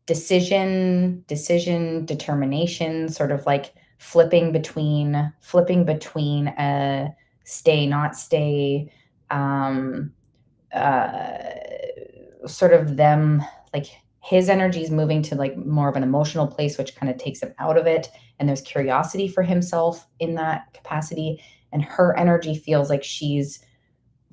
[SPEAKER 2] decision, determination, sort of like flipping between a stay, not stay, sort of them, like his energy is moving to like more of an emotional place, which kind of takes him out of it. And there's curiosity for himself in that capacity. And her energy feels like she's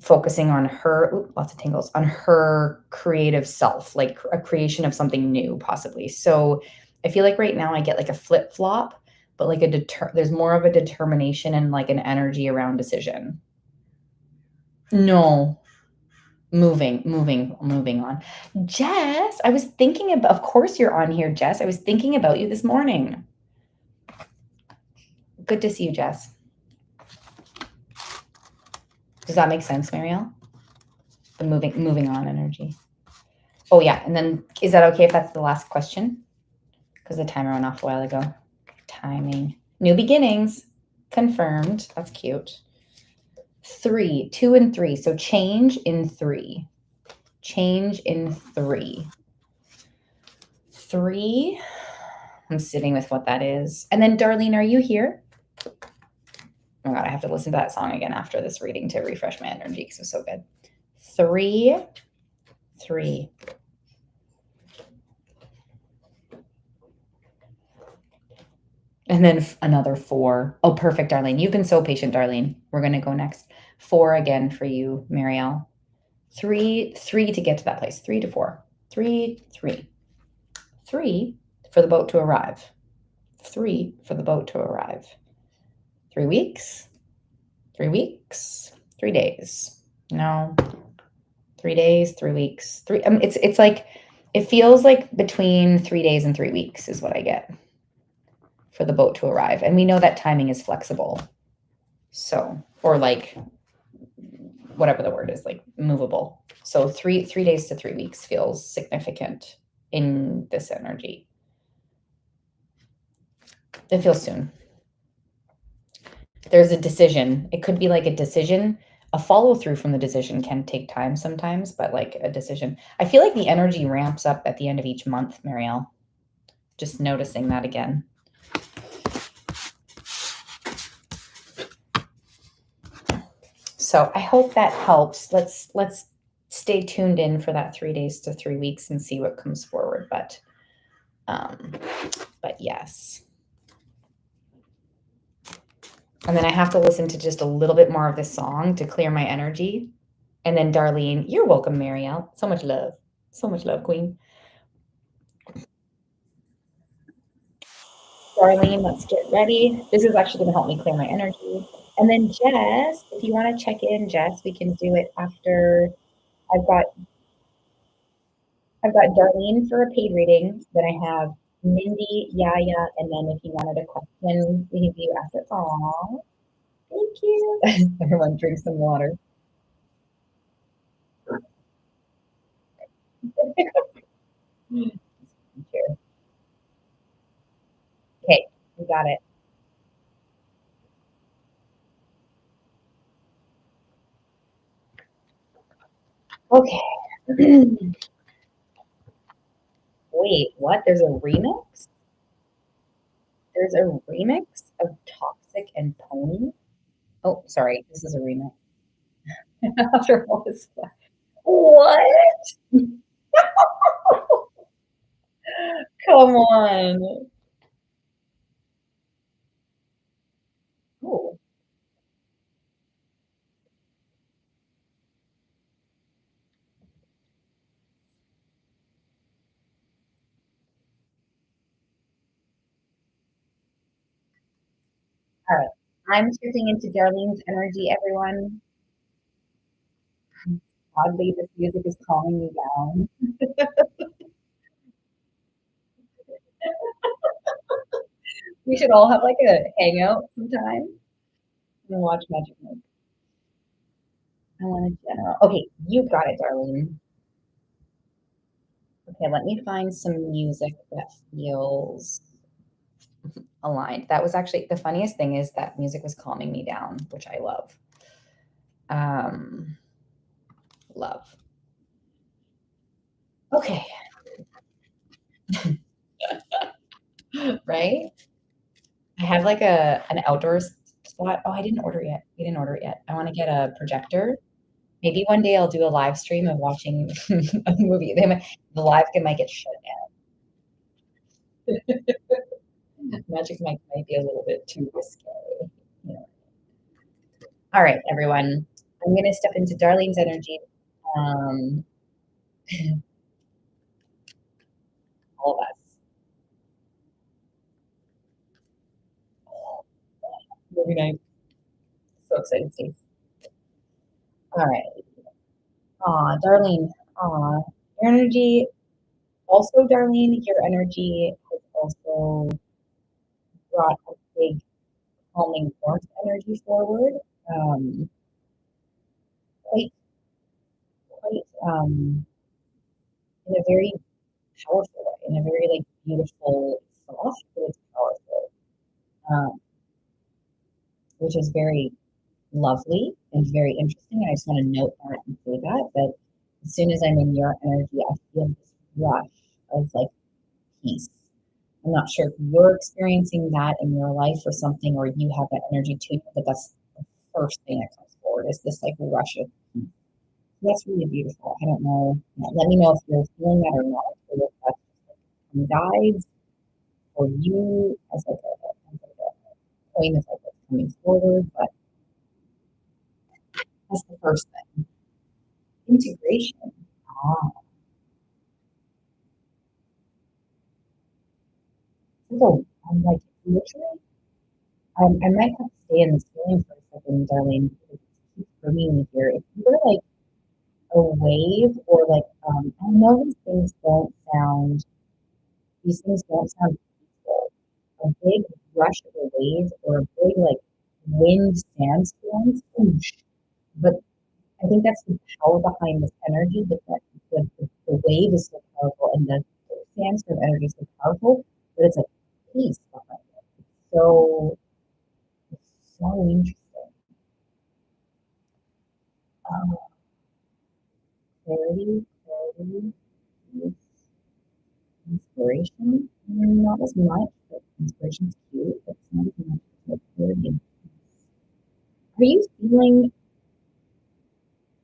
[SPEAKER 2] focusing on her, lots of tingles, on her creative self, like a creation of something new, possibly. So I feel like right now I get like a flip flop, but like there's more of a determination and like an energy around decision. No, moving on. Jess, I was thinking about, of course you're on here, Jess. I was thinking about you this morning. Good to see you, Jess. Does that make sense, Marielle? The moving on energy. Oh yeah, and then is that okay if that's the last question? Because the timer went off a while ago. Timing. New beginnings. Confirmed. That's cute. 3, 2 and 3. So change in 3. Change in 3. 3. I'm sitting with what that is. And then Darlene, are you here? Oh God, I have to listen to that song again after this reading to refresh my energy because it's so good. 3, 3. And then another 4. Oh, perfect, Darlene. You've been so patient, Darlene. We're going to go next. 4 again for you, Marielle. 3 to get to that place. 3 to 4. 3 3. 3 for the boat to arrive. 3 for the boat to arrive. 3 weeks. 3 weeks. 3 days. No. 3 days. 3 weeks. 3. It's like it feels like between 3 days and 3 weeks is what I get for the boat to arrive. And we know that timing is flexible. So, or like whatever the word is, like movable. So 3 days to 3 weeks feels significant in this energy. It feels soon. There's a decision. It could be like a decision. A follow through from the decision can take time sometimes, but like a decision. I feel like the energy ramps up at the end of each month, Marielle. Just noticing that again. So I hope that helps. Let's stay tuned in for that 3 days to 3 weeks and see what comes forward. But yes. And then I have to listen to just a little bit more of this song to clear my energy. And then Darlene, you're welcome, Marielle. So much love. So much love, Queen. Darlene, let's get ready. This is actually going to help me clear my energy. And then Jess, if you want to check in, Jess, we can do it after I've got Darlene for a paid reading. Then I have Mindy, Yaya, and then if you wanted a question, we can do you after. Aw, thank you. Everyone drink some water. Okay, we got it. Okay. Wait, what? There's a remix? There's a remix of Toxic and Pony? Oh, sorry. This is a remix. After all this stuff. What? Come on. Oh, all right. I'm shifting into Darlene's energy, everyone. Oddly, this music is calming me down. We should all have like a hangout sometime and watch Magic Mike. I want a general. Okay, you got it, Darlene. Okay, let me find some music that feels aligned. That was actually the funniest thing is that music was calming me down, which I love. Um, love. Okay, right? I have like an outdoor spot. Oh, I didn't order yet. We didn't order it yet. I want to get a projector. Maybe one day I'll do a live stream of watching a movie. The live might get shut down. Magic might be a little bit too risque. You know. All right, everyone. I'm gonna step into Darlene's energy. Um, all of us. Very nice. So excited, Steve. All right. Aw, Darlene. Aw, your energy. Also, Darlene, your energy has also brought a big calming warmth energy forward. Um, quite, quite, in a very powerful way, in a very like beautiful, soft, but it's powerful, um, which is very lovely and very interesting. And I just want to note that and say that. But as soon as I'm in your energy, I feel this rush of like peace. I'm not sure if you're experiencing that in your life or something, or you have that energy too, but that's the first thing that comes forward is this like rush of peace. That's really beautiful. I don't know. Let me know if you're feeling that or not, or if that's just like guides for you as like a point of like what's coming forward. But that's the first thing. Integration. Ah, so I'm like literally, I might have to stay in this feeling for a second, Darlene, because it keeps bringing me here. If you were like a wave or like I know these things don't sound peaceful. A big rush of a wave or a big like wind sandstorm. Whoosh. But I think that's the power behind this energy, but that the wave is so powerful and the sandstorm energy is so powerful, but it's a peace behind it. It's so interesting. Um, clarity, peace, inspiration. Not as much, but inspiration's cute, but it's not as much as like clarity and peace. Are you feeling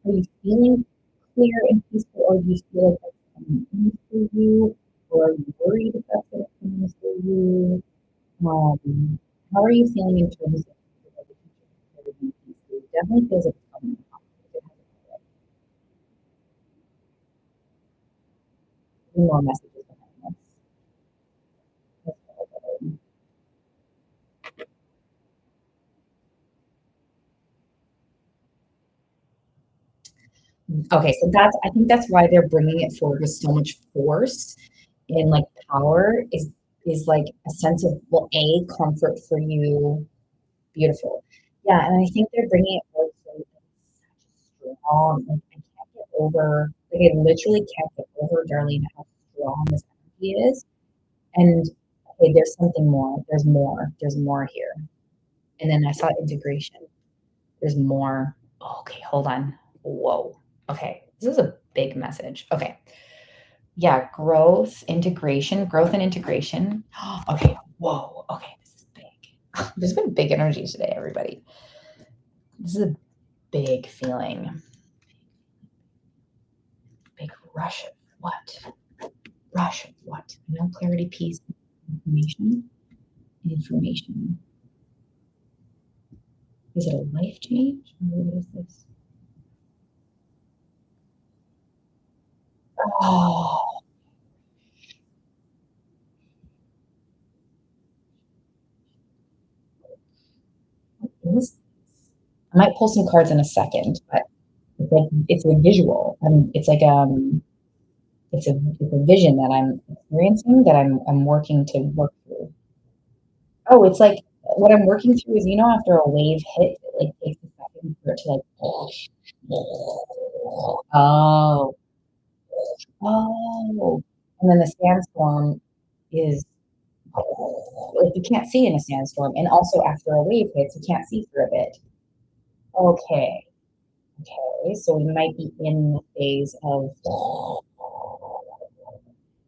[SPEAKER 2] are you feeling clear and peaceful, or do you feel like that's coming in for you, or are you worried if that's going to come in for you? How are you feeling in terms of
[SPEAKER 1] definitely feels like it's coming up. It has more messages behind this. Okay, so I think that's why they're bringing it forward with so much force and like power is like a sense of, well, a comfort for you. Beautiful. Yeah, and I think they're bringing it forward so it's such a strong. Like I can't get over. Like I literally can't get over, Darlene, how strong this energy is. And okay, there's something more. There's more. There's more here. And then I saw integration. There's more. Okay, hold on. Whoa. Okay, this is a big message. Okay. Yeah, growth and integration. Okay, whoa. Okay, this is big. There's been big energy today, everybody. This is a big feeling. Big rush of what? Rush of what? No clarity, peace, information. Information. Is it a life change? What is this? Oh, what is this? I might pull some cards in a second, but it's a visual. It's a vision that I'm experiencing that I'm working to work through. Oh, it's like what I'm working through is, after a wave hits, it like takes a second for it to like oh, oh. And then the sandstorm is like you can't see in a sandstorm. And also after a wave hits, you can't see for a bit. Okay. Okay. So we might be in the phase of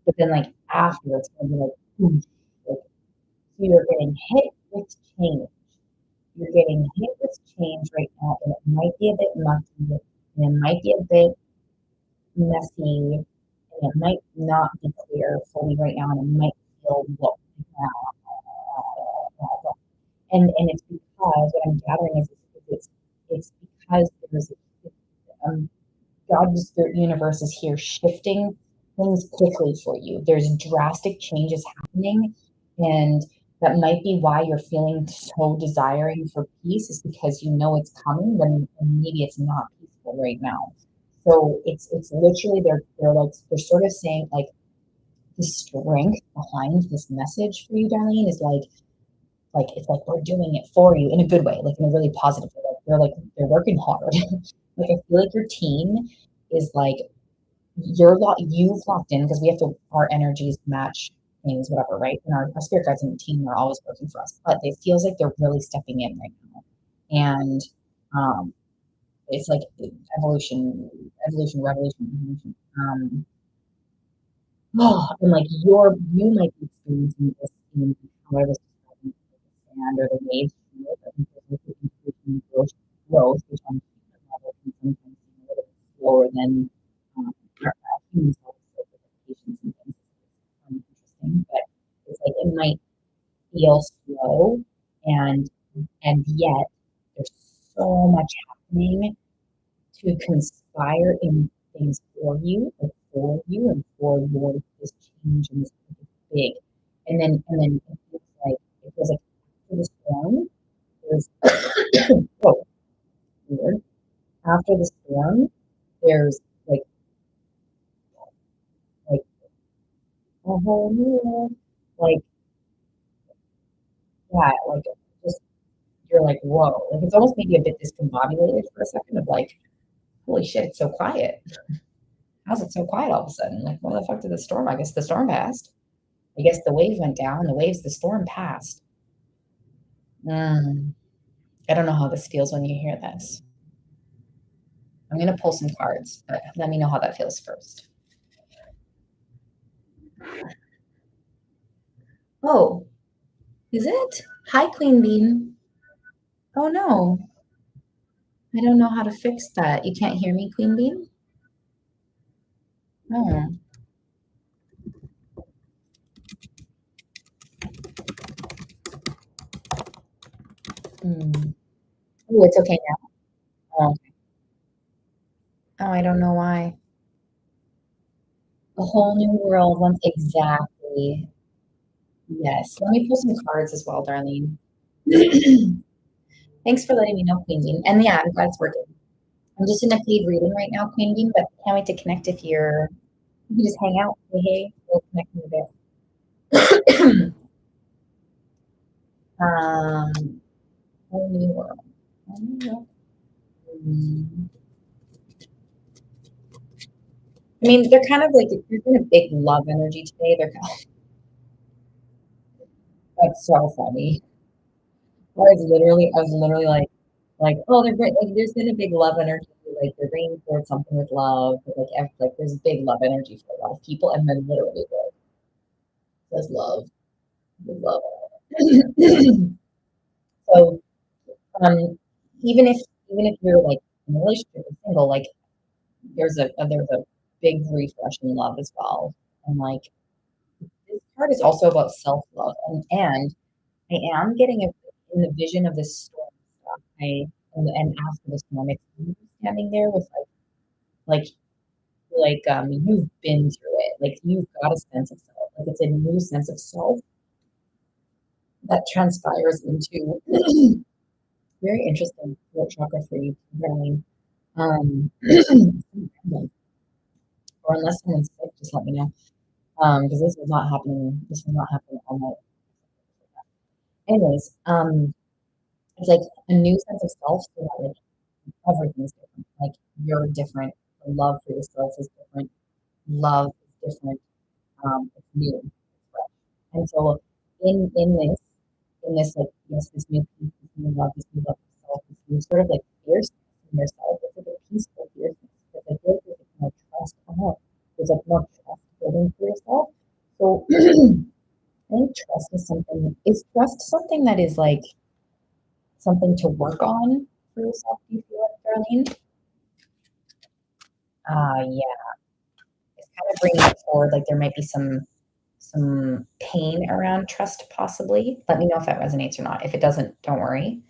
[SPEAKER 1] but then like after it's gonna be like, whoosh, like so you're getting hit with change. You're getting hit with change right now, and it might be a bit mucky, and it might be a bit messy, and it might not be clear fully right now, and it might feel what and it's because what I'm gathering is it's because there's um, God's spirit universe is here shifting things quickly for you. There's drastic changes happening, and that might be why you're feeling so desiring for peace is because you know it's coming, when maybe it's not peaceful right now. So it's literally they're sort of saying like the strength behind this message for you, Darlene, is like it's like we're doing it for you in a good way, like in a really positive way. Like they're working hard. Like I feel like your team is like you've locked in because we have to our energies match things, whatever, right? And our spirit guides and the team are always working for us, but it feels like they're really stepping in right now. And it's like revolution. And like you might be experiencing this in how I was describing the sand or the waves here, but I think there's also increasing growth, which on human level can sometimes seem a little bit slower than our humans also with patience and things. It's interesting, but it's like it might feel slow and yet there's so much happening to conspire in things for you and for your this change and this big. And then it feels like after the storm, there's oh weird. After the storm, there's like a whole new like yeah, like just you're like, whoa. Like it's almost maybe a bit discombobulated for a second of like, holy shit, it's so quiet. How's it so quiet all of a sudden? Like, what the fuck did the storm? I guess the storm passed. I guess the waves went down. The storm passed. Mm, I don't know how this feels when you hear this. I'm going to pull some cards, but let me know how that feels first. Oh, is it? Hi, Queen Bean. Oh, no. I don't know how to fix that. You can't hear me, Queen Bean? Oh. Hmm. Oh, it's okay now. I don't know why. A whole new world once exactly. Yes. Let me pull some cards as well, Darlene. Thanks for letting me know, Queen Bean. And yeah, I'm glad it's working. I'm just in a paid reading right now, Queen Bean, but can't wait to connect if you're, you can just hang out. Say hey, we'll connect in a bit. Whole new world. Whole new world. Mm. I mean, they're kind of like, there's been a big love energy today. They're kind of, that's so funny. I was literally like, oh, they're great. Like, there's been a big love energy. Like, they're bringing forward something with love. But like, like, there's a big love energy for a lot of people. And then literally, like, there's love. There's love. So, um, even if even if you're like in a relationship or single, like, there's a big refresh in love as well. And like, this card is also about self love. And I am getting a in the vision of this storm stuff. And after the storm, it's you standing there with like you've been through it. Like, you've got a sense of self. Like, it's a new sense of self that transpires into very interesting throat chakra for you, really. Um, or unless someone's sick, just let me know. Because this was not happening. This was not happening all night. Anyways, it's like a new sense of self, so that like everything's different. Like, you're different. The love for yourself is different. Love is different. It's new, it's fresh. And so in this like, yes, this new peace, this new love for yourself, this new sort of like fierceness in yourself. It's like a peaceful fierceness. Because I feel like there's like more trust. I don't know. There's like more trust building for yourself. So I think trust something that is like something to work on for yourself, do you feel like, Darlene? Yeah, it's kind of bringing it forward. Like, there might be some pain around trust, possibly. Let me know if that resonates or not. If it doesn't, don't worry.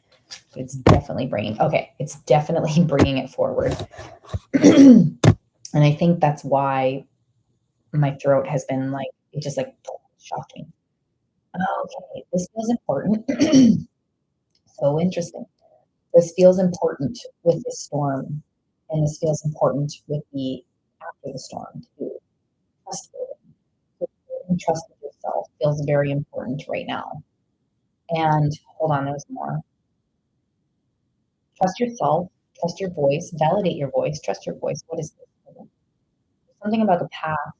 [SPEAKER 1] It's definitely bringing. Okay, it's definitely bringing it forward. And I think that's why my throat has been like, it just like shocked me. Okay, this feels important. So interesting. This feels important with the storm, and this feels important with the after the storm too. Trust building. So building trust with yourself feels very important right now. And hold on, there's more. Trust yourself, trust your voice, validate your voice, trust your voice. What is this? Something about the past.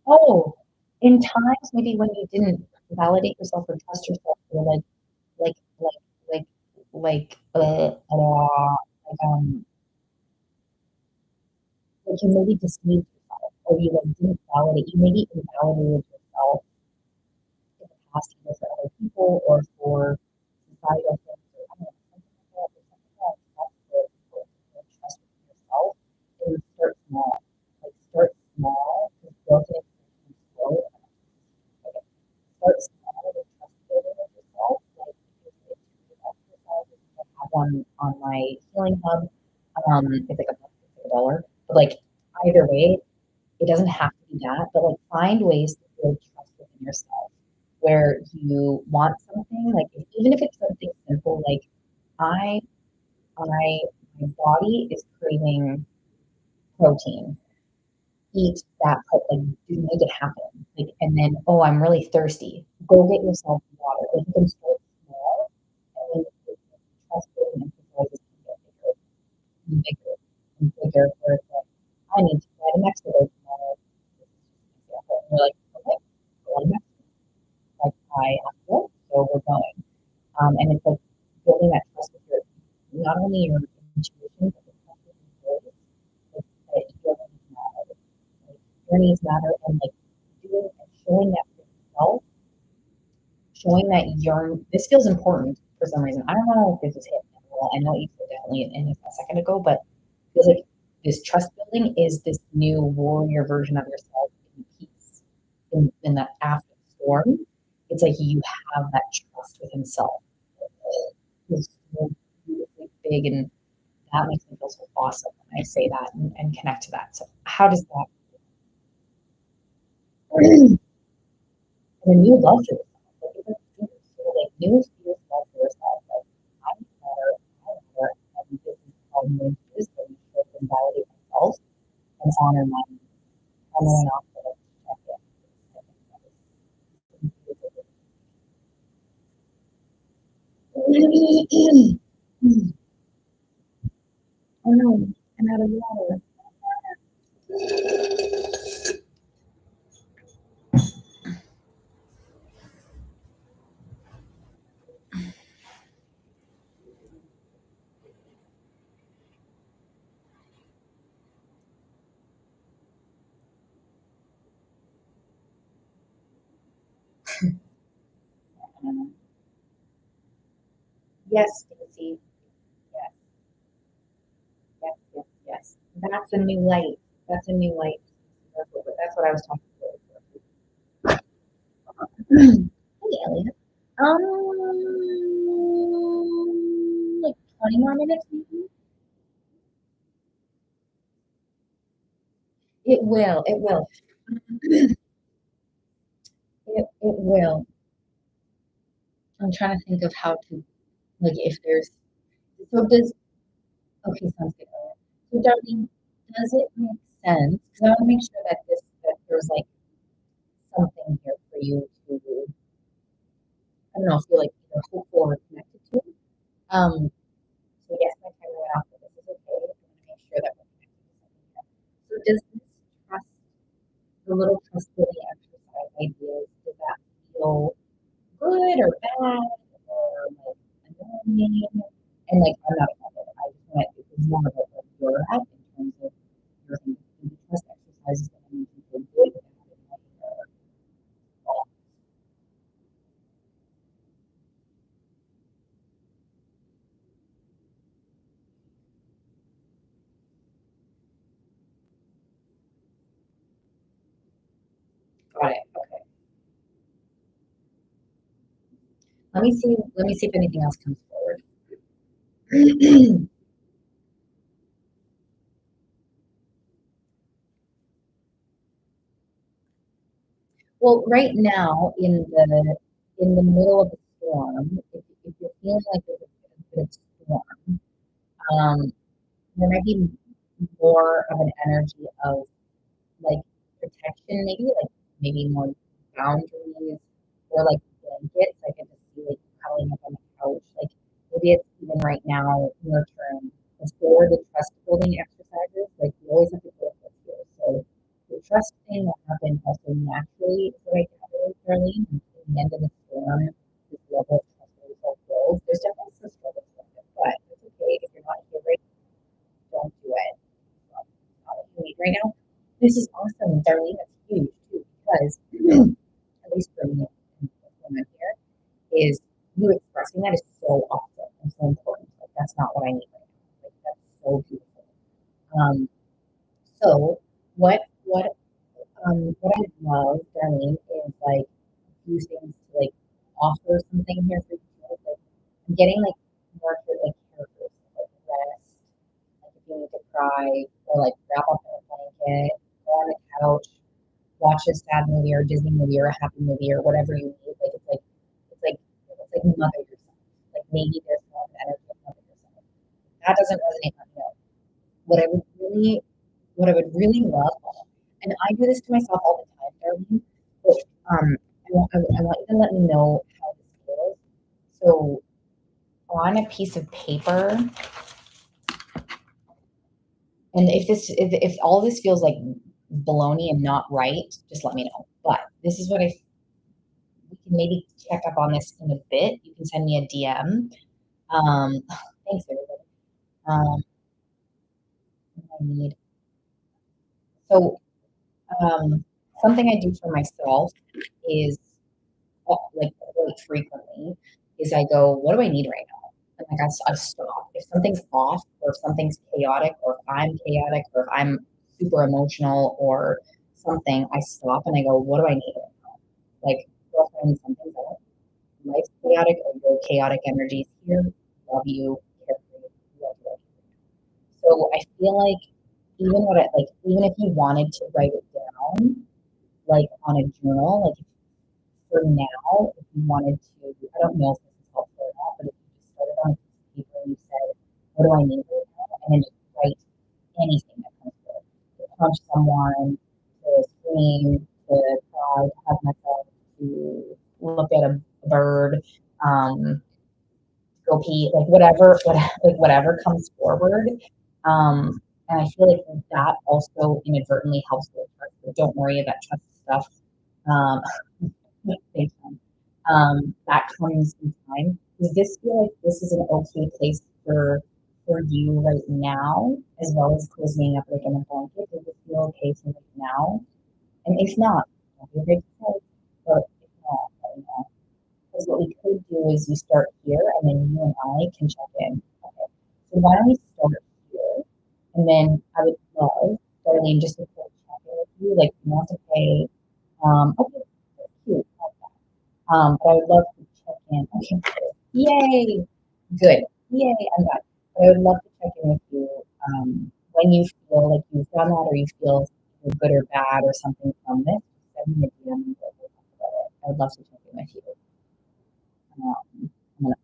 [SPEAKER 1] Oh, in times maybe when you didn't validate yourself or trust yourself, you're like, like, like, like you maybe deceived yourself, or you like didn't validate. You maybe invalidated yourself in the past, either for other people or for societal things, or I don't know, something like that. Trust yourself and start small. Like, start small, because build it and slow. Okay. Start small with trust building of yourself. Like, if you exercises, I have one on my healing hub. It's like $1. But like, either way, it doesn't have to be that, but like, find ways to build trust within yourself where you want something, like, even if it's something simple, like, I, I, my body is craving protein. Eat that, like, do make it happen. Like, and then, oh, I'm really thirsty. Go get yourself water. Like, you can start small, and then trust building exercises can get bigger and bigger and bigger. Where it's like, I need to fly to Mexico tomorrow. And you're like, okay, go to Mexico. Like, I have to go, so we're going. And it's like building that trust with your, not only your intuition, but the trust with your voice. Like, that your needs matter. Like, your needs matter, and like doing and showing that for yourself, showing that you're, this feels important for some reason. I don't know if this is hit. Well, I know you said definitely in a second ago, but it feels like this trust building is this new warrior version of yourself in peace, in that after the storm. It's like you have that trust within self. It's so beautifully big, and
[SPEAKER 2] that makes me feel so awesome when I say that and connect to that. So how does that and new love for yourself? Like, it's a like new fierce love for yourself. Like, I'm better, I'm better, and this is how I'm going to do this, and show and validate myself and honor my honoring off the check in. Oh no, I'm out of water. Yes, Stacy. Yes, yes, yes, yes. That's a new light. That's a new light. That's what I was talking about. Hey, Elliot. Like 20 more minutes, maybe? It will. It will. It will. I'm trying to think of how to, like, if there's, so does, okay, sounds good. So, Darlene, does it make sense? Because I want to make sure that that there's like something here for you to, I don't know, feel like either hopeful or connected to. Um, so yes, my timer went off, but this is okay. I'm going to make sure that we're connected to something here. So does this trust, the little trust building exercise ideas, does that feel good or bad or like annoying? And like I'm not offended. I just want to, it's more about where you're at in terms of your trust exercises that make you feel good about it. Got it. Okay. Let me see if anything else comes forward. Well, right now in the middle of a storm, if you're feeling like there's a bit of storm, um, there might be more of an energy of like protection, maybe more boundaries or like blankets. I can just see like cuddling up on the couch. Like maybe it's even right now nurturing before the trust building exercises. Like you always have to put this here. So the trust thing will happen also naturally, is what I gather, Charlene. And at the end of the storm, this level of trust for yourself builds. There's definitely some struggles with it, but it's okay if you're not here right now, don't do it. It's not what you need right now. This is awesome, Darlene. That's huge too, because at least for me, and when I'm here, is you expressing that is so awesome and so important. Like that's not what I need right now. Like that's so beautiful. Um, so what I love, Darlene, is like a few things to like offer something here for you. Like I'm getting like more like characters, like rest, like if you need to cry or like wrap up in a blanket, go on the couch, watch a sad movie or a Disney movie or a happy movie or whatever you need. Like it's like mother yourself. Like maybe there's more of an energy of mother yourself. That doesn't resonate, let me know. What I would really what I would really love, and I do this to myself all the time, Darlene, but I want you to let me know how this feels. So on a piece of paper, and if all this feels like baloney and not right, just let me know. But this is what we can maybe check up on this in a bit. You can send me a DM. Thanks everybody. Um, I need so something I do for myself is like quite frequently is I go, what do I need right now? And like I stop. If something's off or if something's chaotic or if I'm chaotic or if I'm super emotional or something, I stop and I go, what do I need right now? Like, girlfriend, something's up. Life's chaotic or your chaotic energies here. Love you. Care for you. Love you.
[SPEAKER 1] So I feel like even if you wanted to write it down, like on a journal, like for now, if you wanted to, I don't know if this is helpful or not, but if you just started on a piece of paper and you said, what do I need right now? And then just write anything that comes forward. To punch someone, to scream, to cry, to hug myself, to look at a bird, go pee, like whatever comes forward. And I feel like that also inadvertently helps with trust. But don't worry about trust stuff. Um, thanks, Mom. That comes in time. Does this feel like this is an okay place for you right now, as well as cozying up like in a blanket? Does it feel okay for right now? And if not, don't be afraid to say, but if not, let me know. Because what we could do is you start here, and then you and I can check in. Okay. So why don't we start here, and then I would love, Darlene, just to quick check in with you. Like, you don't have to pay. Okay, that's cute. But I would love to check in. Okay, good. Yay, good. Yay, I'm done. But I would love to check in with you when you feel like you've done that, or you feel either good or bad or something from this. Send me a DM and we'll talk about it. I would love to check in with you. I'm gonna,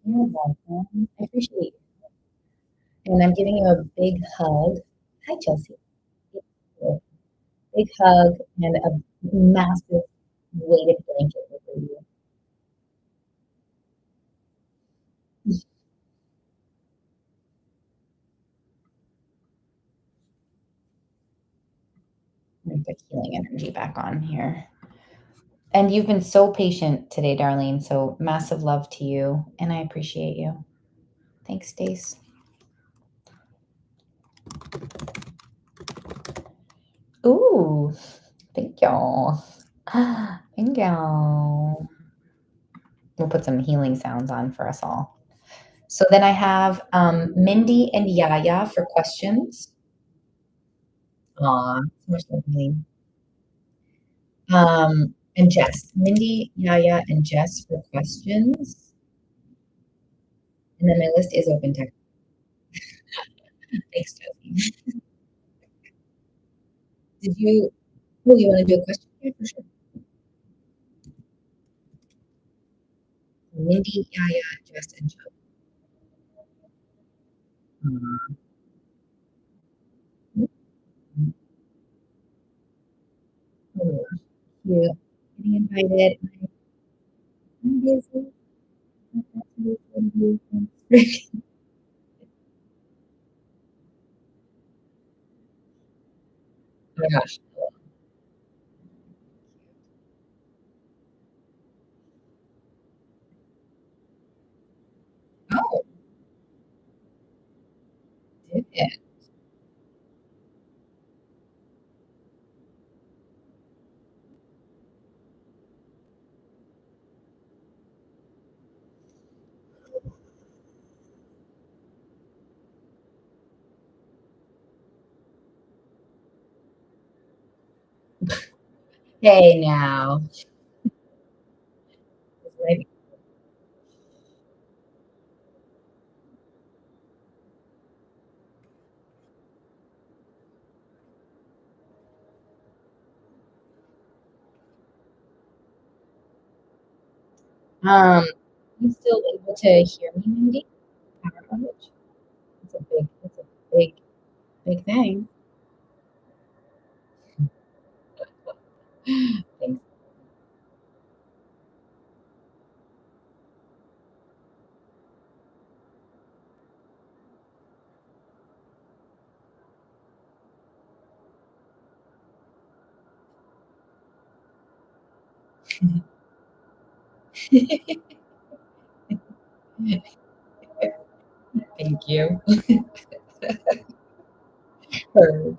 [SPEAKER 1] you're welcome. I appreciate you. And I'm giving you a big hug. Hi, Chelsea. Big hug and a massive weighted blanket over you. I'm gonna put healing energy back on here. And you've been so patient today, Darlene. So massive love to you, and I appreciate you. Thanks, Stace. Ooh, thank y'all. Thank y'all. We'll put some healing sounds on for us all. So then I have Mindy and Yaya for questions. Aw, so much lovely. And Jess. Mindy, Yaya, and Jess for questions. And then my list is open tech. Thanks, Jessie. Did you, oh, you want to do a question? Yeah, for sure. Mindy, Yaya, Jess, and Joe. Oh, cute. Getting invited. I'm busy. Oh my gosh. Oh, did it? Hey now. You still able to hear me, Mindy? Power outage? It's a big thing. Thanks. Thank you. Heard.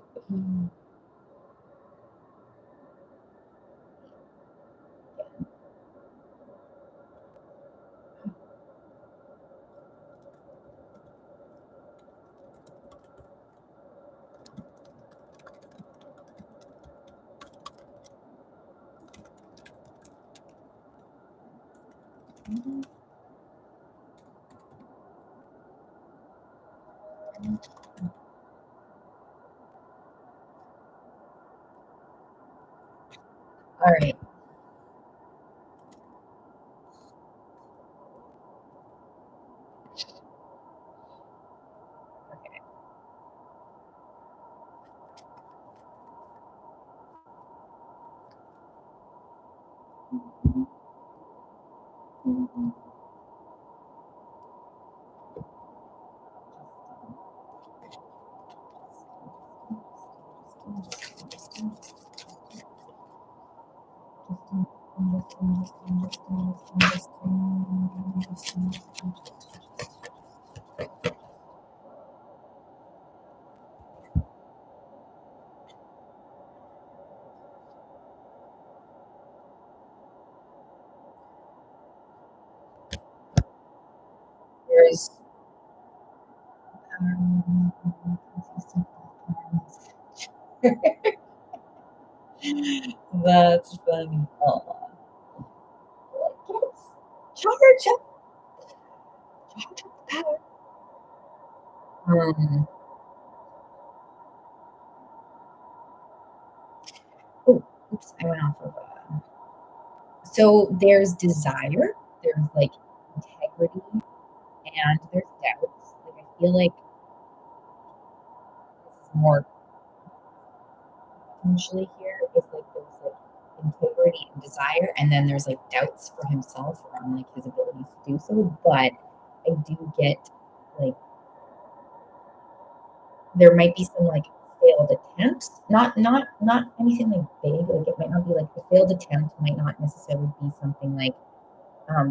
[SPEAKER 1] All right. Okay. There's that's funny. Oh, charge up, charge up the power. Oh, oops, I went off of. So there's desire, there's like integrity, and there's doubts. Like I feel like this is more potentially here is like there's like integrity and desire, and then there's like doubts for himself around like his abilities to do so. But I do get like there might be some like failed attempts, not anything like big. Like it might not be like the failed attempt might not necessarily be something like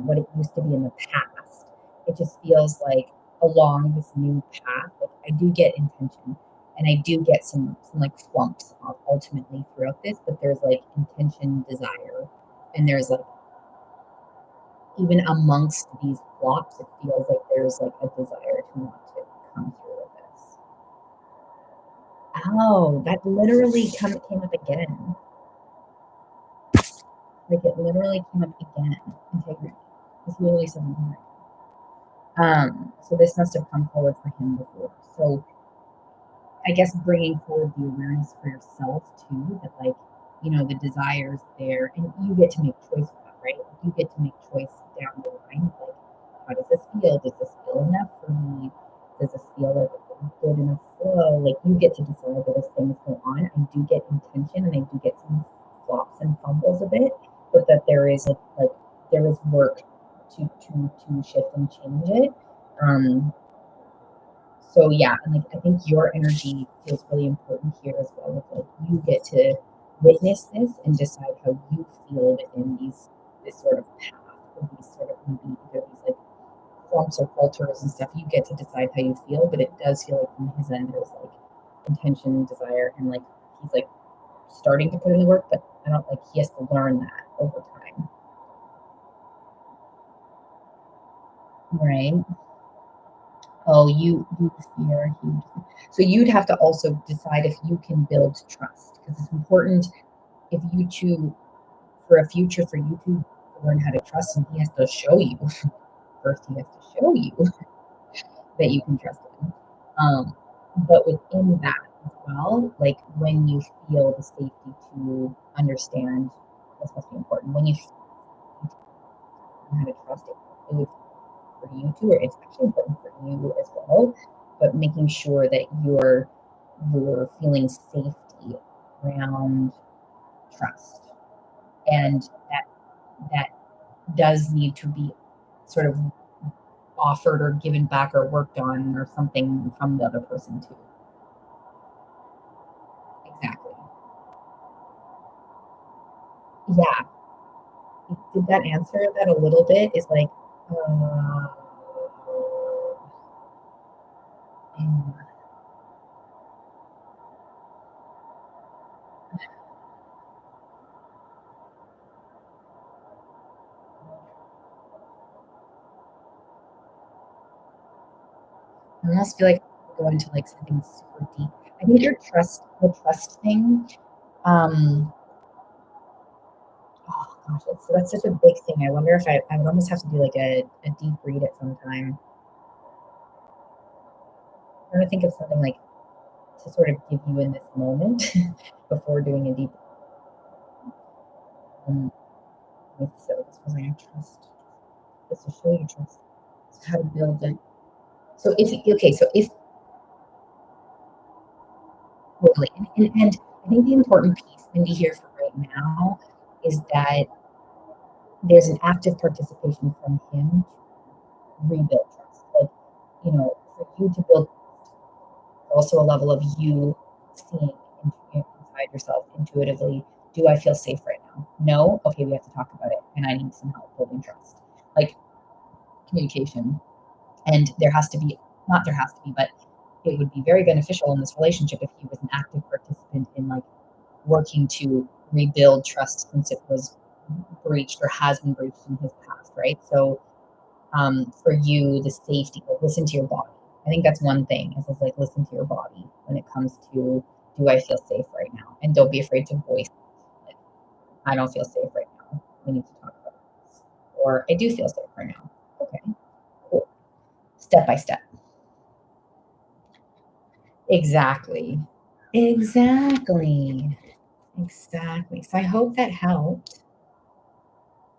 [SPEAKER 1] what it used to be in the past. It just feels like along this new path, like I do get intention and I do get some like flumps ultimately throughout this, but there's like intention, desire, and there's like even amongst these flops, it feels like there's like a desire to want to come through with this. Oh, that literally came up again. Like it literally came up again. Integrity. It's literally something. So this must have come forward for him before. So I guess bringing forward the awareness for yourself too, that like, the desires there, and you get to make choice with that, right? Like, you get to make choice down the line. Like, how does this feel? Does this feel enough for me? Does this feel like a good enough flow? Like you get to decide that as things go on. I do get intention, and I do get some flops and fumbles a bit, but that there is like there is work to shift and change it. Um, so yeah, and like I think your energy feels really important here as well. With like you get to witness this and decide how you feel within this sort of path or these sort of maybe either these like flumps or falters and stuff. You get to decide how you feel, but it does feel like from his end there's like intention, desire, and like he's like starting to put in the work, but I don't like he has to learn that over time. Right. Oh, you fear huge. So you'd have to also decide if you can build trust because it's important if you choose for a future for you to learn how to trust him. He has to show you first. He has to show you that you can trust him. But within that as well, like when you feel the safety to understand, this must be important. When you learn how to trust it, it would for you too, or it's actually important for you as well. But making sure that you're feeling safety around trust, and that does need to be sort of offered or given back or worked on or something from the other person too. Exactly. Yeah. Did that answer that a little bit? Is like, uh, I almost feel like go into like something super deep. I think the trust thing. Um, oh gosh, that's such a big thing. I wonder if I would almost have to do like a deep read at some time. I'm trying to think of something like to sort of give you in this moment before doing a deep. So this was like trust. This will show you trust. So how to build it. So if totally, and I think the important piece, Mindy, here for right now is that there's an active participation from him to rebuild trust. Like, for you to build also a level of you seeing inside yourself intuitively, do I feel safe right now? No? Okay, we have to talk about it. And I need some help building trust. Like communication. And not there has to be, but it would be very beneficial in this relationship if he was an active participant in like working to rebuild trust since it was breached or has been breached in his past, right? So for you, the safety, like listen to your body. I think that's one thing is like listen to your body when it comes to do I feel safe right now? And don't be afraid to voice it. I don't feel safe right now. We need to talk about this. Or I do feel safe right now. Okay, cool. Step by step. Exactly. Exactly. Exactly. So I hope that helped,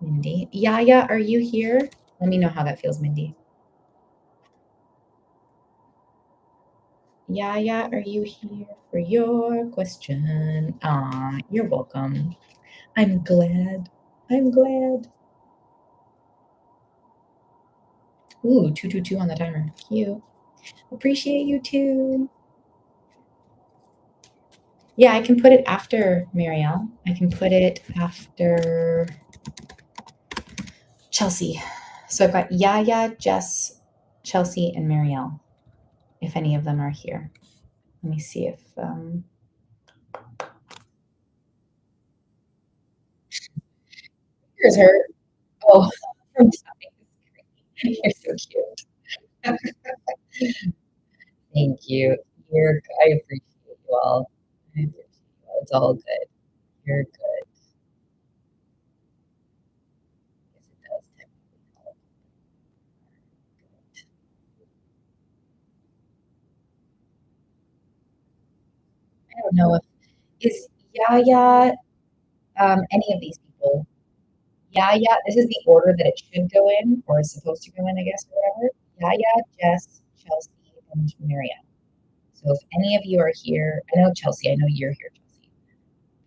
[SPEAKER 1] Mindy. Yaya, are you here? Let me know how that feels, Mindy. Yaya, are you here for your question? You're welcome. I'm glad. I'm glad. Ooh, 222 on the timer. Cute. Appreciate you too. Yeah, I can put it after Marielle. I can put it after Chelsea. So I've got Yaya, Jess, Chelsea, and Marielle, if any of them are here. Let me see if here's her. Oh, from You're so cute. Thank you. I appreciate you all. I appreciate you all. It's all good. You're good. Yes, it does technically help. I don't know if is Yaya any of these people. Yaya, this is the order that it should go in, or is supposed to go in, I guess, or whatever. Yaya, Jess, Chelsea, and Marianne. So if any of you are here, I know Chelsea, I know you're here, Chelsea.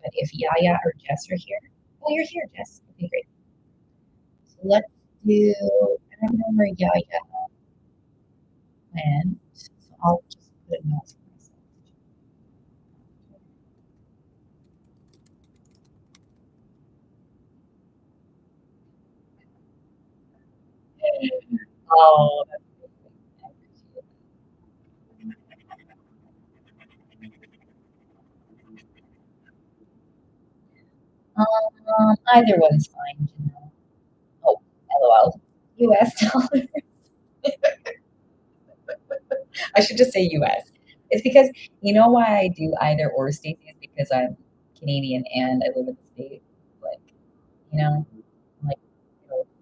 [SPEAKER 1] But if Yaya or Jess are here, well, you're here, Jess. Okay, great. So let's do, I don't know where Yaya went, so I'll just put a note for myself. Oh, that's amazing. I appreciate it. Either one's fine, you know. Oh, LOL. US dollar. I should just say US. It's because you know why I do either or, Stacey, is because I'm Canadian and I live in the States. Like, I'm like,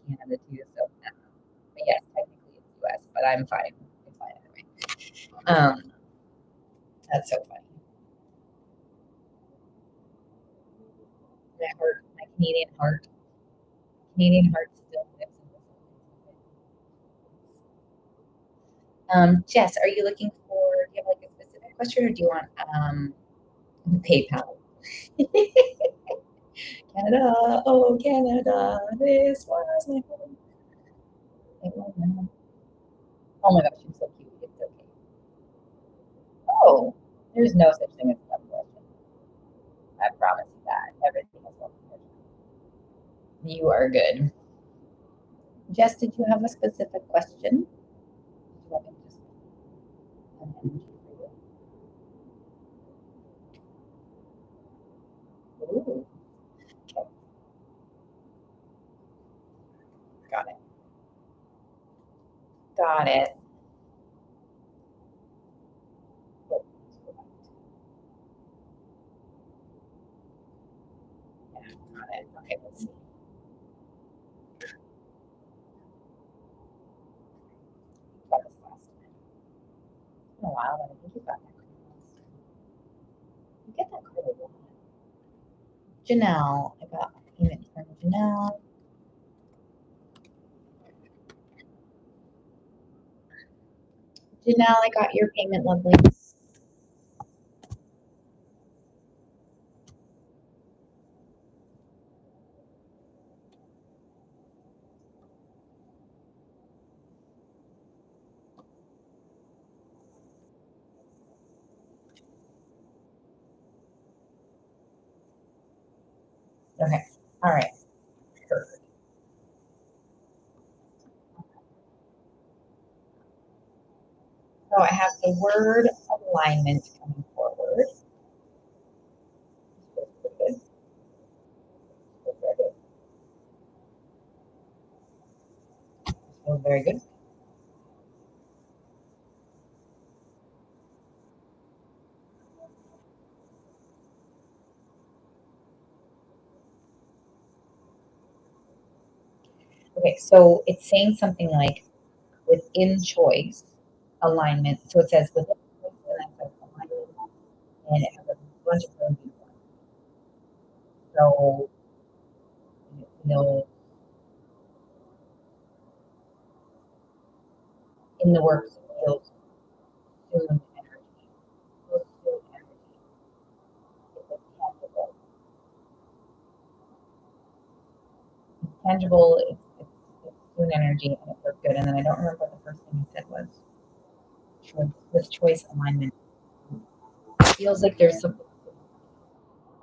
[SPEAKER 1] Canada too. So, but yes, technically it's US, but I'm fine. It's fine anyway. That's so funny. My Canadian heart still lives in this. Jess, are you looking for? Do you have like a specific question, or do you want PayPal? Canada, oh Canada, this was my home. Oh my gosh, you're so cute. It's okay. Oh, there's no such thing as a dumb question. I promise you that. Everything is welcome. You are good. Jess, did you have a specific question? Did you want me to just an energy for you? Ooh, okay, got it. Got it. Cool. Yeah, got it. Okay, let's see. Try this last time. It's been a while, but I think you got that card last time. You get that card a lot. Janelle, I got a payment from And Janelle. Janelle, I got your payment, lovely. Okay. All right. Heard. So I have the word alignment coming forward. Good. Good. Feels very good. Okay, so it's saying something like within choice alignment. So it says within choice, and then it says alignment, and it has a bunch of really beautiful ones. So it feels in the works, it feels soon energy. Feels soon energy. It's like tangible. It's tangible. It's soon energy, and it feels good. And then I don't remember what the first thing you said was. Choice, with choice alignment. It feels like there's something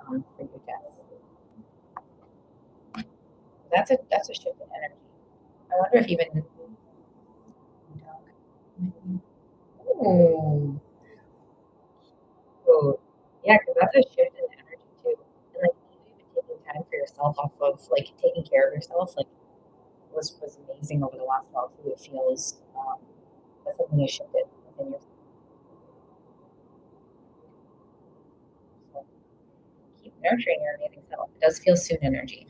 [SPEAKER 1] for you guys. That's a shift in energy. I wonder if even ooh, ooh. Yeah, because that's a shift in energy too. And like you even taking time for yourself off of like taking care of yourself, like was amazing over the last while too. It feels that's something you shifted within yourself. So keep nurturing your amazing self. It does feel soon energy.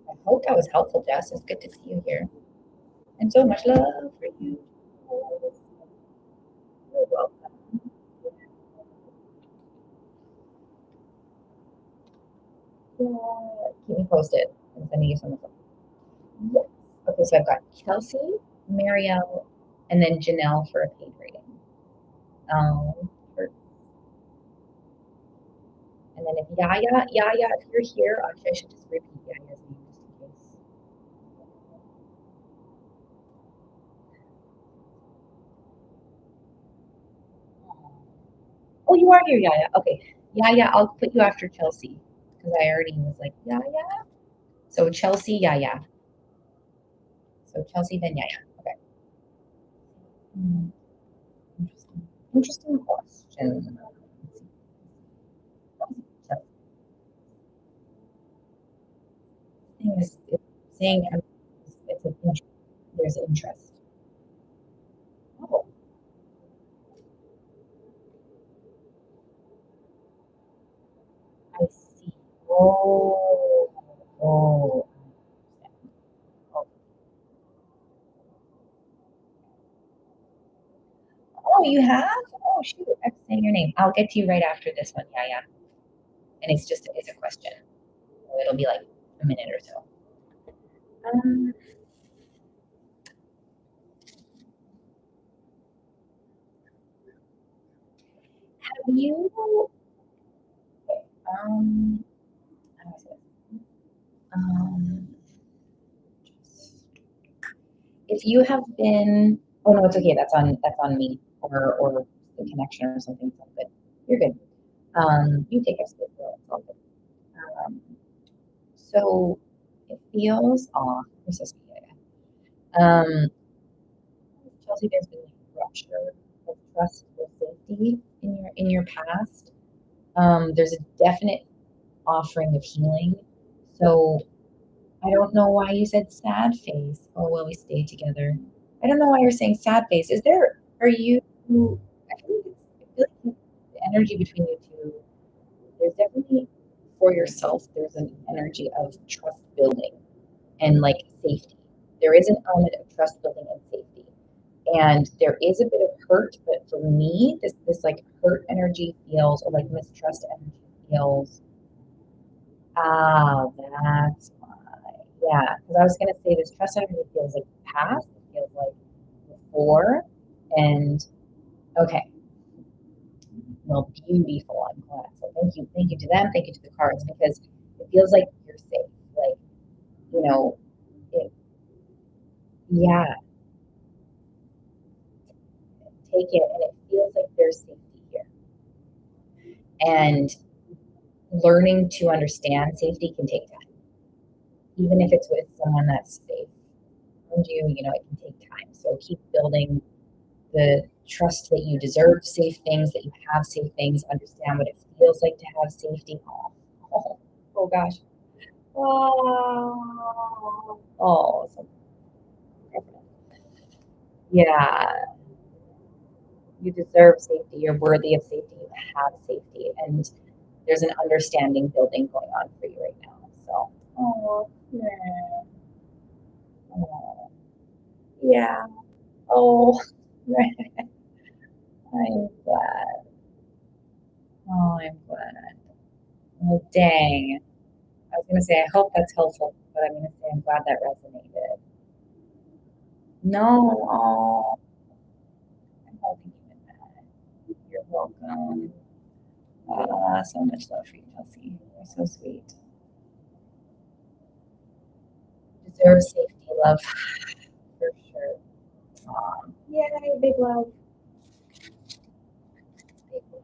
[SPEAKER 1] I hope that was helpful, Jess. It's good to see you here. And so much love for you. You're welcome. Yeah, keep me posted. I'm sending you some of them. Yes. Okay, so I've got Kelsey, Marielle, and then Janelle for a paid reading. For, and then if Yaya, if you're here, actually, I should just repeat Yaya's name just in case. Oh, you are here, Yaya. Okay, Yaya, I'll put you after Chelsea because I already was like Yaya. So Chelsea, Yaya. So Chelsea, then Yaya. Okay. Hmm, interesting. Interesting question. Thing is, it's saying it's an interest. There's interest. Oh, I see. Oh, oh, oh. Oh, you have? Oh, shoot. I'm saying your name. I'll get to you right after this one. Yeah, yeah. And it's a question. So it'll be like a minute or so. Um, have you, um, how do I say this? Um, if you have been, oh no, it's okay. That's on me or the connection or something. It's all good. You're good. You take us through it. It's all good. Um, so it feels off. You're so sweet. Chelsea, there's been like rupture of trust or safety in your past. There's a definite offering of healing. So I don't know why you said sad face. Oh well, we stay together. I don't know why you're saying sad face. Is there? Are you? I feel like the energy between you two. There's definitely for yourself. There's an energy of trust building and like safety. There is an element of trust building and safety. And there is a bit of hurt, but for me, this like hurt energy feels, or like mistrust energy feels, that's why. Yeah, because I was gonna say this trust energy feels like past, it feels like before, and okay, well, beautiful. I'm glad. So thank you to them, thank you to the cards, because it feels like you're safe. Like, you know, it, yeah, take it, and it feels like there's safety here. And learning to understand safety can take time, even if it's with someone that's safe around you. It can take time. So keep building the trust that you deserve safe things, that you have safe things, understand what it feels like to have safety. Oh gosh. So yeah, you deserve safety. You're worthy of safety. You have safety. And there's an understanding building going on for you right now. So, yeah. Oh, yeah. Oh, I'm glad. Oh, I'm glad. Oh, dang. I was going to say, I hope that's helpful, but I'm going to say, I'm glad that resonated. No, I'm holding you in that. You're welcome. So much love for you, Chelsea. You're so sweet. You deserve safety, love, for sure. Yay, big love. Big love.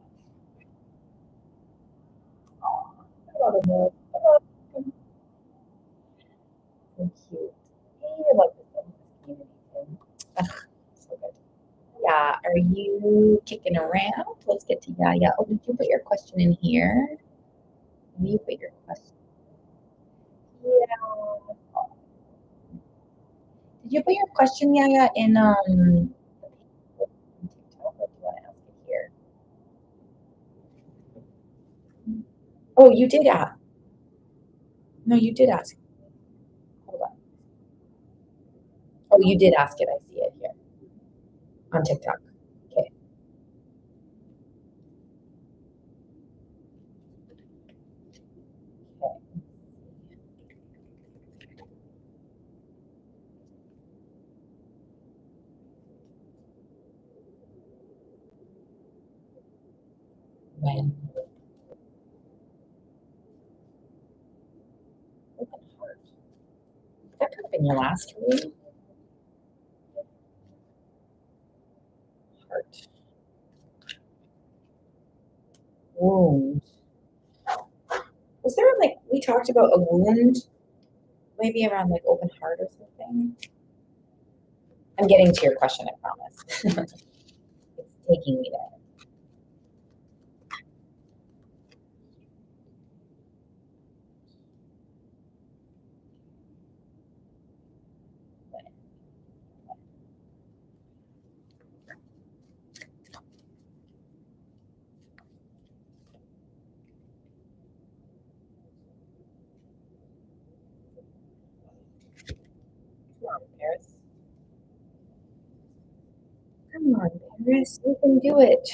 [SPEAKER 1] Aw, I love the love. So cute. I love this community too. Ugh, so good. Yeah, are you kicking around? Let's get to Yaya. Oh, did you put your question in here? You put your question. Yeah. Did you put your question, Yaya, in TikTok? Or do you want to ask it here? Oh, you did ask. No, you did ask. Hold on. Oh, you did ask it. I see it here on TikTok. Okay. Okay. When open heart. That could have been your last read. Heart. Wound. Was there like we talked about a wound, maybe around like open heart or something? I'm getting to your question, I promise. It's taking me there. Come on, Paris. Come on, Paris. You can do it.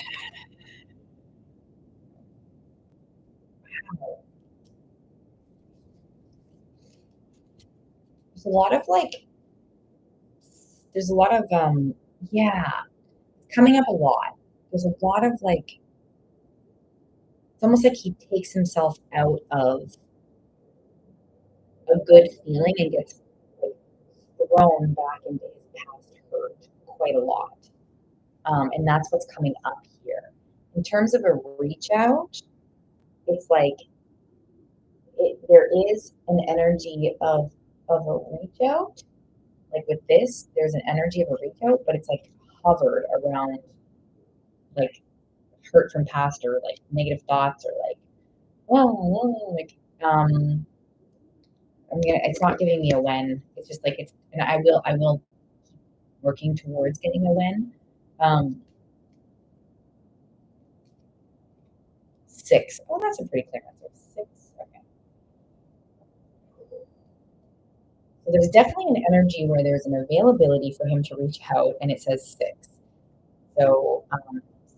[SPEAKER 1] There's a lot of like, there's a lot of, yeah, coming up a lot. There's a lot of like, it's almost like he takes himself out of a good feeling and gets like thrown back into his past hurt quite a lot. And that's what's coming up here. In terms of a reach out, it's like there is an energy of a reach out. Like with this, there's an energy of a reach out, but it's like hovered around like hurt from past or like negative thoughts or like like it's not giving me a win. It's just like it's and I will keep working towards getting a win. Um 6. Oh, that's a pretty clear answer. 6. Okay. So there's definitely an energy where there's an availability for him to reach out and it says 6. So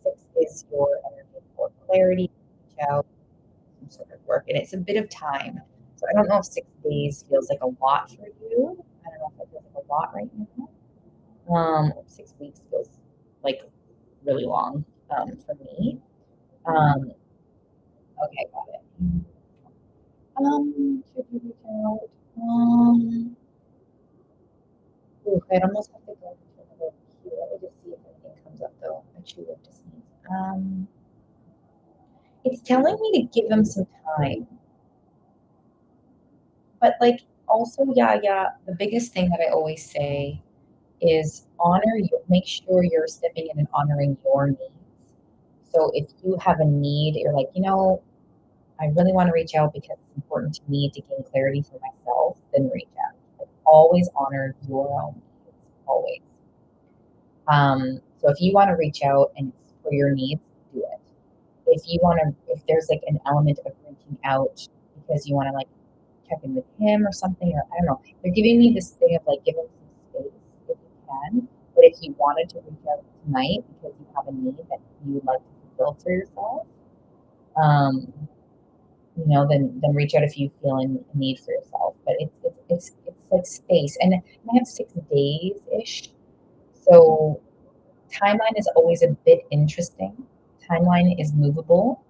[SPEAKER 1] 6 is your energy for clarity, reach out, some sort of work, and it's a bit of time. So I don't know if 6 days feels like a lot for you. I don't know if it feels like a lot right now. 6 weeks feels like really long for me. Um, okay, got it. Should we reach out? Ooh, I'd almost have to go into another queue. Let me just see if anything comes up though. I chew up to sneeze. It's telling me to give him some time, but like also, yeah, yeah. The biggest thing that I always say is honor you. Make sure you're stepping in and honoring your needs. So if you have a need, you're like, I really want to reach out because it's important to me to gain clarity for myself, then reach out. Like always honor your own needs. Always. So if you want to reach out and it's for your needs, do it. If there's like an element of reaching out because you want to like check in with him or something, or I don't know, they're giving me this thing of like give him some space if you can. But if you wanted to reach out tonight because you have a need that you would like to fulfill for yourself, um, then reach out if you feel a need for yourself. But it's like space, and I have 6 days ish, so timeline is always a bit interesting. Timeline is movable.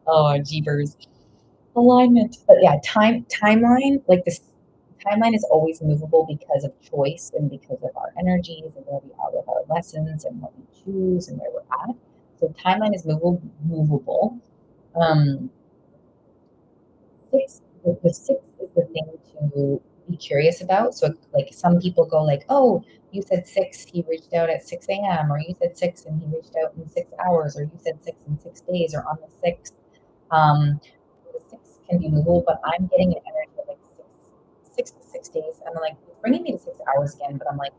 [SPEAKER 1] Oh, jeepers. Alignment. But yeah, timeline, like this timeline is always movable because of choice and because of our energies and where we are with our lessons and what we choose and where we're at. So timeline is movable. Um, the 6 is the thing to be curious about. So like some people go like, oh, you said 6, he reached out at 6 a.m. or you said 6 and he reached out in 6 hours, or you said 6 in 6 days, or on the 6th. Um, the 6 can be movable, but I'm getting an energy of like 6 to 6 days. And I'm like, it's bringing me to 6 hours again, but I'm like,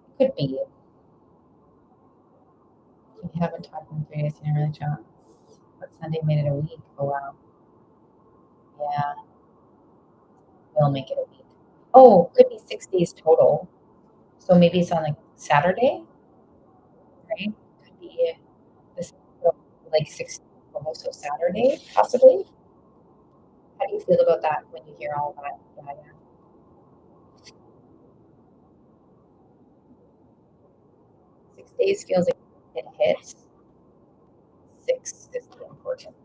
[SPEAKER 1] it could be. If you haven't talked in 3 days, you didn't really chat. But Sunday made it a week. Oh wow. Yeah, we'll make it a week. Oh, could be 6 days total. So maybe it's on like Saturday, right? Could be this like six almost so Saturday, possibly. How do you feel about that when you hear all that? Yeah, yeah. 6 days feels like it hits. 6 is the important.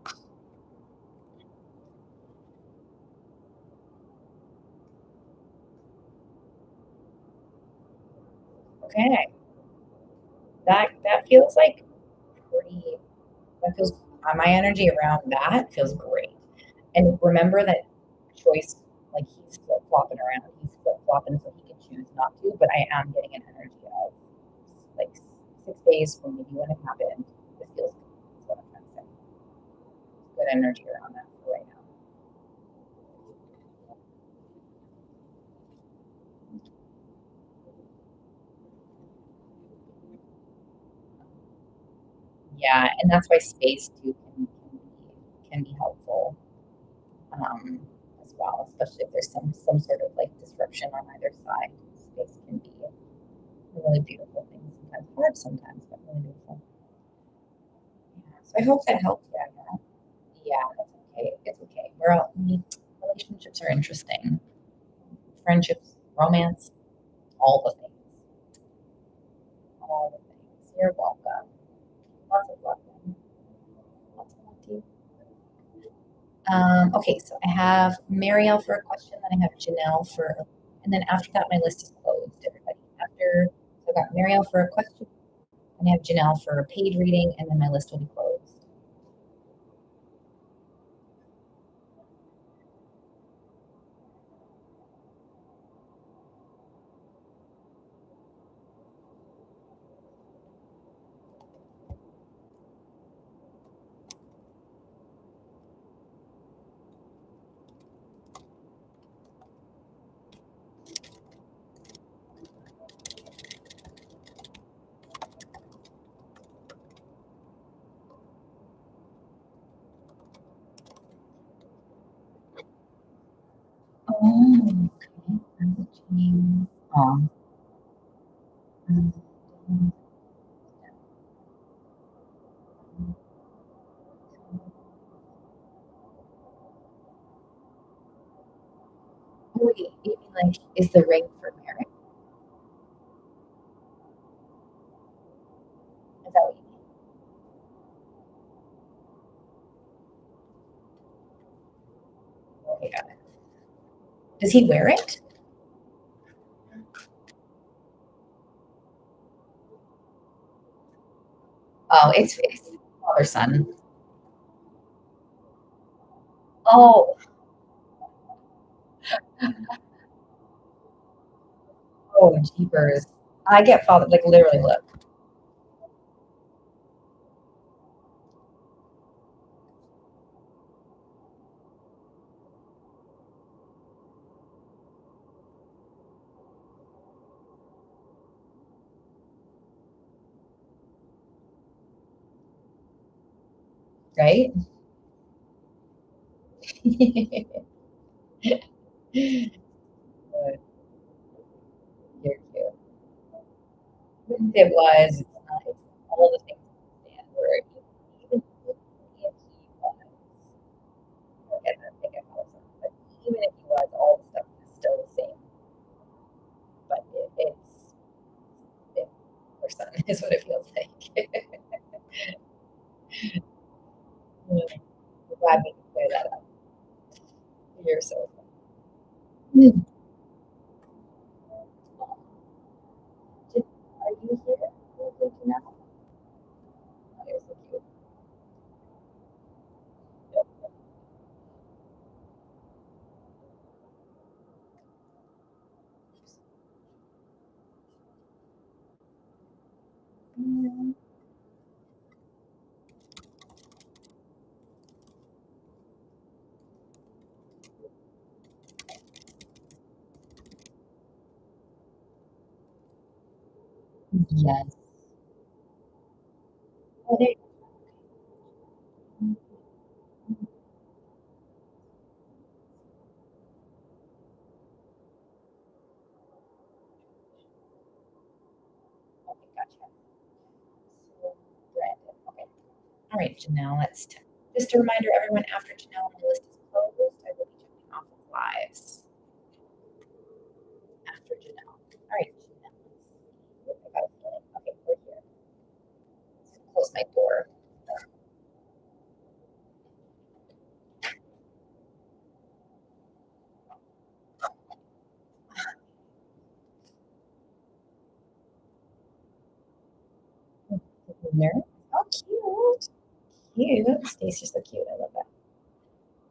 [SPEAKER 1] Okay. That feels like pretty that feels my energy around that feels great. And remember that choice, like he's flip flopping around, he's flip flopping so he can choose not to, but I am getting an energy of like 6 days from maybe when it happened. This feels good. That's what I'm trying to say. Good energy around that for right now. Yeah, and that's why space too can be helpful as well, especially if there's some sort of like disruption on either side. Space can be a really beautiful thing. Sometimes hard, sometimes, but really beautiful. Yeah, so I hope that helped. Yeah, yeah, yeah. That's okay. It's okay. Relationships are interesting. Friendships, romance, all the things, all the things. You're welcome. Lots of love. Man. Lots of love to you. Okay, so I have Marielle for a question, then I have Janelle and then after that, my list is closed, everybody. So I got Marielle for a question, and I have Janelle for a paid reading, and then my list will be closed. Oh, okay. Aw. Mm. Oh, wait, you mean, like, is the ring for marriage? Is that what you mean? Okay, got it. Does he wear it? Oh, it's father-son. Oh, oh, jeepers. I get father like, literally, look, right? Good, you're cute. It was, it's not, it's all the things I stand where even if he was, again, I think I call it something, but even if he was, all the stuff is still the same. But it's or son is what it feels like. Yeah, I'm glad we could clear that up. You're so fun. Did, are you here? Did you know? Oh, you're so cute. Yep. Mm, yes. Oh, there. Mm, mm, okay, gotcha. So, Brandon. Okay. All right, Janelle. Just a reminder, everyone. After Janelle, my list is closed. I will be jumping off of lives after Janelle. All right, Janelle. Let's see. I got a feeling. Okay, we're here. Let's close my door. There. Oh, cute. Cute. Stacy's so cute. I love that.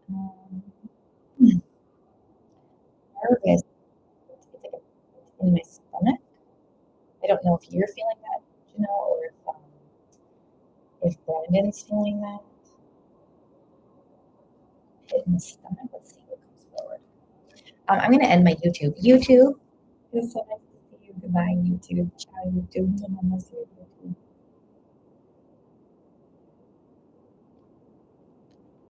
[SPEAKER 1] Hmm, nervous. It's like in my stomach. I don't know if you're feeling that, or if Brandon's feeling that hit in the stomach. Let's see what comes forward. I'm going to end my YouTube. YouTube. It was so nice to see you. Goodbye, YouTube. Ciao, YouTube.